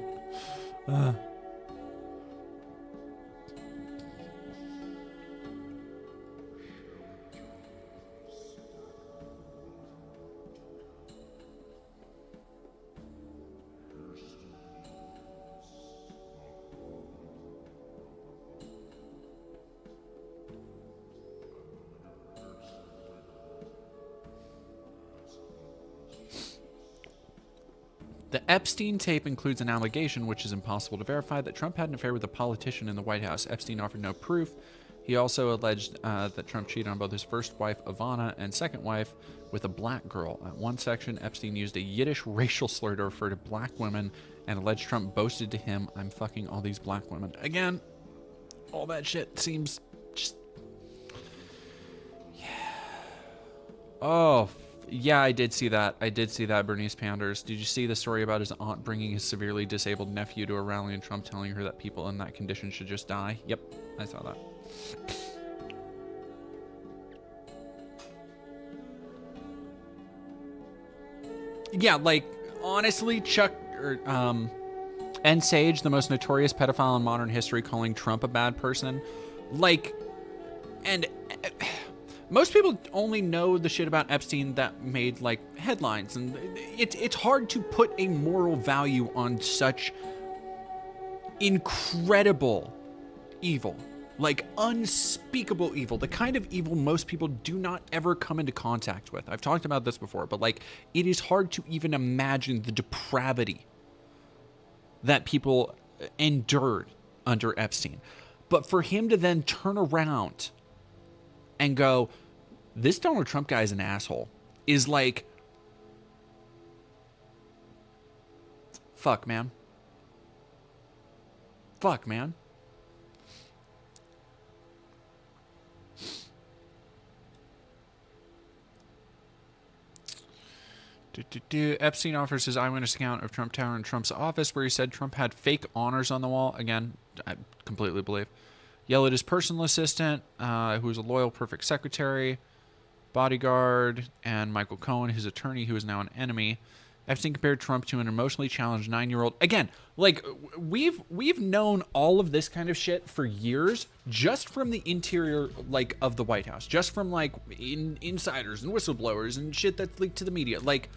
The Epstein tape includes an allegation, which is impossible to verify, that Trump had an affair with a politician in the White House. Epstein offered no proof. He also alleged that Trump cheated on both his first wife, Ivana, and second wife with a black girl. At one section, Epstein used a Yiddish racial slur to refer to black women and alleged Trump boasted to him, I'm fucking all these black women. Again, all that shit seems just... Yeah. Oh, yeah, I did see that. Bernice Panders. Did you see the story about his aunt bringing his severely disabled nephew to a rally and Trump telling her that people in that condition should just die? Yep, I saw that. Yeah, like, honestly, Chuck, and Sage, the most notorious pedophile in modern history, calling Trump a bad person. Like, and... most people only know the shit about Epstein that made, like, headlines, and it's hard to put a moral value on such incredible evil, like unspeakable evil, the kind of evil most people do not ever come into contact with. I've talked about this before, but, like, it is hard to even imagine the depravity that people endured under Epstein. But for him to then turn around and go, this Donald Trump guy is an asshole, is like, fuck, man. Fuck, man. Epstein offers his eyewitness account of Trump Tower in Trump's office, where he said Trump had fake honors on the wall. Again, I completely believe. Yelled at his personal assistant, who was a loyal, perfect secretary, bodyguard, and Michael Cohen, his attorney, who is now an enemy. Epstein compared Trump to an emotionally challenged 9-year-old. Again, like, we've known all of this kind of shit for years, just from the interior, like, of the White House, just from, like, insiders and whistleblowers and shit that's leaked to the media. Like,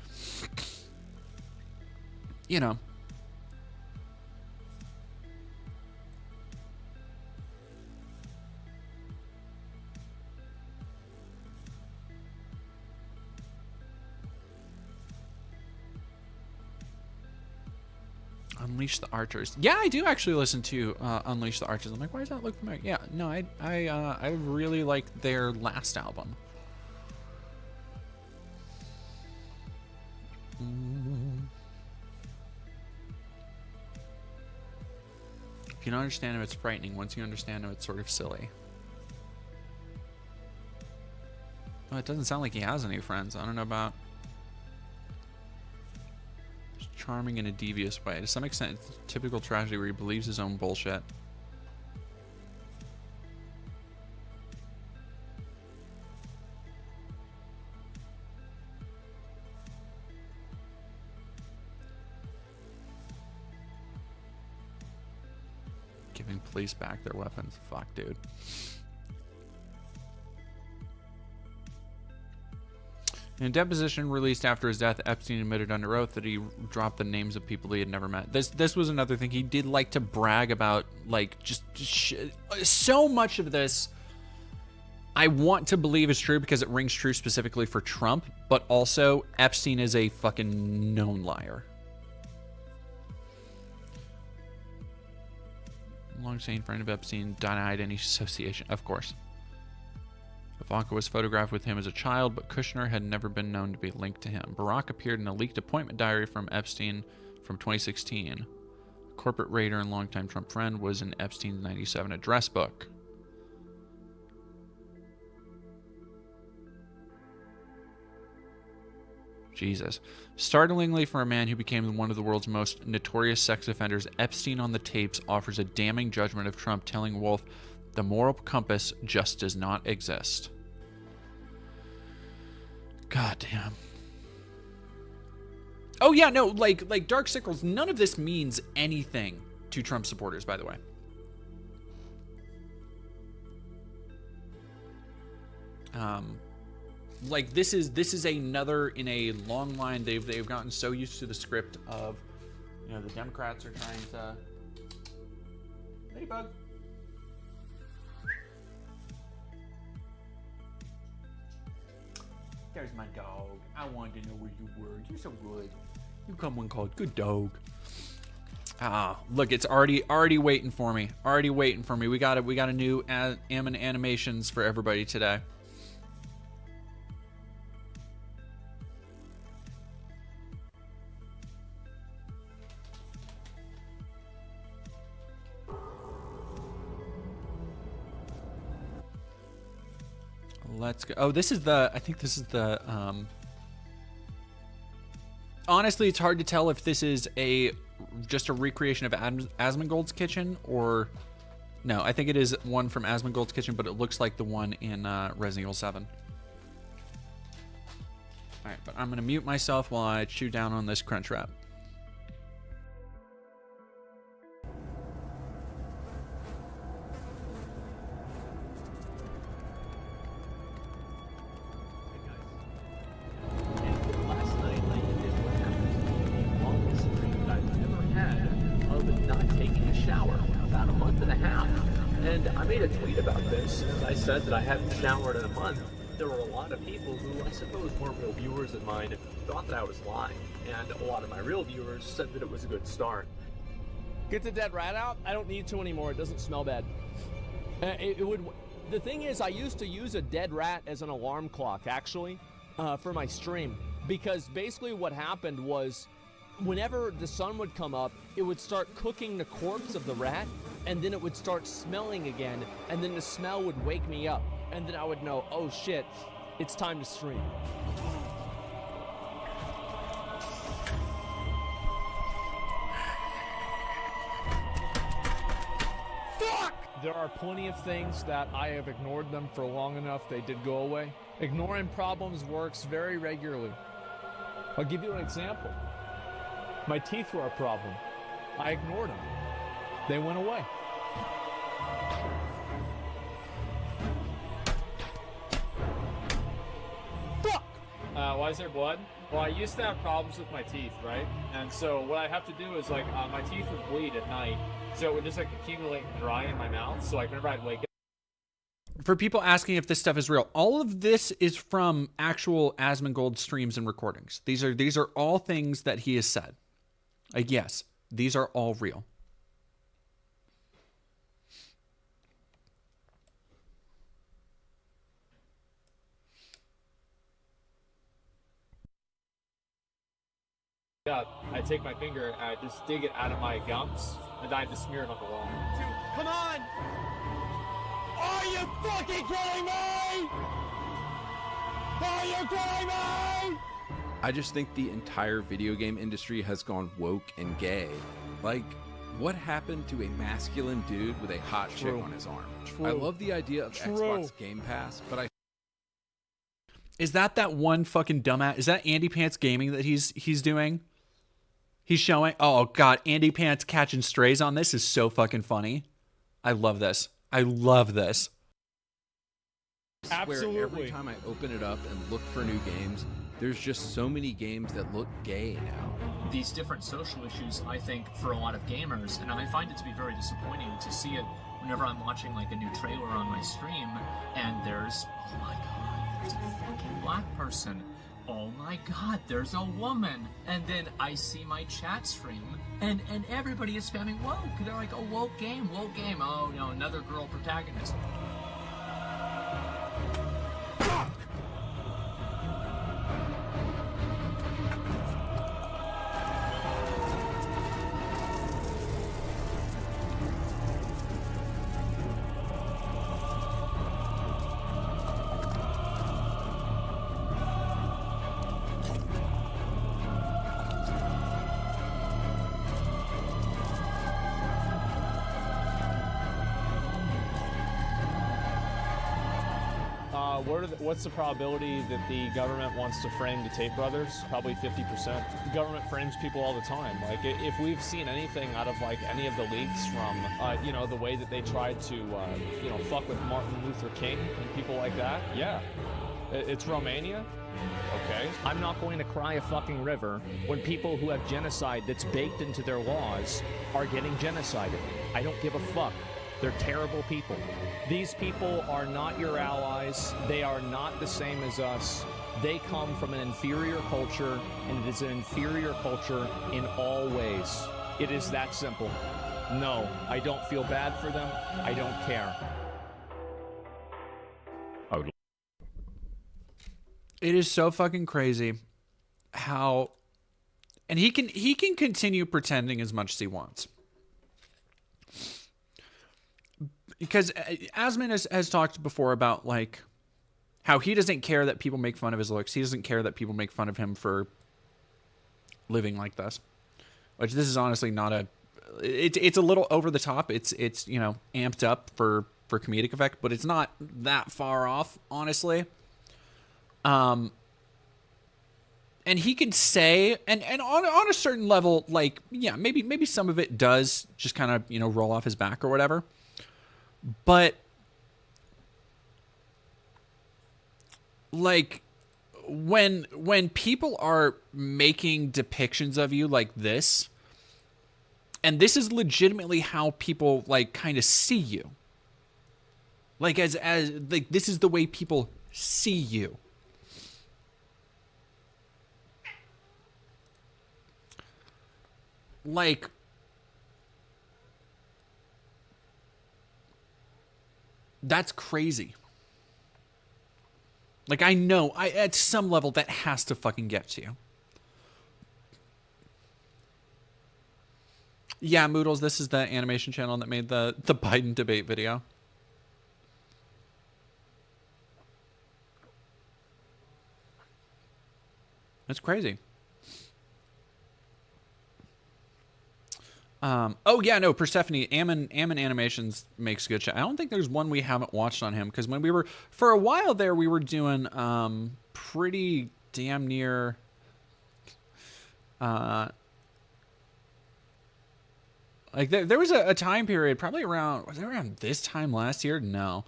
you know. Unleash the Archers. Yeah, I do actually listen to Unleash the Archers. I'm like, why does that look familiar? Yeah, no, I really like their last album. If you don't understand him, it's frightening. Once you understand him, it's sort of silly. Oh, it doesn't sound like he has any friends. I don't know about... charming in a devious way. To some extent, it's a typical tragedy where he believes his own bullshit. Giving police back their weapons. Fuck, dude. In a deposition released after his death, Epstein admitted under oath that he dropped the names of people he had never met. This was another thing. He did like to brag about, like, just so much of this I want to believe is true because it rings true specifically for Trump, but also Epstein is a fucking known liar. Long-standing friend of Epstein denied any association, of course. Ivanka was photographed with him as a child, but Kushner had never been known to be linked to him. Barack appeared in a leaked appointment diary from Epstein from 2016. A corporate raider and longtime Trump friend was in Epstein's 97 address book. Jesus. Startlingly, for a man who became one of the world's most notorious sex offenders, Epstein on the tapes offers a damning judgment of Trump, telling Wolf, "The moral compass just does not exist." God damn. Oh yeah, no, like Dark Sickles, none of this means anything to Trump supporters, by the way. Like this is another in a long line. They've gotten so used to the script of, you know, the Democrats are trying to. Hey, bug. There's my dog. I wanted to know where you were. You're so good. You come when called. Good dog. Ah, look, it's already waiting for me. Already waiting for me. We got a new animations for everybody today. Let's go. Oh, this is the, I think this is the, honestly, it's hard to tell if this is just a recreation of Asmongold's Kitchen or, no, I think it is one from Asmongold's Kitchen, but it looks like the one in Resident Evil 7. All right, but I'm going to mute myself while I chew down on this crunch wrap. Said that I hadn't showered in a month. There were a lot of people who I suppose weren't real viewers of mine and thought that I was lying, and a lot of my real viewers said that it was a good start. Get the dead rat out? I don't need to anymore. It doesn't smell bad. The thing is, I used to use a dead rat as an alarm clock, actually, for my stream, because basically what happened was whenever the sun would come up, it would start cooking the corpse of the rat, and then it would start smelling again, and then the smell would wake me up, and then I would know, oh shit, it's time to stream. Fuck! There are plenty of things that I have ignored them for long enough they did go away. Ignoring problems works very regularly. I'll give you an example. My teeth were a problem. I ignored them. They went away. Fuck! Why is there blood? Well, I used to have problems with my teeth, right? And so what I have to do is, like, my teeth would bleed at night, so it would just, like, accumulate and dry in my mouth, so, like, whenever I'd wake up. For people asking if this stuff is real, all of this is from actual Asmongold streams and recordings. These are all things that he has said. Yes, these are all real. I take my finger and I just dig it out of my gums, and I just smear it on the wall. Dude, come on! Are you fucking kidding me? Are you kidding me? I just think the entire video game industry has gone woke and gay. Like, what happened to a masculine dude with a hot chick on his arm? I love the idea of Xbox Game Pass, but I... Is that one fucking dumbass? Is that Andy Pants Gaming that he's doing? He's showing... Oh, God. Andy Pants catching strays on this is so fucking funny. I love this. I love this. Absolutely. Where every time I open it up and look for new games, there's just so many games that look gay now. These different social issues, I think, for a lot of gamers, and I find it to be very disappointing to see it whenever I'm watching like a new trailer on my stream, and there's, oh my God, there's a fucking black person. Oh my God, there's a woman. And then I see my chat stream, and everybody is spamming woke. They're like, oh, woke game. Oh, no, another girl protagonist. What's the probability that the government wants to frame the Tate brothers? Probably 50%. The government frames people all the time. Like, if we've seen anything out of like any of the leaks from, you know, the way that they tried to, you know, fuck with Martin Luther King and people like that, yeah, it's Romania. Okay. I'm not going to cry a fucking river when people who have genocide that's baked into their laws are getting genocided. I don't give a fuck. They're terrible people. These people are not your allies. They are not the same as us. They come from an inferior culture, and it is an inferior culture in all ways. It is that simple. No, I don't feel bad for them. I don't care. It is so fucking crazy how, and he can continue pretending as much as he wants. Because Asman has talked before about like how he doesn't care that people make fun of his looks. He doesn't care that people make fun of him for living like this. Which this is honestly not a... It's a little over the top. It's you know, amped up for comedic effect, but it's not that far off, honestly. And he can say, and on a certain level, like, yeah, maybe some of it does just kind of, you know, roll off his back or whatever. But like when people are making depictions of you like this, and this is legitimately how people like kind of see you. Like as like this is the way people see you. Like that's crazy. Like, I know, at some level, that has to fucking get to you. Yeah, Moodles, this is the animation channel that made the Biden debate video. That's crazy. Oh yeah, no, Persephone, Ammon Animations makes good shit. I don't think there's one we haven't watched on him, because when we were, for a while there, we were doing pretty damn near like there was a time period, probably around, was it around this time last year? No.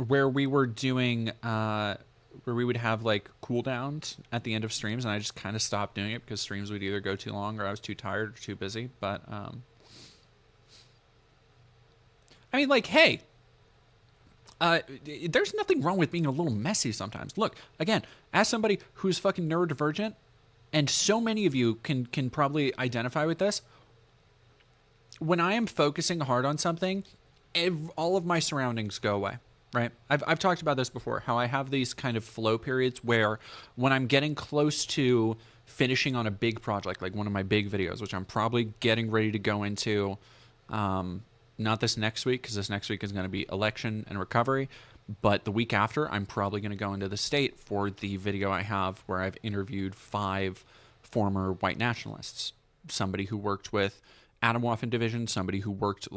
Where we were doing where we would have like cooldowns at the end of streams, and I just kind of stopped doing it because streams would either go too long or I was too tired or too busy. But I mean, like, hey, there's nothing wrong with being a little messy sometimes. Look, again, as somebody who's fucking neurodivergent, and so many of you can probably identify with this, when I am focusing hard on something, all of my surroundings go away. Right. I've talked about this before, how I have these kind of flow periods where when I'm getting close to finishing on a big project, like one of my big videos, which I'm probably getting ready to go into, not this next week, because this next week is going to be election and recovery, But the week after, I'm probably going to go into the state for the video I have where I've interviewed 5 former white nationalists. Somebody who worked with Atomwaffen Division, somebody who worked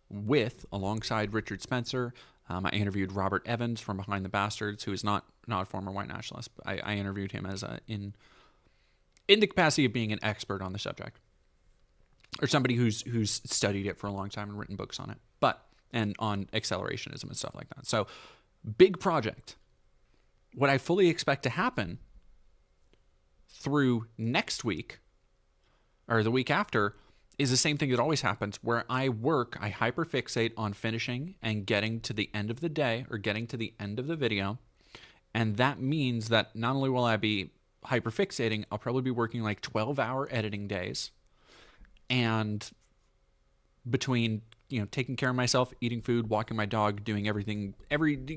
with alongside Richard Spencer. I interviewed Robert Evans from Behind the Bastards, who is not a former white nationalist. But I interviewed him as in the capacity of being an expert on the subject, or somebody who's studied it for a long time and written books on it, and on accelerationism and stuff like that. So, big project. What I fully expect to happen through next week or the week after is the same thing that always happens, where I hyperfixate on finishing and getting to the end of the day or getting to the end of the video. And that means that not only will I be hyperfixating, I'll probably be working like 12-hour editing days. And between, taking care of myself, eating food, walking my dog, doing everything,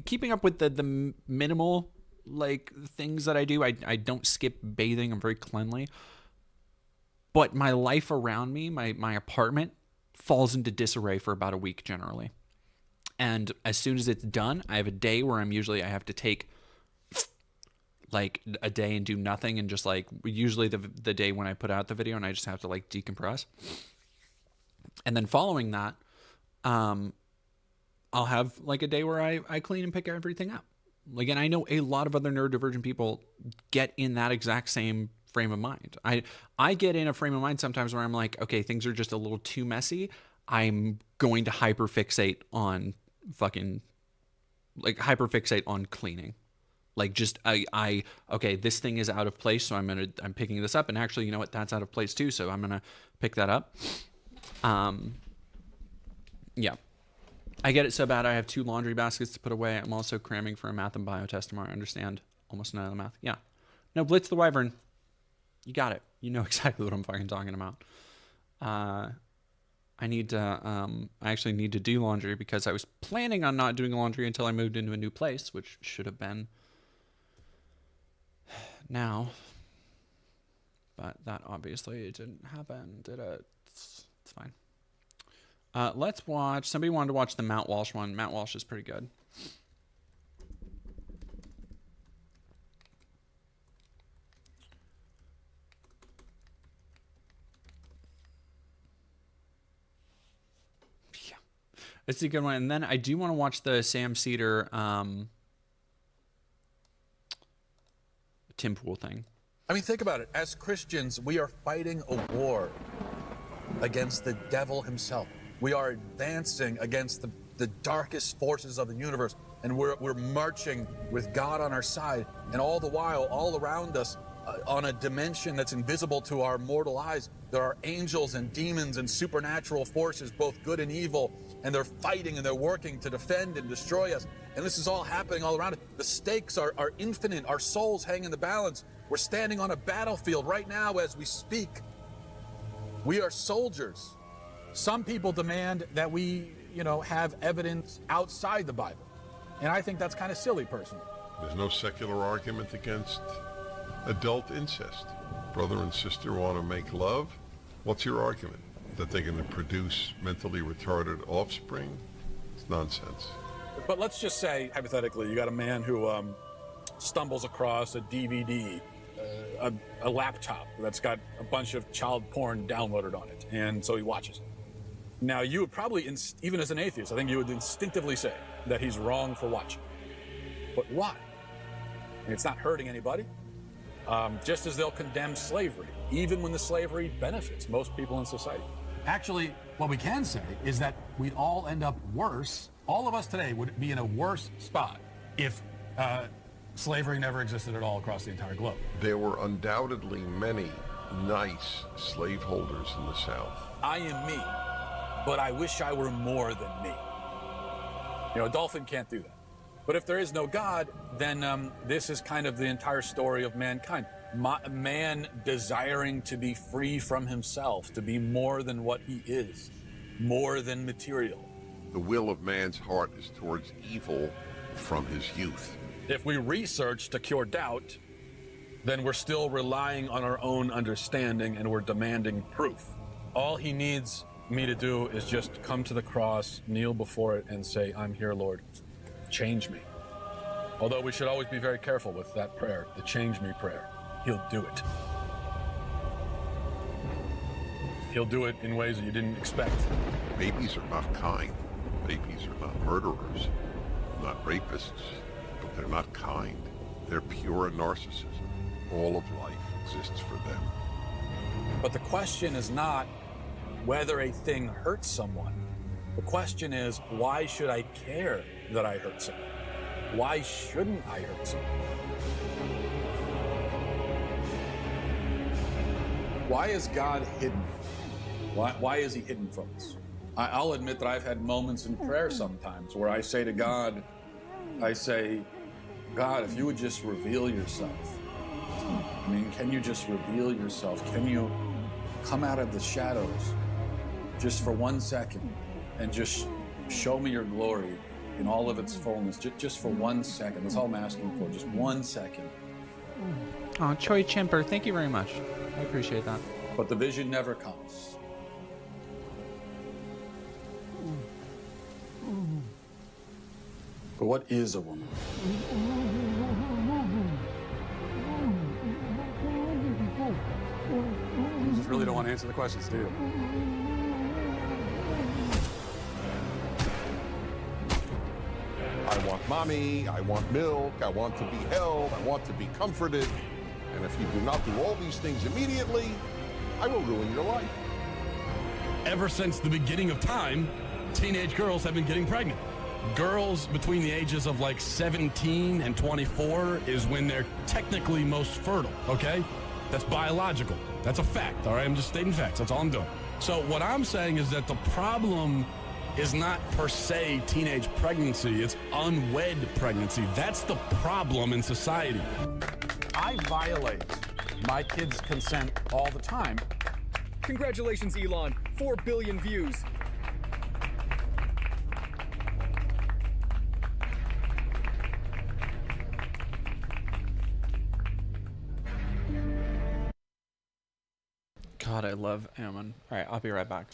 keeping up with the minimal things that I do. I don't skip bathing. I'm very cleanly. But my life around me, my apartment, falls into disarray for about a week generally. And as soon as it's done, I have a day where I have to take a day and do nothing, and just usually the day when I put out the video, and I just have to decompress. And then following that, I'll have a day where I clean and pick everything up. And I know a lot of other neurodivergent people get in that exact same frame of mind. I get in a frame of mind sometimes where I'm like, okay, things are just a little too messy. I'm going to hyperfixate on hyperfixate on cleaning. Okay, this thing is out of place, so I'm picking this up, and actually, you know what, that's out of place too, so I'm gonna pick that up. Yeah. I get it so bad I have 2 laundry baskets to put away. I'm also cramming for a math and bio test tomorrow. I understand almost none of the math. Yeah. No, Blitz the Wyvern. You got it. You know exactly what I'm fucking talking about. I actually need to do laundry because I was planning on not doing laundry until I moved into a new place, which should have been now. But that obviously didn't happen, did it? It's fine. Let's watch. Somebody wanted to watch the Matt Walsh one. Matt Walsh is pretty good. Yeah, it's a good one. And then I do want to watch the Sam Cedar, Tim Pool thing. I mean, think about it. As Christians, we are fighting a war against the devil himself. We are advancing against the darkest forces of the universe, and we're marching with God on our side. And all the while, all around us, on a dimension that's invisible to our mortal eyes, there are angels and demons and supernatural forces, both good and evil, and they're fighting and they're working to defend and destroy us. And this is all happening all around us. The stakes are infinite. Our souls hang in the balance. We're standing on a battlefield right now as we speak. We are soldiers. Some people demand that we, have evidence outside the Bible. And I think that's kind of silly, personally. There's no secular argument against adult incest. Brother and sister want to make love. What's your argument? That they're going to produce mentally retarded offspring? It's nonsense. But let's just say, hypothetically, you got a man who stumbles across a DVD, a laptop that's got a bunch of child porn downloaded on it, and so he watches it. Now, you would probably, even as an atheist, I think you would instinctively say that he's wrong for watching. But why? It's not hurting anybody. Just as they'll condemn slavery, even when the slavery benefits most people in society. Actually, what we can say is that we'd all end up worse. All of us today would be in a worse spot if slavery never existed at all across the entire globe. There were undoubtedly many nice slaveholders in the South. I am me, but I wish I were more than me. A dolphin can't do that. But if there is no God, then this is kind of the entire story of mankind. Man desiring to be free from himself, to be more than what he is, more than material. The will of man's heart is towards evil from his youth. If we research to cure doubt, then we're still relying on our own understanding and we're demanding proof. All he needs me to do is just come to the cross, kneel before it, and say, I'm here, Lord. change me. Although we should always be very careful with that prayer, the change me prayer. He'll do it. He'll do it in ways that you didn't expect. Babies are not kind. Babies are not murderers, not rapists, but they're not kind. They're pure narcissism. All of life exists for them. But the question is not whether a thing hurts someone. The question is, why should I care that I hurt someone? Why shouldn't I hurt someone? Why is God hidden? Why is he hidden from us? I'll admit that I've had moments in prayer sometimes where I say to God, God, if you would just reveal yourself. I mean, can you just reveal yourself? Can you come out of the shadows just for 1 second and just show me your glory in all of its fullness, just for 1 second. That's all I'm asking for, just 1 second. Oh, Choi Chimper, thank you very much. I appreciate that. But the vision never comes. But what is a woman? You just really don't want to answer the questions, do you? I want mommy, I want milk, I want to be held, I want to be comforted. And if you do not do all these things immediately, I will ruin your life. Ever since the beginning of time, teenage girls have been getting pregnant. Girls between the ages of like 17 and 24 is when they're technically most fertile, okay? That's biological. That's a fact, all right? I'm just stating facts. That's all I'm doing. So what I'm saying is that the problem is not per se teenage pregnancy. It's unwed pregnancy. That's the problem in society. I violate my kids' consent all the time. Congratulations, Elon. 4 billion views. God, I love Ammon. All right, I'll be right back.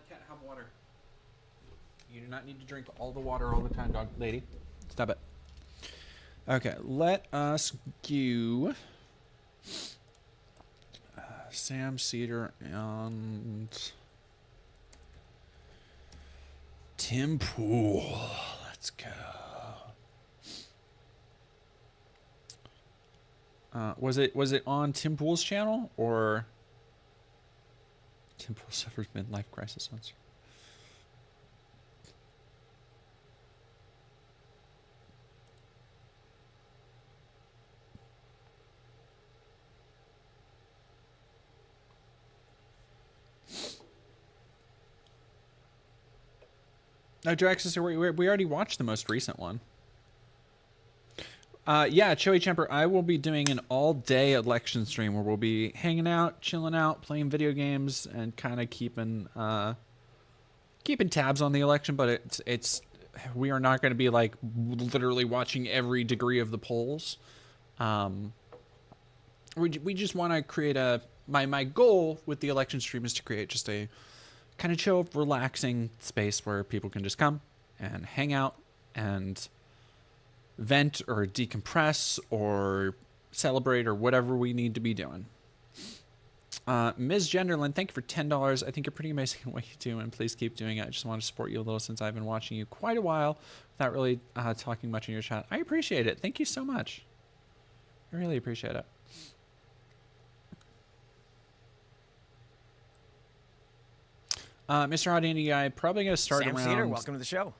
Can't have water. You do not need to drink all the water all the time, dog lady. Stop it. Okay, let us do Sam Cedar and Tim Pool. Let's go. Was it on Tim Pool's channel or? Tim Pool suffers midlife crisis once. No, Draxus, we already watched the most recent one. Yeah, Joey Chemper, I will be doing an all-day election stream where we'll be hanging out, chilling out, playing video games, and kind of keeping tabs on the election. But we are not going to be like literally watching every degree of the polls. We just want to create my goal with the election stream is to create just a kind of chill, relaxing space where people can just come and hang out and vent or decompress or celebrate or whatever we need to be doing. Ms. Genderland, thank you for $10. I think you're pretty amazing at what you do, and please keep doing it. I just want to support you a little since I've been watching you quite a while without really talking much in your chat. I appreciate it. Thank you so much. I really appreciate it. Mr. Houdini, I'm probably going to start Sam around... Cedar, welcome to the show.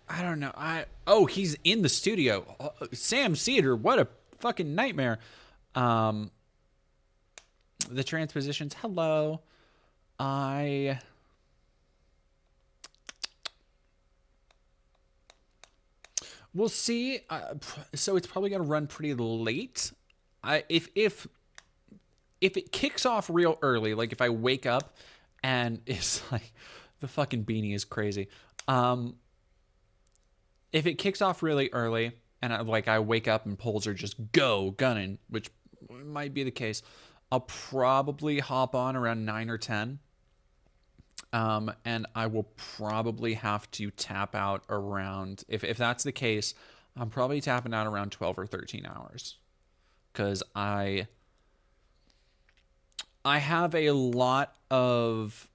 I don't know. Oh, he's in the studio. Sam Cedar, what a fucking nightmare. The transpositions. Hello. We'll see. So it's probably gonna run pretty late. If it kicks off real early, like if I wake up and it's like the fucking beanie is crazy. If it kicks off really early and I wake up and polls are just gunning, which might be the case, I'll probably hop on around 9 or 10. And I will probably have to tap out around, if that's the case, I'm probably tapping out around 12 or 13 hours. Because I have a lot of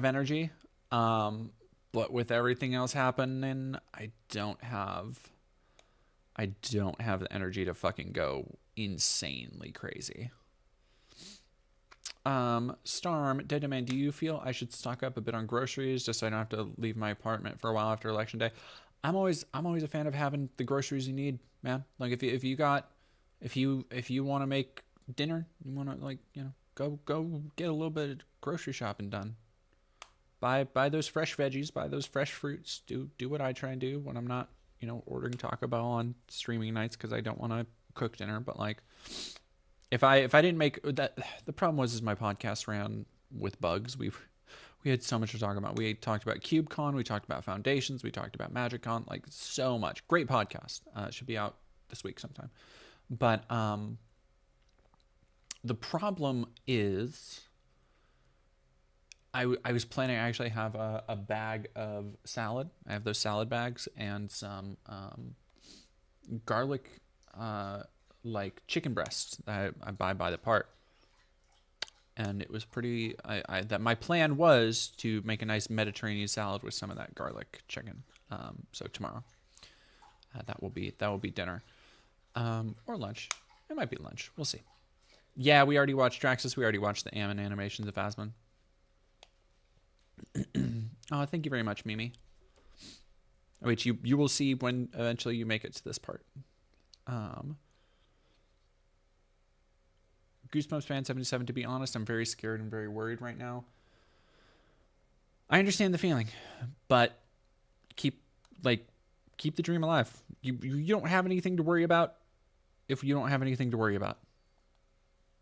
energy. But with everything else happening, I don't have the energy to fucking go insanely crazy. Storm, Dead Man, do you feel I should stock up a bit on groceries just so I don't have to leave my apartment for a while after election day? I'm always a fan of having the groceries you need, man. Like if you want to make dinner, you want to go get a little bit of grocery shopping done. Buy those fresh veggies, buy those fresh fruits. Do what I try and do when I'm not, ordering Taco Bell on streaming nights because I don't want to cook dinner, but like if I didn't make that, the problem was my podcast ran with bugs. We had so much to talk about. We talked about CubeCon, we talked about Foundations, we talked about MagicCon, like so much. Great podcast. It should be out this week sometime. But the problem is I was planning to actually have a bag of salad. I have those salad bags and some garlic like chicken breasts that I buy by the part, and it was pretty. That my plan was to make a nice Mediterranean salad with some of that garlic chicken. So tomorrow, that will be dinner, or lunch. It might be lunch. We'll see. Yeah, we already watched Draxus. We already watched the Ammon animations of Asmon. Oh, thank you very much, Mimi. Which you will see when eventually you make it to this part. Goosebumps fan 77. To be honest, I'm very scared and very worried right now. I understand the feeling, but keep the dream alive. You don't have anything to worry about if you don't have anything to worry about.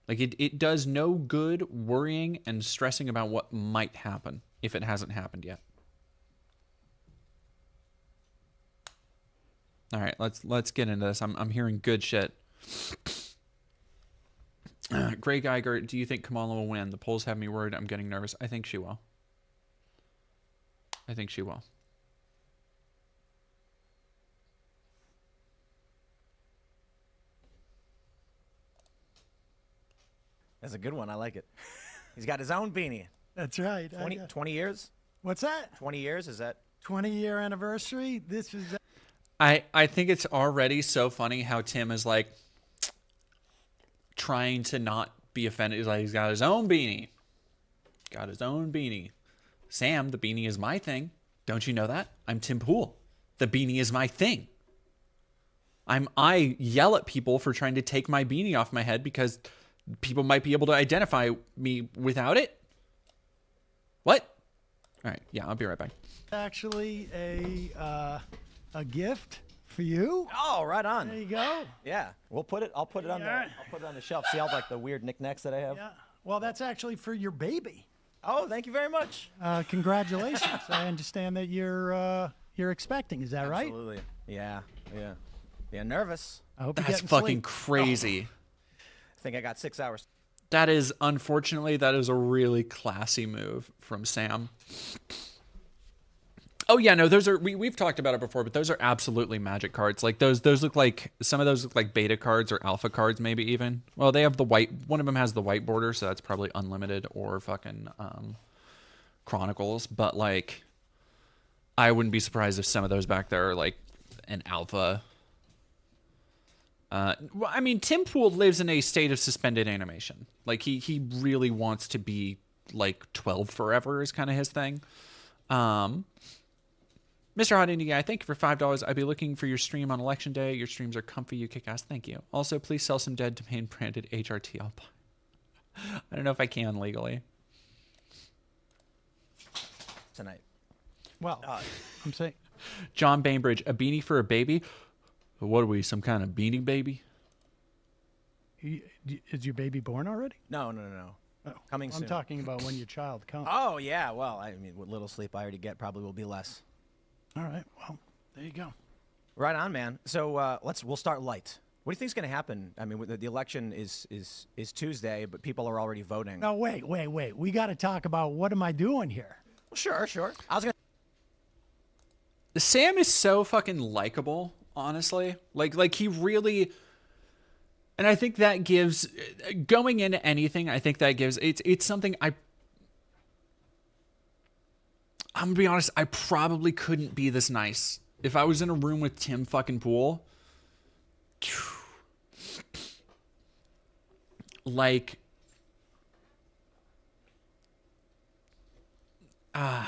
Like it does no good worrying and stressing about what might happen if it hasn't happened yet. All right, let's get into this. I'm hearing good shit. Gray Geiger, do you think Kamala will win? The polls have me worried. I'm getting nervous. I think she will. That's a good one. I like it. He's got his own beanie. That's right. 20 years? What's that? 20 years? Is that 20-year anniversary? This is. I think it's already so funny how Tim is like trying to not be offended. He's like, he's got his own beanie. Sam, the beanie is my thing. Don't you know that? I'm Tim Pool. The beanie is my thing. I yell at people for trying to take my beanie off my head because people might be able to identify me without it. What? All right. Yeah, I'll be right back. Actually, a gift for you. Oh, right on. There you go. Yeah, I'll put it on the shelf. See all like the weird knickknacks that I have. Yeah. Well, that's actually for your baby. Oh, thank you very much. Congratulations. I understand that you're expecting. Is that right? Absolutely. Yeah. Nervous. I hope that's you're getting fucking sleep. crazy. I think I got 6 hours. That is, unfortunately, that is a really classy move from Sam. Oh yeah, no, those are we've talked about it before, but those are absolutely Magic cards. Like those look like, some of those look like beta cards or alpha cards, maybe even. Well, they have the white. One of them has the white border, so that's probably unlimited or fucking Chronicles. But like, I wouldn't be surprised if some of those back there are like an alpha. Well, I mean, Tim Pool lives in a state of suspended animation. Like he really wants to be like 12 forever is kind of his thing. Mr. Hot Indie Guy, thank you for $5. I'd be looking for your stream on election day. Your streams are comfy, you kick ass. Thank you. Also, please sell some Dead Domain branded HRT. I'll buy. I don't know if I can legally. Tonight. Well, I'm saying. John Bainbridge, a beanie for a baby? What are we, some kind of beanie baby? Is your baby born already? No. Oh, Coming soon. I'm talking about when your child comes. Oh, yeah. Well, I mean, what little sleep I already get probably will be less. All right. Well, there you go. Right on, man. So we'll start light. What do you think is going to happen? I mean, the election is Tuesday, but people are already voting. No, wait. We got to talk about what am I doing here? Well, sure. I was going to... Sam is so fucking likable, honestly. Like he really... And I think that gives... Going into anything, I think that gives... It's something I'm going to be honest, I probably couldn't be this nice. If I was in a room with Tim fucking Pool... Like... I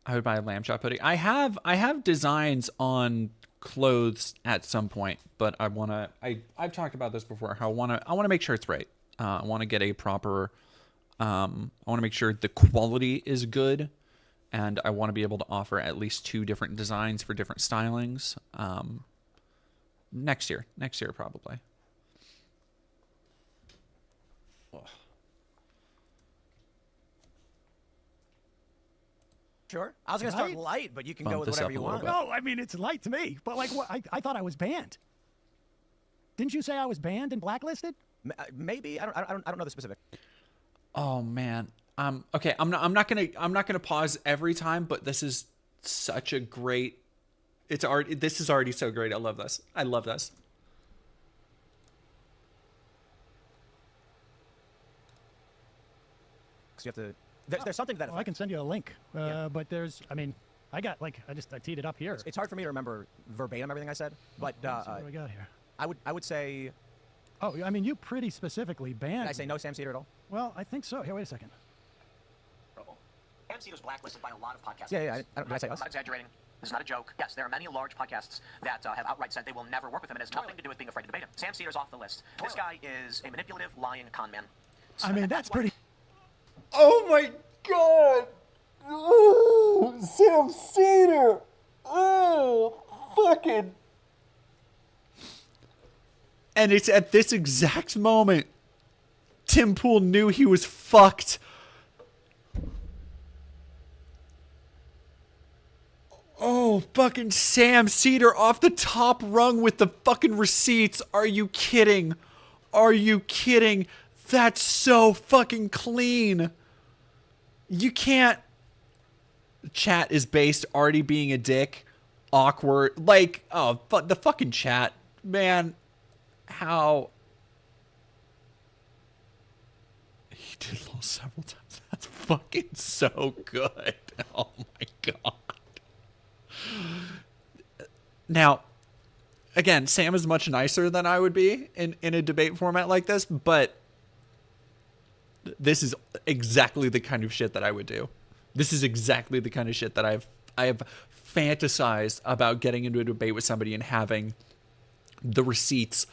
would buy a lamb chop hoodie. I have designs on clothes at some point, but I've talked about this before. How I want to make sure it's right. I want to get a proper I want to make sure the quality is good, and I want to be able to offer at least 2 different designs for different stylings. Next year probably. Ugh. Sure. I was going to start light, but you can go with whatever you want. No, I mean, it's light to me. But, like, what? I thought I was banned. Didn't you say I was banned and blacklisted? Maybe. I don't know the specific. Oh, man. Okay, I'm not gonna pause every time, but this is such a great... This is already so great. I love this. Because you have to... There's something that... I can send you a link. But there's... I mean, I teed it up here. It's hard for me to remember verbatim everything I said, but... What do I got here? I would say... Oh, I mean, you pretty specifically banned... Did I say no Sam Cedar at all? Well, I think so. Here, wait a second. Sam Cedar's blacklisted by a lot of podcasts. Yeah. Did I say us? I'm not exaggerating. This is not a joke. Yes, there are many large podcasts that have outright said they will never work with him. It has nothing to do with being afraid to debate him. Sam Cedar's off the list. This guy is a manipulative, lying con man. I mean, that's pretty... Oh my God! Oh, Sam Cedar! Oh, fucking... And it's at this exact moment Tim Pool knew he was fucked. Oh, fucking Sam Cedar off the top rung with the fucking receipts. Are you kidding? That's so fucking clean. You can't... Chat is based already being a dick. Awkward. Like, oh, the fucking chat. Man, how... He did low several times. That's fucking so good. Oh my God. Now, again, Sam is much nicer than I would be in a debate format like this, but this is exactly the kind of shit that I would do. This is exactly the kind of shit that I have fantasized about getting into a debate with somebody and having the receipts,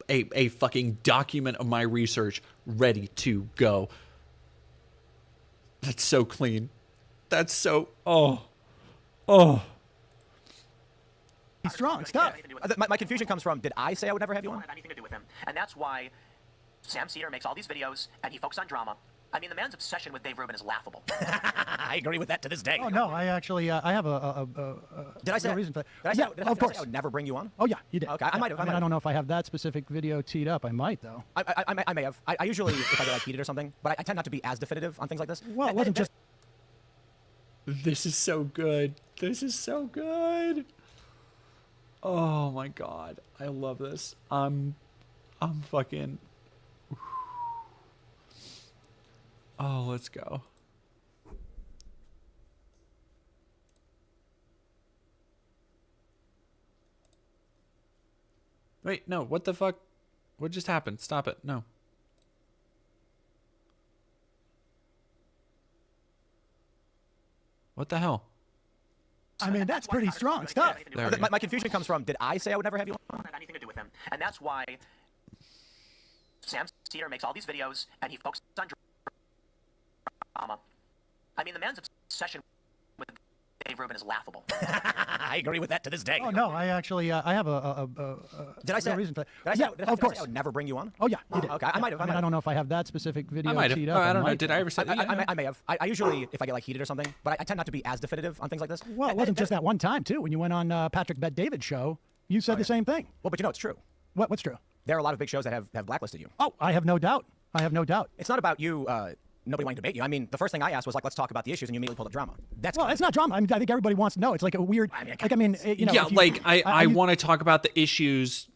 a fucking document of my research ready to go. That's so clean. That's so... Oh. Strong stuff. My confusion comes from, did I say I would never have you on? Have anything to do with him. And that's why Sam Cedar makes all these videos and he focuses on drama. I mean, the man's obsession with Dave Rubin is laughable. I agree with that to this day. Oh, no, I actually, I have Did I say no reason for that. Did I Of course. say I would never bring you on? Oh, yeah, you did. Okay, I might have. I mean, I don't know if I have that specific video teed up. I might, though. I may have. I usually, if I get like heated or something, but I tend not to be as definitive on things like this. Well, it wasn't just... This is so good. Oh my God. I love this. I'm fucking... Oh, let's go. Wait, no, what the fuck? What just happened? Stop it. No. What the hell? I mean, that's pretty strong stuff. My confusion comes from, did I say I would never have you on? Have anything to do with him. And that's why Sam Cedar makes all these videos and he focuses on drama. I mean, the man's session with Dave Rubin is laughable. I agree with that to this day. Oh no, I actually I have Did I say no reason for that. Did I say, Yeah, of course. I would never bring you on? Oh yeah, you did. Okay, I might have. I don't know if I have that specific video. I might have. teed Oh, up. I don't know. might. Did I ever say that? I may have. I usually, if I get like heated or something, but I tend not to be as definitive on things like this. Well, it wasn't just that one time too. When you went on Patrick Bet David's show, you said the same thing. Well, but you know it's true. What's true? There are a lot of big shows that have blacklisted you. Oh, I have no doubt. I have no doubt. It's not about you. Nobody wanting to debate you. I mean, the first thing I asked was like, let's talk about the issues, and you immediately pulled up drama. That's well, it's not drama. I mean, I think everybody wants to know. It's like a weird. You know. Yeah, if you- like I want to talk about the issues.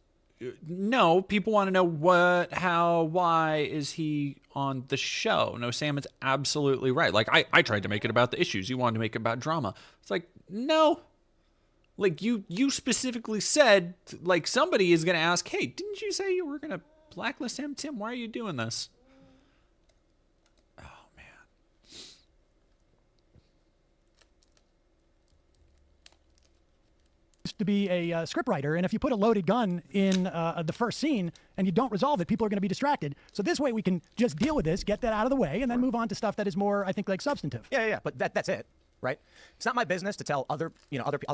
No, people want to know what, how, why is he on the show? No, Sam is absolutely right. Like I tried to make it about the issues. You wanted to make it about drama. It's like, no. Like you specifically said, like somebody is going to ask, hey, didn't you say you were going to blacklist him, Tim? Why are you doing this? to be a scriptwriter, and if you put a loaded gun in the first scene and you don't resolve it, people are going to be distracted. So this way we can just deal with this, get that out of the way, and then move on to stuff that is more, I think, like substantive. Yeah. But that's it, right? It's not my business to tell other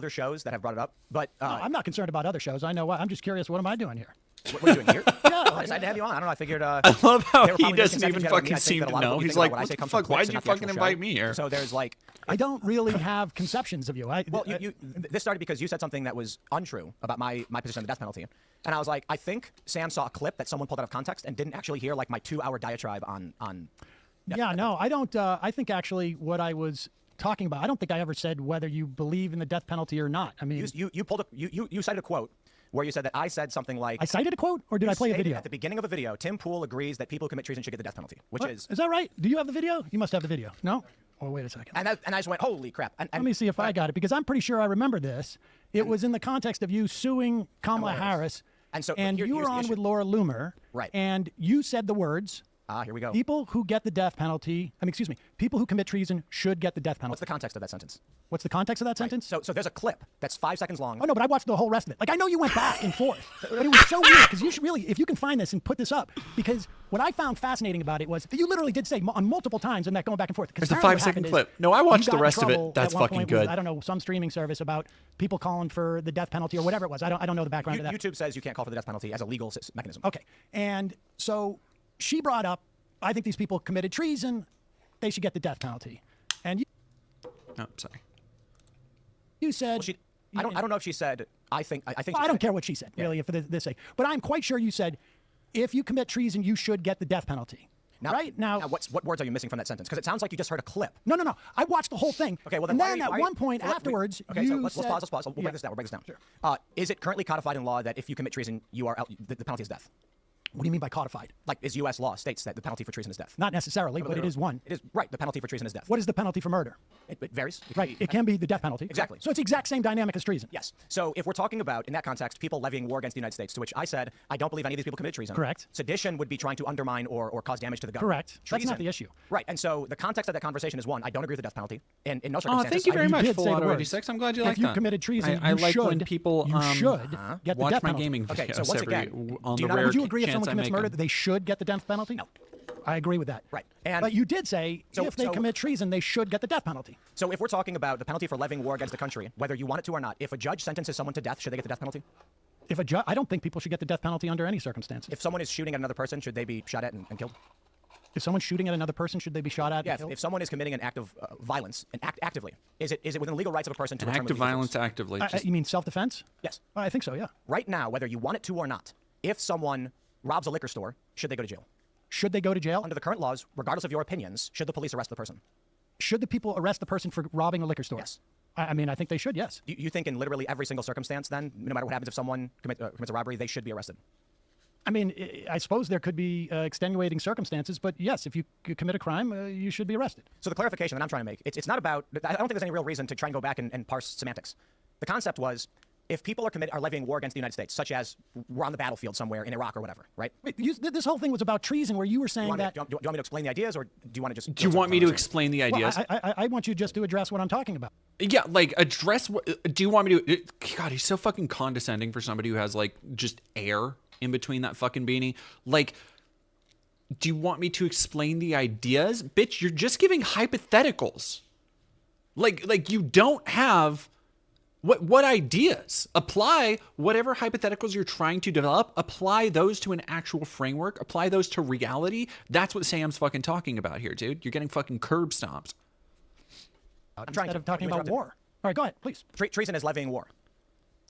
shows that have brought it up. But no, I'm not concerned about other shows. I know. I'm just curious. What am I doing here? What are you doing here? Yeah, I decided to have you on. I don't know. I figured. I love how he doesn't even fucking seem to know. He's like, what the fuck? Why'd you fucking invite me here? So there's like, I don't really have conceptions of you. This started because you said something that was untrue about my position on the death penalty, and I was like, I think Sam saw a clip that someone pulled out of context and didn't actually hear like my 2-hour diatribe on. Yeah, no, I don't. I think actually what I was talking about, I don't think I ever said whether you believe in the death penalty or not. I mean, you cited a quote where you said that I said something like... I cited a quote, or did I play a video? At the beginning of a video, Tim Pool agrees that people who commit treason should get the death penalty, which is... Is that right? Do you have the video? You must have the video. No? Oh, wait a second. And I just went, holy crap. Let me see if I got it, because I'm pretty sure I remember this. It was in the context of you suing Kamala Harris, and you were on with Laura Loomer, right? And you said the words... here we go. People who get the death penalty, people who commit treason should get the death penalty. What's the context of that sentence? What's the context of that sentence? So there's a clip that's 5 seconds long. Oh, no, but I watched the whole rest of it. Like, I know you went back and forth. But it was so weird, because you should really, if you can find this and put this up, because what I found fascinating about it was that you literally did say on multiple times in that going back and forth. It's a 5-second clip. No, I watched the rest of it. That's fucking good. With, I don't know, some streaming service about people calling for the death penalty or whatever it was. I don't know the background of that. YouTube says you can't call for the death penalty as a legal mechanism. Okay. And so she brought up, I think these people committed treason. They should get the death penalty. And you... Oh, sorry. You said... I don't know if she said, I think... I don't care what she said, really, for this sake. But I'm quite sure you said, if you commit treason, you should get the death penalty. Now, what words are you missing from that sentence? Because it sounds like you just heard a clip. No. I watched the whole thing. Okay, well then. And then at one point afterwards, okay, so let's pause. We'll break this down. Sure. Is it currently codified in law that if you commit treason, you are the penalty is death? What do you mean by codified? Like, is U.S. law states that the penalty for treason is death? Not necessarily, but it is one. It is, right. The penalty for treason is death. What is the penalty for murder? It varies. It can be the death penalty. Exactly. So it's the exact same dynamic as treason. Yes. So if we're talking about, in that context, people levying war against the United States, to which I said, I don't believe any of these people committed treason. Correct. Sedition would be trying to undermine or cause damage to the government. Correct. Treason. That's not the issue. Right. And so the context of that conversation is one, I don't agree with the death penalty. In no circumstances. Oh, thank you very much, Full Auto 86. I'm glad you like that. If you committed treason, I like when people get the watch death my penalty. gaming videos. Okay, so once again, would you agree if someone commits murder that they should get the death penalty? No. I agree with that. Right. But you did say if they commit treason, they should get the death penalty. So if we're talking about the penalty for levying war against the country, whether you want it to or not, if a judge sentences someone to death, should they get the death penalty? If a judge, I don't think people should get the death penalty under any circumstances. If someone is shooting at another person, should they be shot at and killed? If someone's shooting at another person, should they be shot at and killed? If someone is committing an act of violence, actively, is it within the legal rights of a person to an act of violence actively? You mean self-defense? Yes. I think so, yeah. Right now, whether you want it to or not, if someone robs a liquor store, should they go to jail? Should they go to jail? Under the current laws, regardless of your opinions, should the police arrest the person? Should the people arrest the person for robbing a liquor store? Yes. I mean, I think they should, yes. You think in literally every single circumstance, then, no matter what happens, if someone commits a robbery, they should be arrested? I mean, I suppose there could be extenuating circumstances, but yes, if you commit a crime, you should be arrested. So the clarification that I'm trying to make, it's not about, I don't think there's any real reason to try and go back and parse semantics. The concept was, if people are levying war against the United States, such as we're on the battlefield somewhere in Iraq or whatever, right? Wait, this whole thing was about treason, where you were saying that... Do you want me to explain the ideas, or do you want to just... Do you want me to explain the ideas? Well, I want you just to address what I'm talking about. Yeah, like, address what... Do you want me to... God, he's so fucking condescending for somebody who has, like, just air in between that fucking beanie. Like, do you want me to explain the ideas? Bitch, you're just giving hypotheticals. Like you don't have what ideas? Apply whatever hypotheticals you're trying to develop, apply those to an actual framework, apply those to reality. That's what Sam's fucking talking about here, dude. You're getting fucking curb stomped. Instead of talking about war. All right, go ahead, please. Treason is levying war.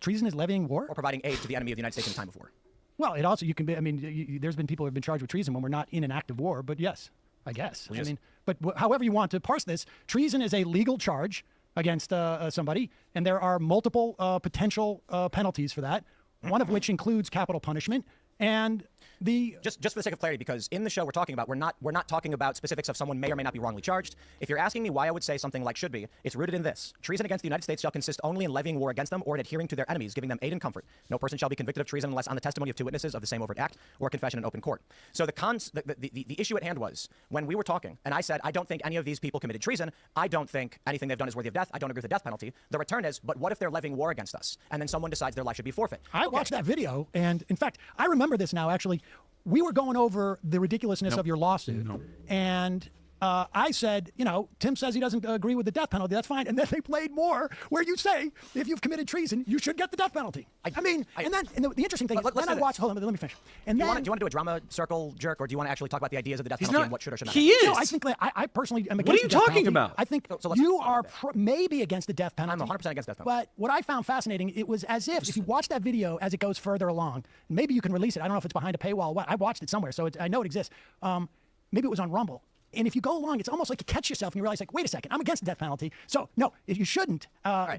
Treason is levying war? Or providing aid to the enemy of the United States in time of war. Well, it also, you can be, I mean, there's been people who have been charged with treason when we're not in an active war, but yes, I guess. I mean, but however you want to parse this, treason is a legal charge against somebody, and there are multiple potential penalties for that, one of which includes capital punishment. And the just for the sake of clarity, because in the show we're talking about, we're not talking about specifics of someone may or may not be wrongly charged. If you're asking me why I would say something like should be, it's rooted in this: treason against the United States shall consist only in levying war against them or in adhering to their enemies, giving them aid and comfort. No person shall be convicted of treason unless on the testimony of two witnesses of the same overt act or confession in open court. So the issue at hand was when we were talking, and I said I don't think any of these people committed treason. I don't think anything they've done is worthy of death. I don't agree with the death penalty. The return is, but what if they're levying war against us, and then someone decides their life should be forfeit? I watched that video, and in fact, I remember this now. Actually, we were going over the ridiculousness of your lawsuit, and I said, you know, Tim says he doesn't agree with the death penalty. That's fine. And then they played more where you say, if you've committed treason, you should get the death penalty. I mean, and the interesting thing is, then I watched, hold on, let me finish. And do then, you want to do a drama circle jerk, or do you want to actually talk about the ideas of the death penalty and what should or should not? He is. No, I think I personally am against What are you the death talking penalty. about? I think you are maybe against the death penalty. I'm 100% against death penalty. But what I found fascinating, it was as if you watch that video as it goes further along, maybe you can release it. I don't know if it's behind a paywall or what. I watched it somewhere, so I know it exists. Maybe it was on Rumble. And if you go along, it's almost like you catch yourself and you realize, like, wait a second, I'm against the death penalty. So, no, you shouldn't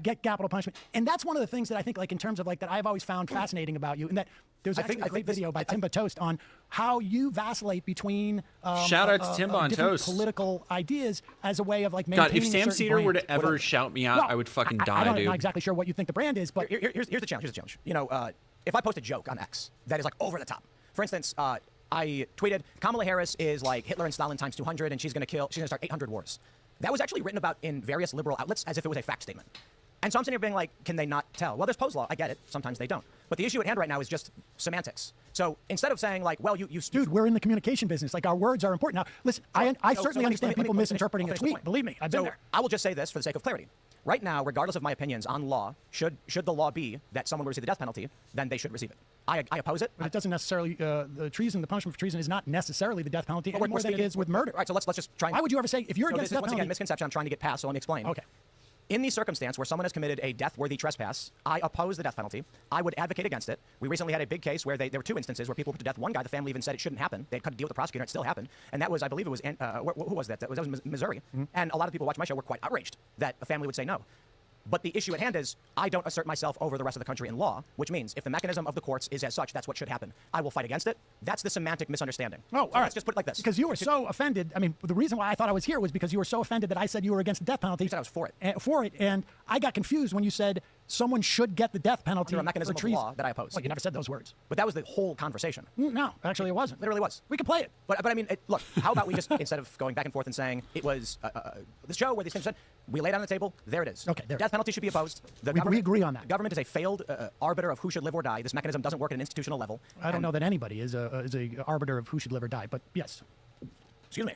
get capital punishment. And that's one of the things that I think, like, in terms of, like, that I've always found fascinating about you. And that there's actually a great video by Timba Toast on how you vacillate between shout out to Timba on different Toast. Political ideas as a way of, like, maintaining God, if Sam Cedar were to brand. ever shout me out, I would fucking die, dude. I'm not exactly sure what you think the brand is, but here's the challenge. You know, if I post a joke on X that is, like, over the top. For instance, I tweeted, Kamala Harris is like Hitler and Stalin times 200, and she's going to start 800 wars. That was actually written about in various liberal outlets as if it was a fact statement. And so I'm sitting here being like, can they not tell? Well, there's Poe's law. I get it. Sometimes they don't. But the issue at hand right now is just semantics. So instead of saying like, well, Dude, we're in the communication business. Like, our words are important. Now, listen, I certainly understand people misinterpreting a tweet. Believe me, I've been there. I will just say this for the sake of clarity. Right now, regardless of my opinions on law, should the law be that someone will receive the death penalty, then they should receive it. I oppose it. But it doesn't necessarily, the treason, the punishment for treason is not necessarily the death penalty any more than it is with murder. All right, so let's just try and... Why would you ever say, if you're against death once penalty... again, misconception I'm trying to get past, so let me explain. Okay. In the circumstance where someone has committed a death-worthy trespass, I oppose the death penalty. I would advocate against it. We recently had a big case where there were two instances where people put to death one guy. The family even said it shouldn't happen. They had to deal with the prosecutor, and it still happened. And that was, I believe it was, who was that? That was Missouri. Mm-hmm. And a lot of people watch my show were quite outraged that a family would say no. But the issue at hand is, I don't assert myself over the rest of the country in law, which means if the mechanism of the courts is as such, that's what should happen. I will fight against it. That's the semantic misunderstanding. Oh, all right. Let's just put it like this. Because you were so offended. I mean, the reason why I thought I was here was because you were so offended that I said you were against the death penalty. You said I was for it. And I got confused when you said someone should get the death penalty. Under a mechanism of law that I oppose. Well, you never said those words. But that was the whole conversation. No, actually it wasn't. Literally was. We could play it. But I mean, look, how about we just, instead of going back and forth and saying it was the show where these things said, we laid it on the table, there it is. Okay, there. Death penalty should be opposed. We agree on that. The government is a failed arbiter of who should live or die. This mechanism doesn't work at an institutional level. I don't know that anybody is a arbiter of who should live or die, but yes. Excuse me.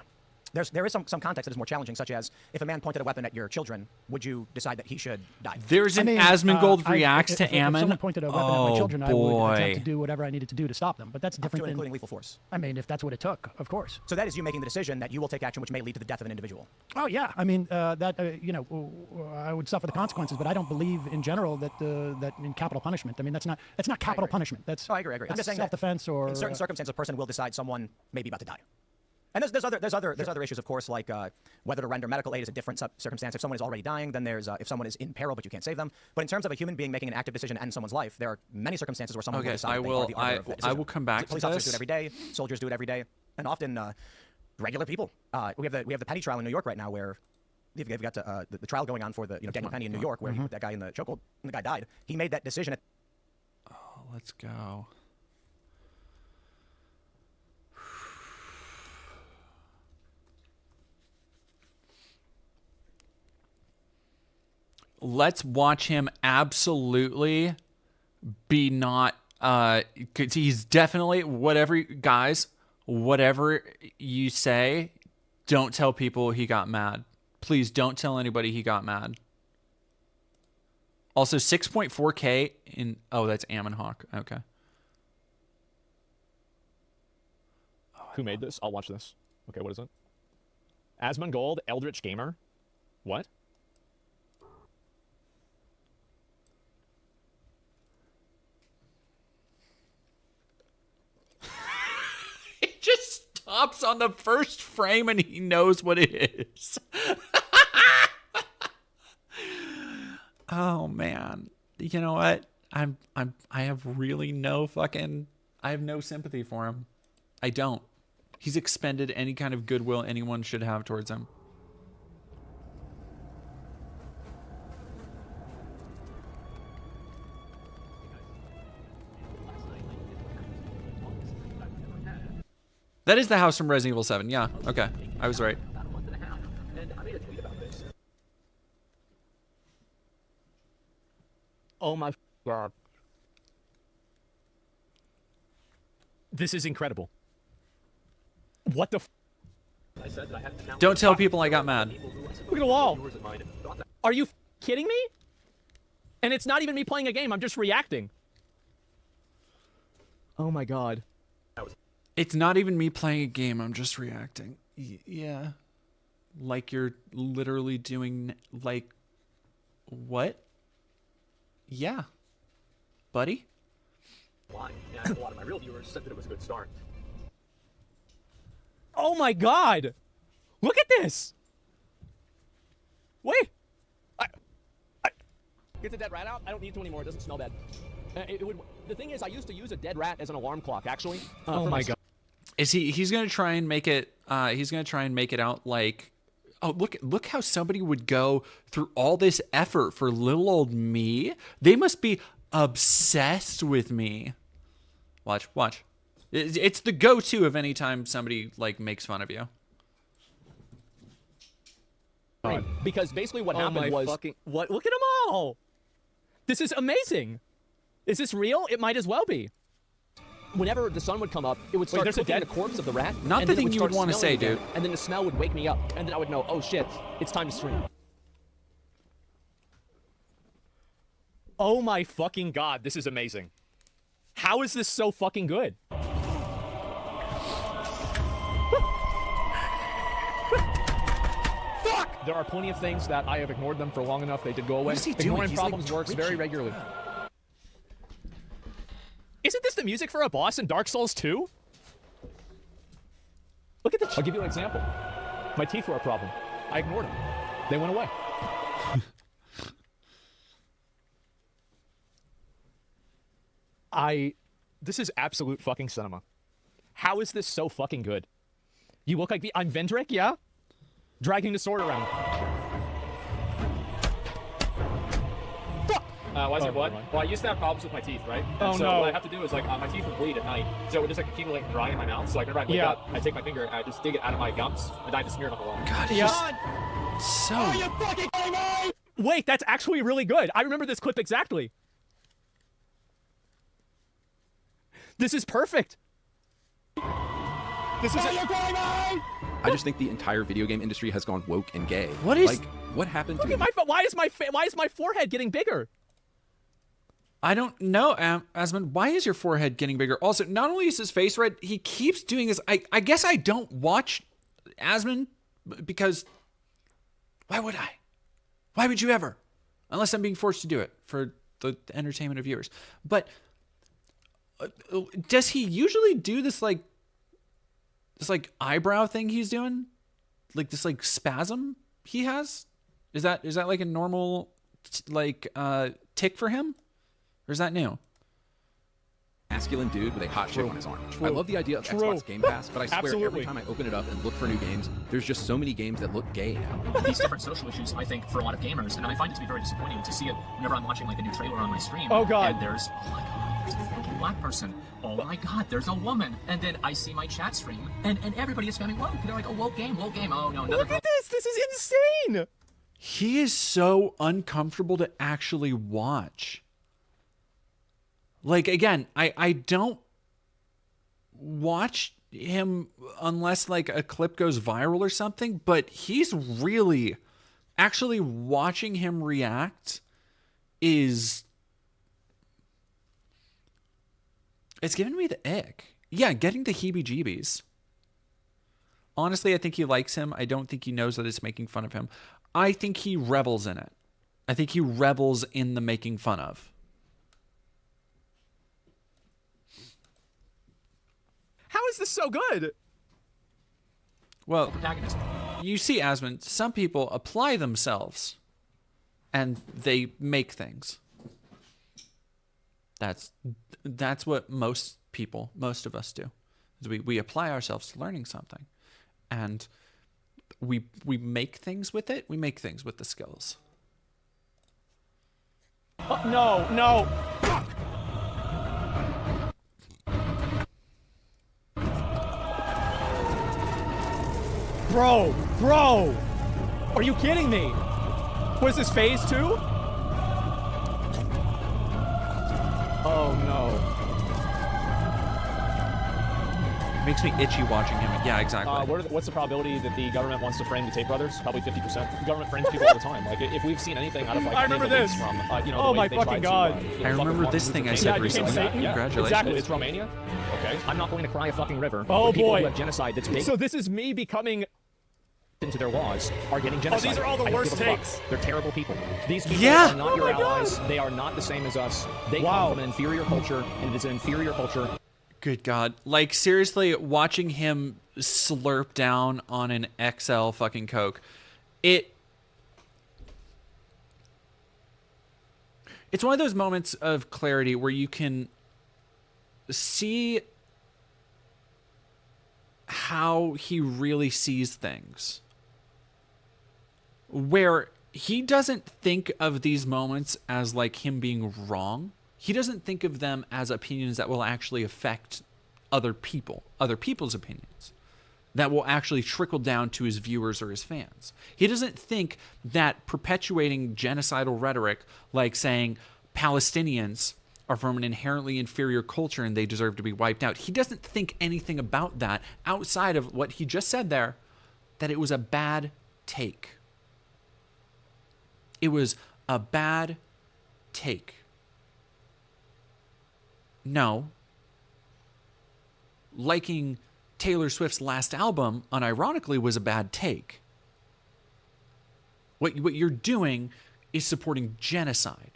There is some context that is more challenging, such as if a man pointed a weapon at your children, would you decide that he should die? There's an Asmongold reacts to Ammon. If someone pointed a weapon at my children, I would attempt to do whatever I needed to do to stop them. But that's different than including lethal force. I mean, if that's what it took, of course. So that is you making the decision that you will take action which may lead to the death of an individual. Oh yeah, I mean I would suffer the consequences, but I don't believe in general that in capital punishment. I mean, that's not capital punishment. That's I agree. I'm just saying self-defense or in certain circumstances, a person will decide someone may be about to die. And there's other issues, of course, like whether to render medical aid is a different circumstance. If someone is already dying, then there's if someone is in peril but you can't save them. But in terms of a human being making an active decision to end someone's life, there are many circumstances where someone will decide they are the arbiter of that decision. I will come back to this. Police officers do it every day. Soldiers do it every day, and often regular people. We have the Penny trial in New York right now, where you've got the trial going on for the Daniel Penny in New York, where he put that guy in the chokehold and the guy died. He made that decision. Let's go. Let's watch him absolutely be not, cause he's definitely, whatever you say, don't tell people he got mad. Please don't tell anybody he got mad. Also, 6.4K in... Oh, that's Ammonhawk. Okay. Who made this? I'll watch this. Okay, what is it? Asmongold, Eldritch Gamer. What? He just stops on the first frame and he knows what it is. Oh man. You know what? I have really no fucking... I have no sympathy for him. I don't. He's expended any kind of goodwill anyone should have towards him. That is the house from Resident Evil 7. Yeah, okay. I was right. Oh my God. This is incredible. What the f? Don't tell people I got mad. Look at the wall. Are you kidding me? And it's not even me playing a game. I'm just reacting. Oh my God. It's not even me playing a game. I'm just reacting. Yeah. Like you're literally doing, like, what? Yeah. Buddy? Why? Yeah, a lot of my real viewers said that it was a good start. Oh my God! Look at this! Wait! Get the dead rat out? I don't need to anymore. It doesn't smell bad. The thing is, I used to use a dead rat as an alarm clock, actually. Oh my God. Is he's gonna try and make it he's gonna try and make it out like, oh, look how somebody would go through all this effort for little old me. They must be obsessed with me. Watch. It's the go-to of any time somebody like makes fun of you. Because basically what happened was what? Look at them all. This is amazing. Is this real? It might as well be. Whenever the sun would come up, it would start cooking the corpse of the rat. Not the thing you would want to say, dude. And then the smell would wake me up, and then I would know, oh shit, it's time to stream. Oh my fucking God, this is amazing. How is this so fucking good? Fuck! There are plenty of things that I have ignored them for long enough. They did go away. What is he doing? Ignoring He's problems like works twitching. very regularly. Isn't this the music for a boss in Dark Souls 2? Look at this. I'll give you an example. My teeth were a problem. I ignored them. They went away. This is absolute fucking cinema. How is this so fucking good? You look like I'm Vendrick, yeah? Dragging the sword around. Fuck! Why is it what? Well, I used to have problems with my teeth, right? And so what I have to do is, like, my teeth would bleed at night. So it would just, like, accumulate and dry in my mouth. So, like, whenever I wake up, I take my finger and I just dig it out of my gums and I have to smear it on the wall. God, so... Are you fucking kidding me? Wait, that's actually really good. I remember this clip exactly. This is perfect. This is I just think the entire video game industry has gone woke and gay. What is... Like, what happened to Look at why is my forehead getting bigger? I don't know, Asmund. Why is your forehead getting bigger? Also, not only is his face red, he keeps doing this. I guess I don't watch Asmund because why would I? Why would you ever? Unless I'm being forced to do it for the entertainment of viewers. But does he usually do this like eyebrow thing he's doing? Like this like spasm he has? Is that like a normal like tick for him? Or is that new? masculine dude with a hot chick on his arm. I love the idea of Xbox Game Pass, but I swear every time I open it up and look for new games, there's just so many games that look gay now. These different social issues, I think, for a lot of gamers, and I find it to be very disappointing to see it whenever I'm watching like a new trailer on my stream. Oh god. And there's, oh my god, there's a fucking black person. Oh my god, there's a woman. And then I see my chat stream, and everybody is spamming woke. They're like, oh, woke game. Oh, no, another Look at this. This is insane. He is so uncomfortable to actually watch. Like, again, I don't watch him unless like a clip goes viral or something, but he's really actually watching him react is... It's giving me the ick. Yeah, getting the heebie-jeebies. Honestly, I think he likes him. I don't think he knows that it's making fun of him. I think he revels in it. I think he revels in the making fun of. How is this so good? Well, you see, Asmund, some people apply themselves and they make things. That's what most of us do. Is we apply ourselves to learning something. And we make things with it. We make things with the skills. No. Fuck. Bro. Are you kidding me? What is this, phase 2? Oh no. It makes me itchy watching him. Yeah, exactly. What's the probability that the government wants to frame the Tate brothers? Probably 50%. The government frames people all the time. Like, if we've seen anything out of like, I remember this from, you know, oh the way my they fucking tried god! To, I remember this thing I said recently. Congratulations. Exactly. It's Romania. Okay. I'm not going to cry a fucking river. Oh people boy. Who have genocide that's big. So this is me becoming into their laws are getting genocide. Oh, these are all the worst takes. They're terrible people. These people are not your allies. They are not the same as us. They come from an inferior culture, and it is an inferior culture. Good God. Like, seriously, watching him slurp down on an XL fucking Coke, it's one of those moments of clarity where you can see how he really sees things. Where he doesn't think of these moments as like him being wrong. He doesn't think of them as opinions that will actually affect other people's opinions, that will actually trickle down to his viewers or his fans. He doesn't think that perpetuating genocidal rhetoric, like saying Palestinians are from an inherently inferior culture and they deserve to be wiped out. He doesn't think anything about that outside of what he just said there, that it was a bad take. It was a bad take. No. Liking Taylor Swift's last album, unironically, was a bad take. What you're doing is supporting genocide.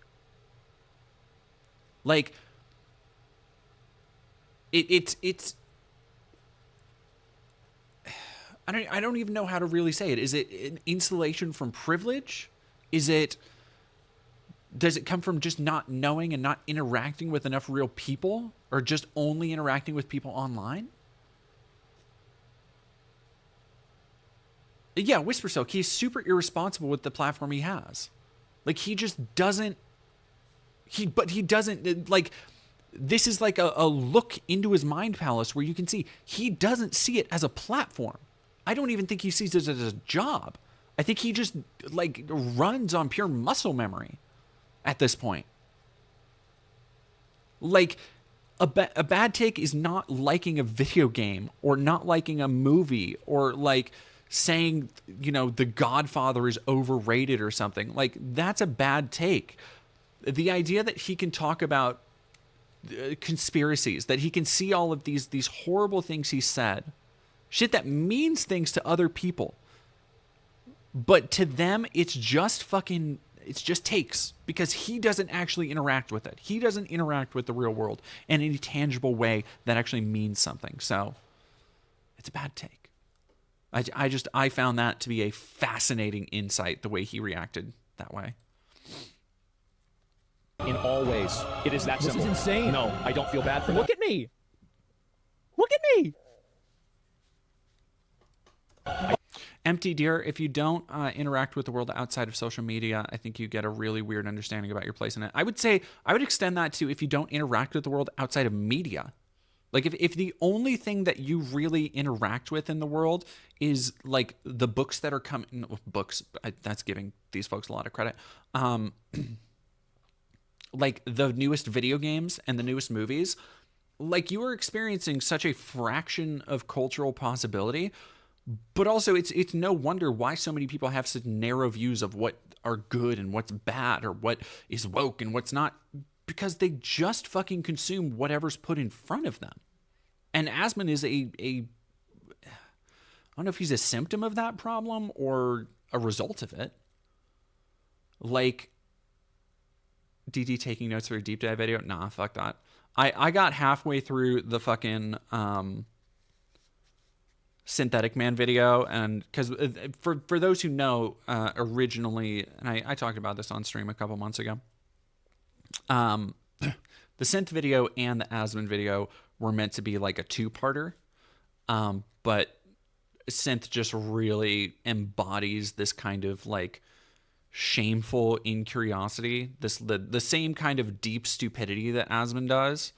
Like, it's I don't even know how to really say it. Is it an insulation from privilege? Does it come from just not knowing and not interacting with enough real people, or just only interacting with people online? Yeah, Whisper Silk, he's super irresponsible with the platform he has. Like, he just doesn't... He doesn't... Like, this is like a look into his mind palace where you can see he doesn't see it as a platform. I don't even think he sees it as a job. I think he just, like, runs on pure muscle memory at this point. Like, a bad take is not liking a video game or not liking a movie or, like, saying, you know, The Godfather is overrated or something. Like, that's a bad take. The idea that he can talk about conspiracies, that he can see all of these horrible things he said, shit that means things to other people, but to them it's just takes, because he doesn't actually interact with it. He doesn't interact with the real world in any tangible way that actually means something. So it's a bad take. I found that to be a fascinating insight, the way he reacted that way. In all ways, it is that simple. This is insane. No, I don't feel bad for that. Look at me. Look at me. Empty Deer, if you don't interact with the world outside of social media, I think you get a really weird understanding about your place in it. I would extend that to if you don't interact with the world outside of media. Like, if the only thing that you really interact with in the world is, like, the books that are coming... That's giving these folks a lot of credit. Like, the newest video games and the newest movies, like, you are experiencing such a fraction of cultural possibility But also, it's no wonder why so many people have such narrow views of what are good and what's bad or what is woke and what's not, because they just fucking consume whatever's put in front of them. And Asman is I don't know if he's a symptom of that problem or a result of it. Like, DD taking notes for a deep dive video? Nah, fuck that. I got halfway through the fucking Synthetic Man video, and because for those who know, originally, and I talked about this on stream a couple months ago, the synth video and the Asman video were meant to be like a two-parter, but synth just really embodies this kind of like shameful incuriosity, the same kind of deep stupidity that Asman does.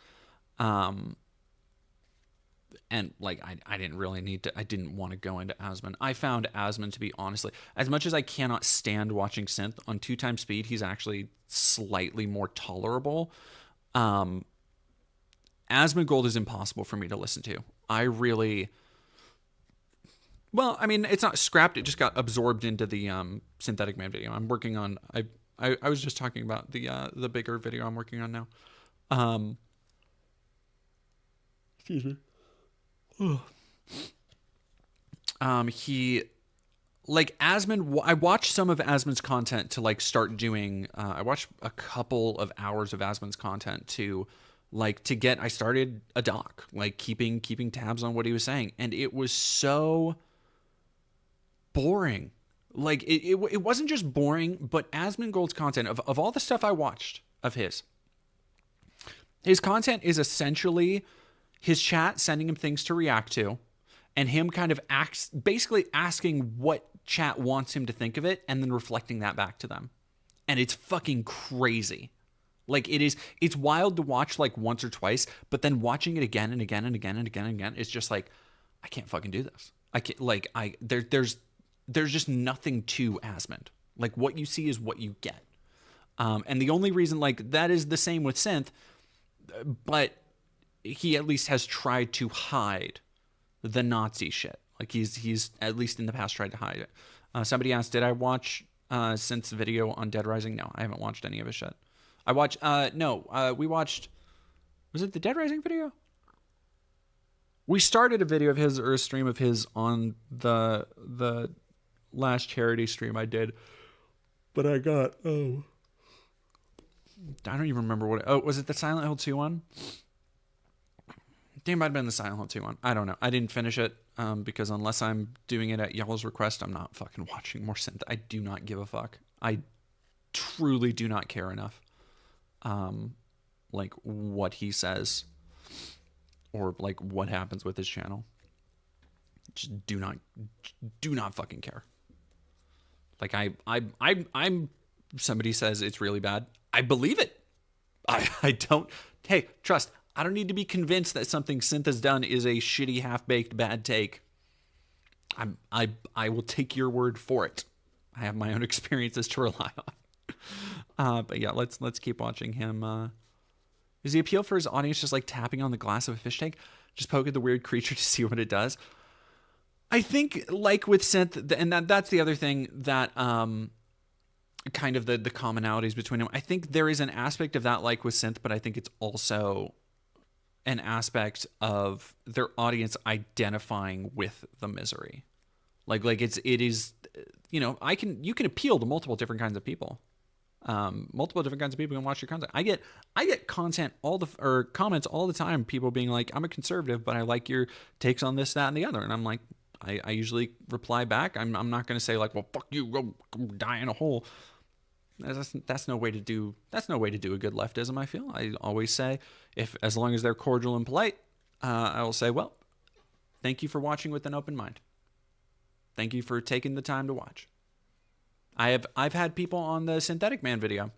And like, I didn't really need to, I didn't want to go into Asman. I found Asman to be, honestly, as much as I cannot stand watching synth on 2x speed, he's actually slightly more tolerable. Asman Gold is impossible for me to listen to. Well, I mean, it's not scrapped. It just got absorbed into the Synthetic Man video. I'm working on, I was just talking about the bigger video I'm working on now. Excuse me. He, like, Asman, I watched some of Asman's content to like start doing, I watched a couple of hours of Asman's content to like, I started a doc, like keeping tabs on what he was saying. And it was so boring. Like it wasn't just boring, but Asman Gold's content, of all the stuff I watched of his content is essentially his chat sending him things to react to, and him kind of basically asking what chat wants him to think of it, and then reflecting that back to them. And it's fucking crazy. Like, it's wild to watch like once or twice, but then watching it again and again and again and again and again, it's just like, I can't fucking do this. I can't, like, there's just nothing to Asmund. Like, what you see is what you get. And the only reason, like, that is the same with synth, but he at least has tried to hide the Nazi shit. Like, he's at least in the past tried to hide it. Somebody asked, did I watch Synth's video on Dead Rising? No, I haven't watched any of his shit. I watched, we watched, was it the Dead Rising video? We started a video of his, or a stream of his, on the last charity stream I did, but I got, I don't even remember what, was it the Silent Hill 2 one? It might have been the Silent Hill 2 one. I don't know. I didn't finish it because unless I'm doing it at y'all's request, I'm not fucking watching more synth. I do not give a fuck. I truly do not care enough. Like what he says or like what happens with his channel. Just do not fucking care. Like I'm somebody says it's really bad. I believe it. I don't, hey, trust, I don't need to be convinced that something Synth has done is a shitty, half-baked, bad take. I will take your word for it. I have my own experiences to rely on. But yeah, let's keep watching him. Is the appeal for his audience just like tapping on the glass of a fish tank? Just poke at the weird creature to see what it does? I think, like with Synth, and that's the other thing that kind of the commonalities between them. I think there is an aspect of that, like with Synth, but I think it's also an aspect of their audience identifying with the misery. Like it is, you know, you can appeal to multiple different kinds of people. Multiple different kinds of people can watch your content. I get content comments all the time. People being like, I'm a conservative, but I like your takes on this, that, and the other. And I'm like, I usually reply back. I'm not going to say like, well, fuck you, go die in a hole. That's no way to do a good leftism. I feel I always say, as long as they're cordial and polite, I will say, well, thank you for watching with an open mind. Thank you for taking the time to watch. I've had people on the Synthetic Man video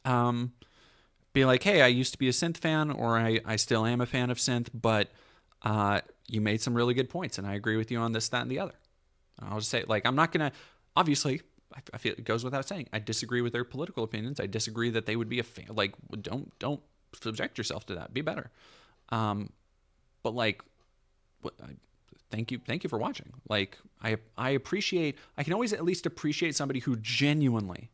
be like, hey, I used to be a synth fan, or I still am a fan of synth, but you made some really good points, and I agree with you on this, that, and the other. And I'll just say, like, I'm not gonna, obviously, I feel it goes without saying, I disagree with their political opinions. I disagree that they would be a fan. Like, don't subject yourself to that. Be better. But like, thank you for watching. Like, I can always at least appreciate somebody who genuinely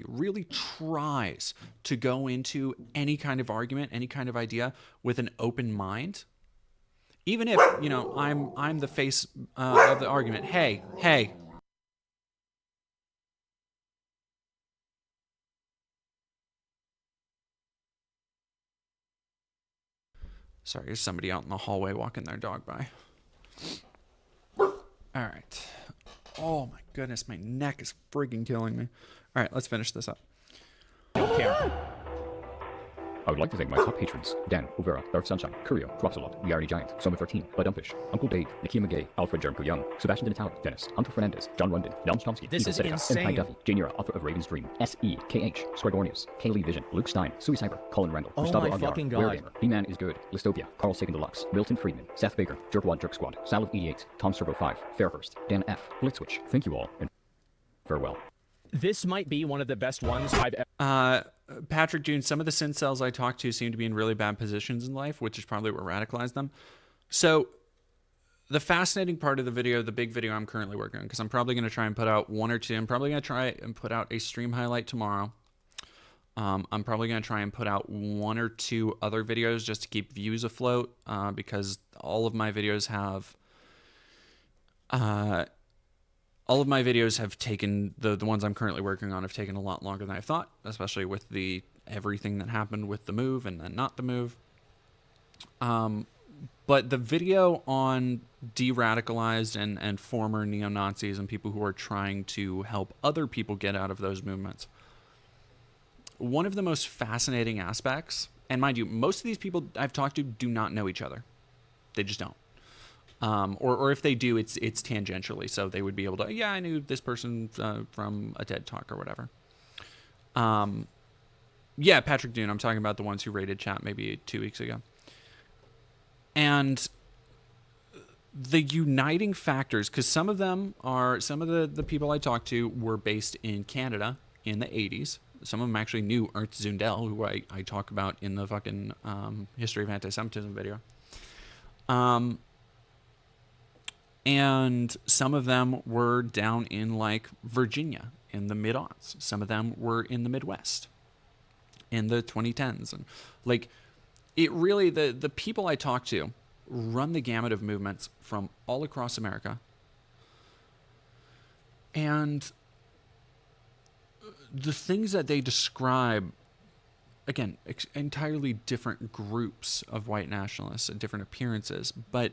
really tries to go into any kind of argument, any kind of idea with an open mind. Even if, I'm the face of the argument. Hey. Sorry, there's somebody out in the hallway walking their dog by. All right. Oh my goodness, my neck is freaking killing me. All right, let's finish this up. Don't care. I would like to thank my top patrons: Dan, Uvera, Dark Sunshine, Curio, Dropsalot, The Arty Giant, Soma13, Budumfish, Uncle Dave, Nakia McGay, Alfred Jericho Young, Sebastian Denatale, Dennis, Hunter Fernandez, John Rundon, Nelm Chomsky, This Eagle is Sedeca, insane. M. Duffy, Janira, author of Raven's Dream, S.E.K.H., Squargornius, Kaylee Vision, Luke Stein, Sui Cyber, Colin Randall, Oh Gustavo my Aguiar, fucking God. Wargamer, B-Man is Good, Listopia, Carl Sagan Deluxe, Milton Friedman, Seth Baker, Jerkwad Jerk Squad, Sal of 88, Tom Servo 5, Fairhurst, Dan F, Blitzwitch. Thank you all, and farewell. This might be one of the best ones I've ever. Patrick June, some of the incels I talk to seem to be in really bad positions in life, which is probably what radicalized them. So the fascinating part of the video, the big video I'm currently working on, because I'm probably going to try and put out one or two. I'm probably going to try and put out a stream highlight tomorrow. I'm probably going to try and put out one or two other videos just to keep views afloat, because all of my videos have... all of my videos have taken, the ones I'm currently working on have taken a lot longer than I thought, especially with everything that happened with the move and then not the move. But the video on de-radicalized and former neo-Nazis and people who are trying to help other people get out of those movements, one of the most fascinating aspects, and mind you, most of these people I've talked to do not know each other. They just don't. Or if they do, it's tangentially, so they would be able to, yeah, I knew this person from a TED Talk or whatever. Yeah, Patrick Dune, I'm talking about the ones who raided chat maybe 2 weeks ago. And the uniting factors, because some of the people I talked to were based in Canada in the 80s. Some of them actually knew Ernst Zundel, who I talk about in the fucking History of Anti-Semitism video. And some of them were down in like Virginia in the mid-aughts. Some of them were in the Midwest in the 2010s. And like, it really, the people I talk to run the gamut of movements from all across America. And the things that they describe, again, entirely different groups of white nationalists and different appearances, but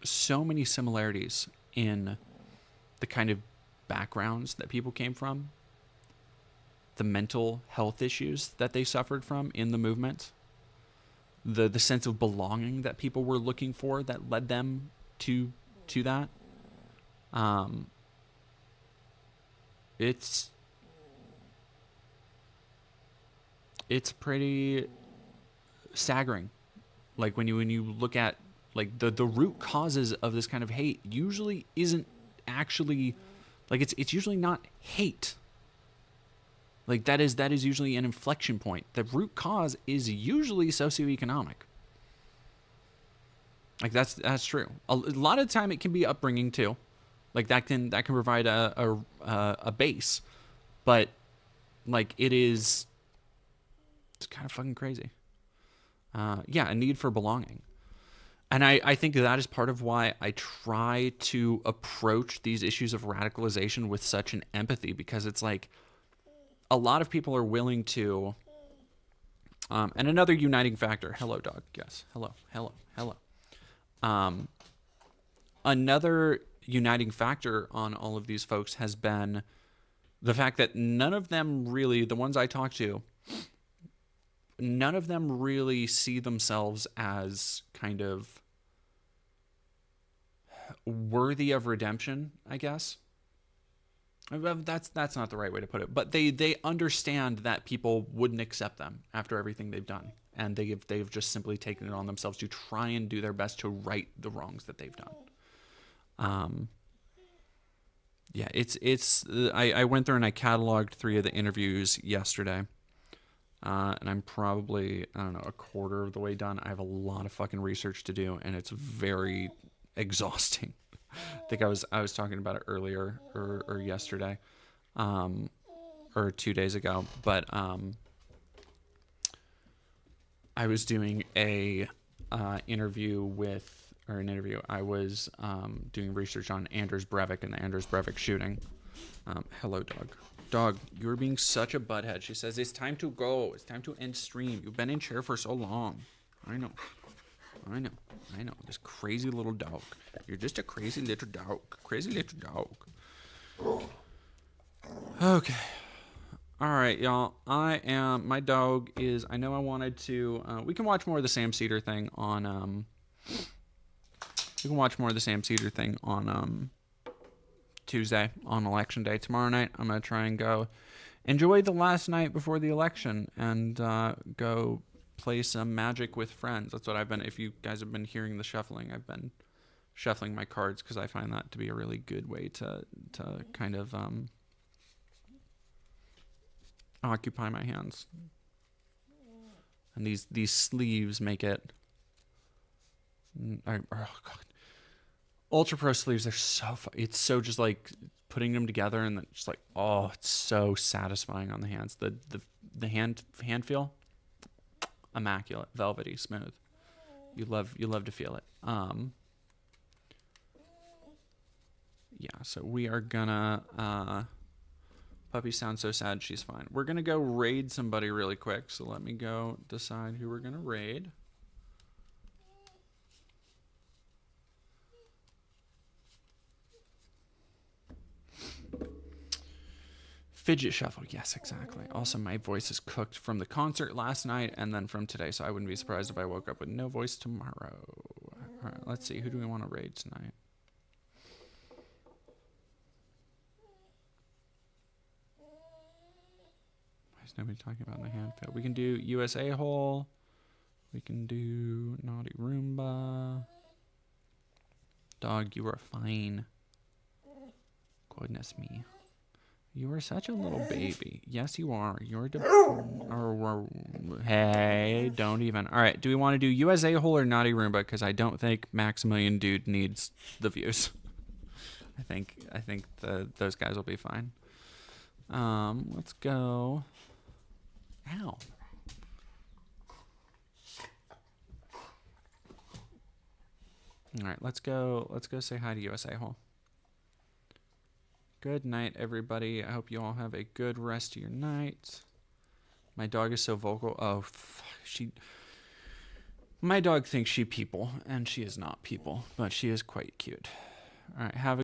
so many similarities in the kind of backgrounds that people came from, the mental health issues that they suffered from in the movement, the sense of belonging that people were looking for that led them to that. It's pretty staggering. Like when you look at like the root causes of this kind of hate usually isn't actually like it's usually not hate. Like that is usually an inflection point. The root cause is usually socioeconomic. Like that's true. A lot of the time it can be upbringing too. Like that can provide a base, but like it's kind of fucking crazy. Yeah, a need for belonging. And I think that is part of why I try to approach these issues of radicalization with such an empathy, because it's like a lot of people are willing to, and another uniting factor, hello dog, yes, hello. Another uniting factor on all of these folks has been the fact that none of them really, the ones I talk to, none of them really see themselves as kind of worthy of redemption, I guess. That's not the right way to put it, but they understand that people wouldn't accept them after everything they've done, and they've just simply taken it on themselves to try and do their best to right the wrongs that they've done. Yeah, I went through and I cataloged 3 of the interviews yesterday. and I'm probably, I don't know, a quarter of the way done. I have a lot of fucking research to do, and it's very exhausting. I think I was talking about it earlier or yesterday, or 2 days ago, but I was doing an interview. I was doing research on Anders Breivik and the Anders Breivik shooting. Hello, dog. Dog, you're being such a butthead. She says, it's time to go. It's time to end stream. You've been in chair for so long. I know. This crazy little dog. You're just a crazy little dog. Crazy little dog. Okay. All right, y'all. My dog is, I know I wanted to, we can watch more of the Sam Cedar thing on, Tuesday, on election day. Tomorrow night, I'm going to try and go enjoy the last night before the election and go play some Magic with friends. That's what I've been, if you guys have been hearing the shuffling, I've been shuffling my cards because I find that to be a really good way to kind of occupy my hands. And these sleeves make it, oh God. Ultra Pro sleeves, they're so it's so just like putting them together and then just like, oh, it's so satisfying on the hands. The hand feel, immaculate, velvety, smooth. You love to feel it. Yeah, so we are gonna puppy sounds so sad, she's fine. We're gonna go raid somebody really quick, so let me go decide who we're gonna raid. Fidget shuffle, yes, exactly. Also, my voice is cooked from the concert last night and then from today, so I wouldn't be surprised if I woke up with no voice tomorrow. All right, let's see. Who do we want to raid tonight? Why is nobody talking about the hand field? We can do USA Hole. We can do Naughty Roomba. Dog, you are fine. Goodness me. You are such a little baby. Yes, you are. You're hey, don't even. All right, do we want to do USA Hole or Naughty Roomba? Because I don't think Maximilian Dude needs the views. I think those guys will be fine. Let's go. Ow. All right, let's go say hi to USA Hole. Good night, everybody. I hope you all have a good rest of your night. My dog is so vocal. Oh, my dog thinks she people, and she is not people, but she is quite cute. All right, have a